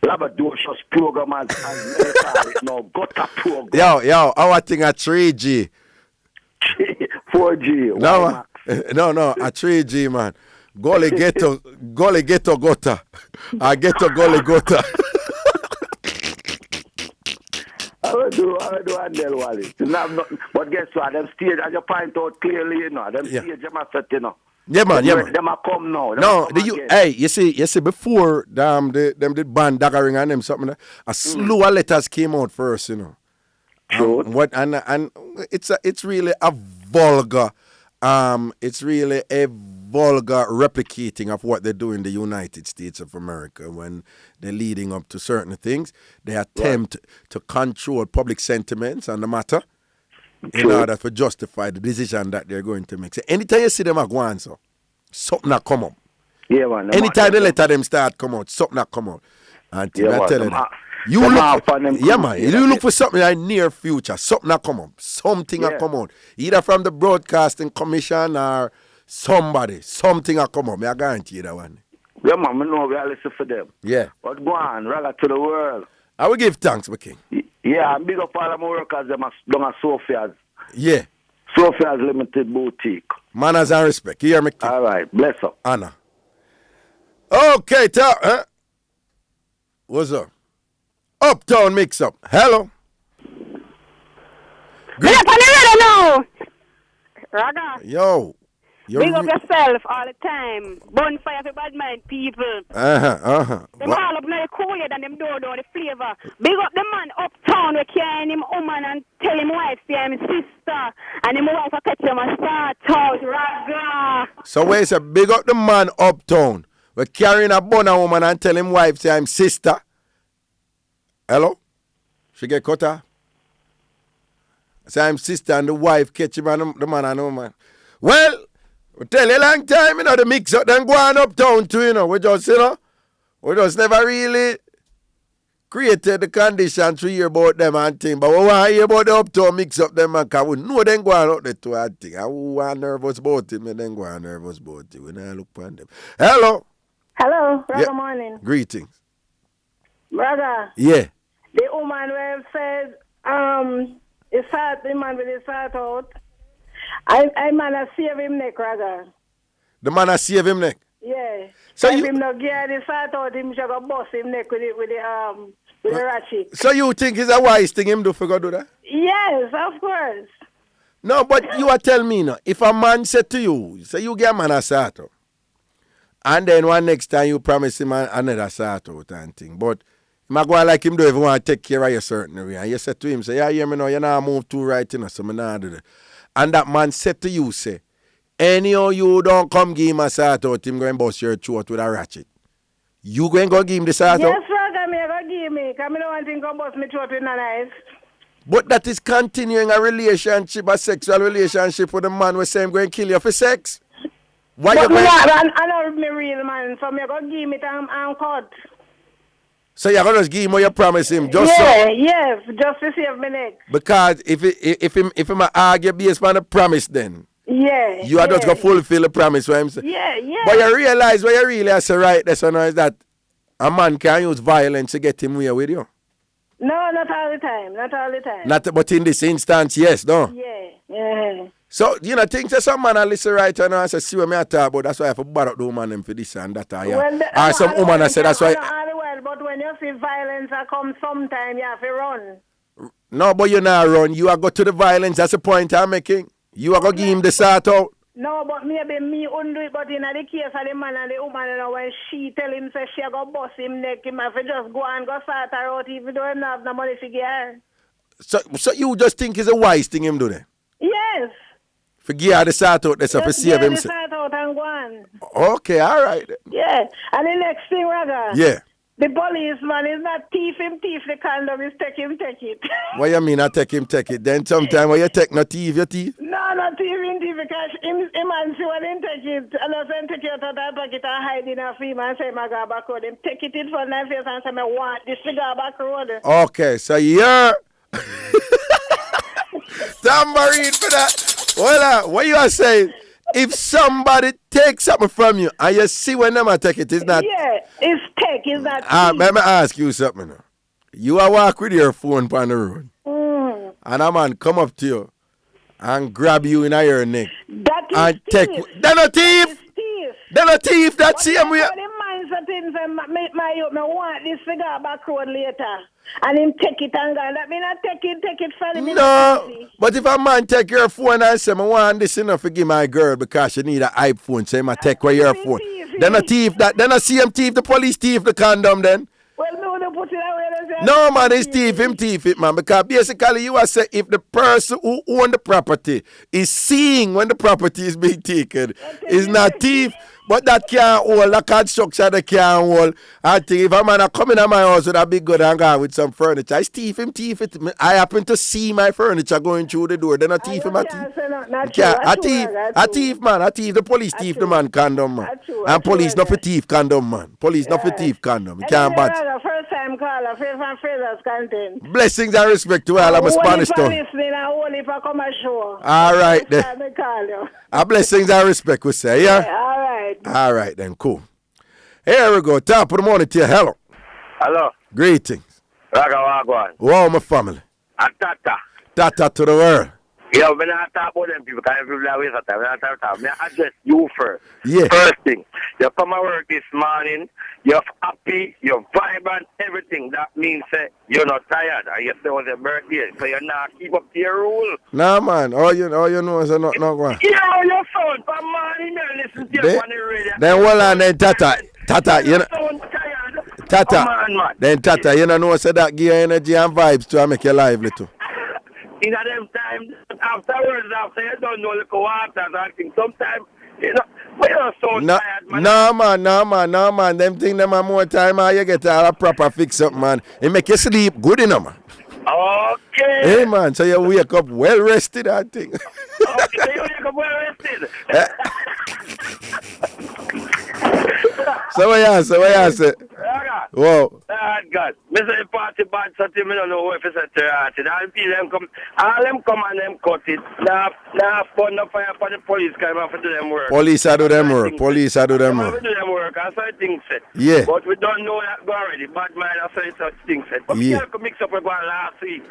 Labrador's program as no, got a program. Yo, our thing at 3G. 4G. No, a 3G, man. Gully ghetto gota. I ghetto gully gota. I will do Andel Wallace. But guess what? Them stage, as you point out clearly, you know, them stage, them are set, you know. Yeah, man. Them are come now. You see, before them did ban daggering and them something, a slew of letters came out first, you know. Sure. And it's really a vulgar, replicating of what they do in the United States of America when they're leading up to certain things. They attempt to control public sentiments on the matter. In order to justify the decision that they're going to make. So anytime you see them go on, so something that come up. Yeah, man. Anytime they let them start come out, something that come out. And I tell you that. You look for something in the near future, something that come up. Something that come out. Either from the Broadcasting Commission or somebody. Something that come up. I guarantee you that one. Yeah, man. I know we are listening for them. Yeah. But go on, rather to the world. I will give thanks, my king. Yeah, I'm big up all of my workers, them down at Sophia's. Yeah. Sophia's Limited Boutique. Manners and respect. You hear me, king? All right, bless up. Anna. Okay, What's up? Uptown Mixup. Hello. Raga. Yo. Big up yourself all the time. Bonfire for bad mind people. Them all up now the cooler than them do the flavor. Big up the man uptown we carrying him woman and tell him wife say I'm his sister. And him wife catch him a start out. Raga. So wait a big up the man uptown. We're carrying a bonner woman and tell him wife say I'm sister. Hello? She get cut off? Say I'm sister and the wife catch him and the man and the woman. Well, we tell you a long time, the mix up then go on uptown too, We just, we just never really created the condition to hear about them and thing. But we want to hear about the uptown mix up them and because we know them go on up there to a thing. I want nervous about it, then go on nervous about it. We not look upon them. Hello. Hello, Raga morning. Greetings. Raga. Yeah. The woman who said, the man with his heart out. I man a save him neck, Raga. The man a save him neck? Yeah. So if you him not get his heart out, him should go bust him neck with the ratchet. So you think it's a wise thing him to forget do that? Yes, of course. No, but you are telling me now, if a man said to you, say you get a man a sort out, and then one next time you promise him another sort out and thing, but I go like him do if you want to take care of you certain way. And you said to him, say, yeah, me know, you not move too right, so me not do that. And that man said to you, say, anyhow you don't come give him a sort out, him going to bust your throat with a ratchet. You going to go give him the sort out? Yes, Raga, me go give me, because I don't want him to bust me throat with a knife. But that is continuing a relationship, a sexual relationship with a man who say I'm going to kill you for sex. Why but you going? I know me real man, so me go give me and cut. So you're gonna just give him what you promise him, just yes, just to save my neck. Because if him argue based on the promise, then you are just gonna fulfill the promise. What I'm saying. Yeah. But you realize what you really have to write this one is that a man can use violence to get him away with you. No, not all the time. But in this instance, yes, no. Yeah. So, things that some man listen right now and say, see what me talk about, that's why I have to bother the woman them for this and that. Or some woman I say, that's why. But when you see violence come sometime, you have to run. No, but you not run. You are go to the violence. That's the point I'm making. You are going to give him the sort out. No, but maybe me undo it, but in the case of the man and the woman, when she tell him say she go bust him neck, him have to just go and go sort her out even though him not have no money to get her. So you just think it's a wise thing him do that? Yes. Forgive her the sort out, that's for save him. Just the sort out and go on. Okay, all right. Yeah, and the next thing, Raga. Yeah. The policeman is not thief the condom, is take it. What you mean I take it? Then sometime when you take no thief, you thief? No, not thief, because him and see when him take it, and then take it out of that pocket and hide in a film and say, my God, back road. Him take it in front of his face and say, I want this cigar back road. Okay, so you're... Tambourine for that. Well, what you are saying? If somebody takes something from you and you see when them take it, it's not. Yeah, it's take, it's not. Let me ask you something now. You are walk with your phone on the road, and a man come up to you and grab you in your neck. That is and thief. They're not thief. They're not thief. That's him. I want this cigar back road later. And him take it and go. That mean I take it for me. No, but if a man take your phone and say, I want this enough to give my girl because she need an iPhone, say, I take away your phone. Then a thief, then a see him thief, the police thief the condom then. Well, no, they put it away. No, man, it's thief it, man. Because basically you are saying if the person who own the property is seeing when the property is being taken, is not thief. But that can't hold, that construction that can't hold. I think if a man come in my house with a big good and go with some furniture, I thief it. I happen to see my furniture going through the door, then I thief him. A thief, man. The police thief the man condom, man. And police not for thief condom, man. Police not for thief condom. You can't bat. First time caller, from Fraser's content. Blessings and respect to all. I'm a Spanish tongue. All right, then. Blessings and respect, we say, yeah? All right. All right, then, cool. Here we go. Top of the morning to you. Hello. Hello. Greetings. Raga Wagwan. Wow, my family. And Tata. Tata to the world. Yeah, when I talk about them people, because people are wasting time. When I talk about them, I address you first. Yeah. First thing, you come to work this morning, you're happy, you're vibrant, everything. That means you're not tired. And yesterday was your birthday, so you're not keep up to your rule. Nah, man. All you know is not one. Yeah, your phone from morning, you listen to you on the radio. Then hold on, then Tata, you know. Tata, man. Then Tata, you know, say that give you energy and vibes to make you lively too. In them time, afterwards, after you don't know the water, I think sometimes, you know, we are so tired, man. No, man. Them things, them are more time, you get a proper fix up, man. It make you sleep good enough, man. Okay. Hey, man, so you wake up well rested, I think. Okay, so you wake up well rested. So what you say? Whoa. God. Mr. The party bad something, I don't know if it's a terrorist. All them come and them cut it. Now fun no fire for the police come and do them work. Police do them work. Do them work. That's how things said. Yeah. But we don't know that already. Bad mind, that's how things said. But yeah. We can mix up with one last week.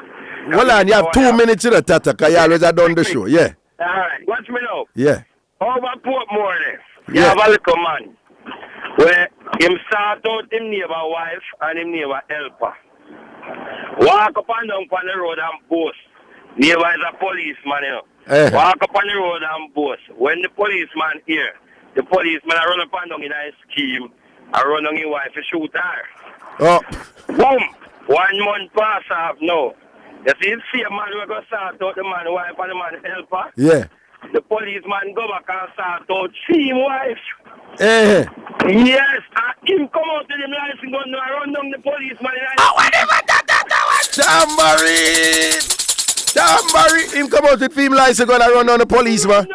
Well, on, you have 2 minutes to the Tata, because you always have done the show. Yeah. All right. Watch me now. Yeah. Over Portmore there. You Yeah. have a little man where him start out him neighbor wife and him neighbor helper. Walk up and down on the road and boast. Neighbor is a policeman, you know. Walk up on the road and boast. When the policeman here, the policeman run up and down in a scheme and run on his wife to shoot her. Oh. Boom! 1 month pass off now. You see a man who go start out the man wife and the man helper? Yeah. The policeman go back and start out team wife. Eh. Yes, him come out to the license gun and run down the policeman. Tambourine! Him come out with film license gun and run down the policeman.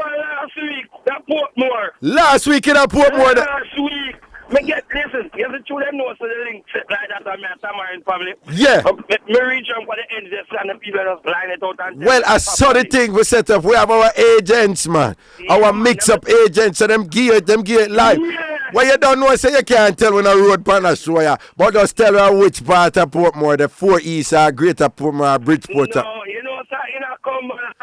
Last week, that Portmore. Last week in a Portmore. Last week. Listen, you have to them know so the link set like that and me and Tambourine family. Yeah. Me reach out for the end just and the people just line it out and well, I saw the thing we set up. We have our agents, man. Yeah, our mix-up agents, so them gear it live. Yeah. Well, you don't know, so you can't tell when a road partner show ya. But just tell her which part of Portmore, the 4 East or Greater Portmore or Bridgeport. No, you know, sir, in a Cumberland.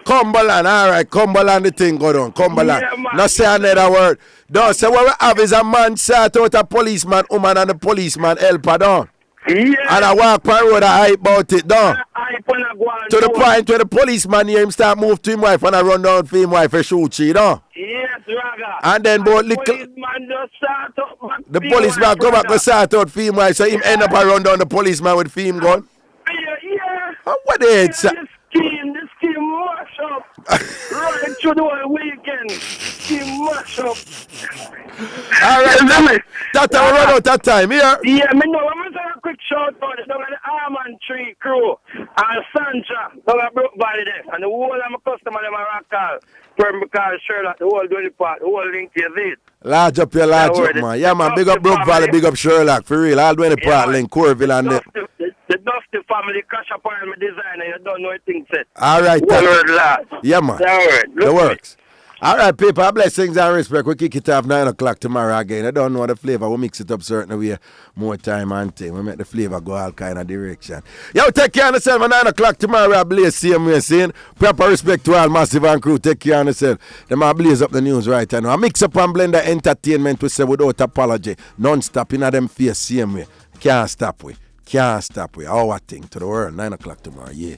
Cumberland, all right. Cumberland, the thing go down. Cumberland. Yeah, not say another word. Don't say what we have is a man sat out a policeman, woman, and the policeman helper, don't. Yeah. And I walk on road, I hype about it, don't. To the point where the policeman here, him start move to him wife and I run down for him wife and shoot she, don't. Yes, Raga. And then both little... Policeman just start up. The policeman go back and start out for him wife, so him end up and run down the policeman with film gun. Yeah. What the heck, sir? The scheme mash up. Right through the whole weekend. Scheme mash up. Alright, that time we run out that time, here. Yeah, me know. I'm going to say a quick shout out down at the Armand Tree crew and Sandra down at Brook Valley there. And the whole of my customer, them are rock call. From because Sherlock, the whole doing part, the whole link to this. Large up, man. Yeah, man, big up Brook Valley, big up Sherlock, for real. All doing the part, link, Corville and them. The Dusty family crash upon my designer, you don't know anything said. All right, yeah, man. The works. All right, people, blessings and respect. We kick it off 9 o'clock tomorrow again. I don't know the flavor. We mix it up certain way. More time and thing. We make the flavor go all kind of direction. Yo, take care of yourself. 9 o'clock tomorrow, I blaze same way, saying proper respect to all Massive and crew. Take care of yourself. Them I blaze up the news right now. I mix up and blend the entertainment, we say, without apology. Non-stop in them face same way. Can't stop we. Our thing to the world. 9 o'clock tomorrow, yeah.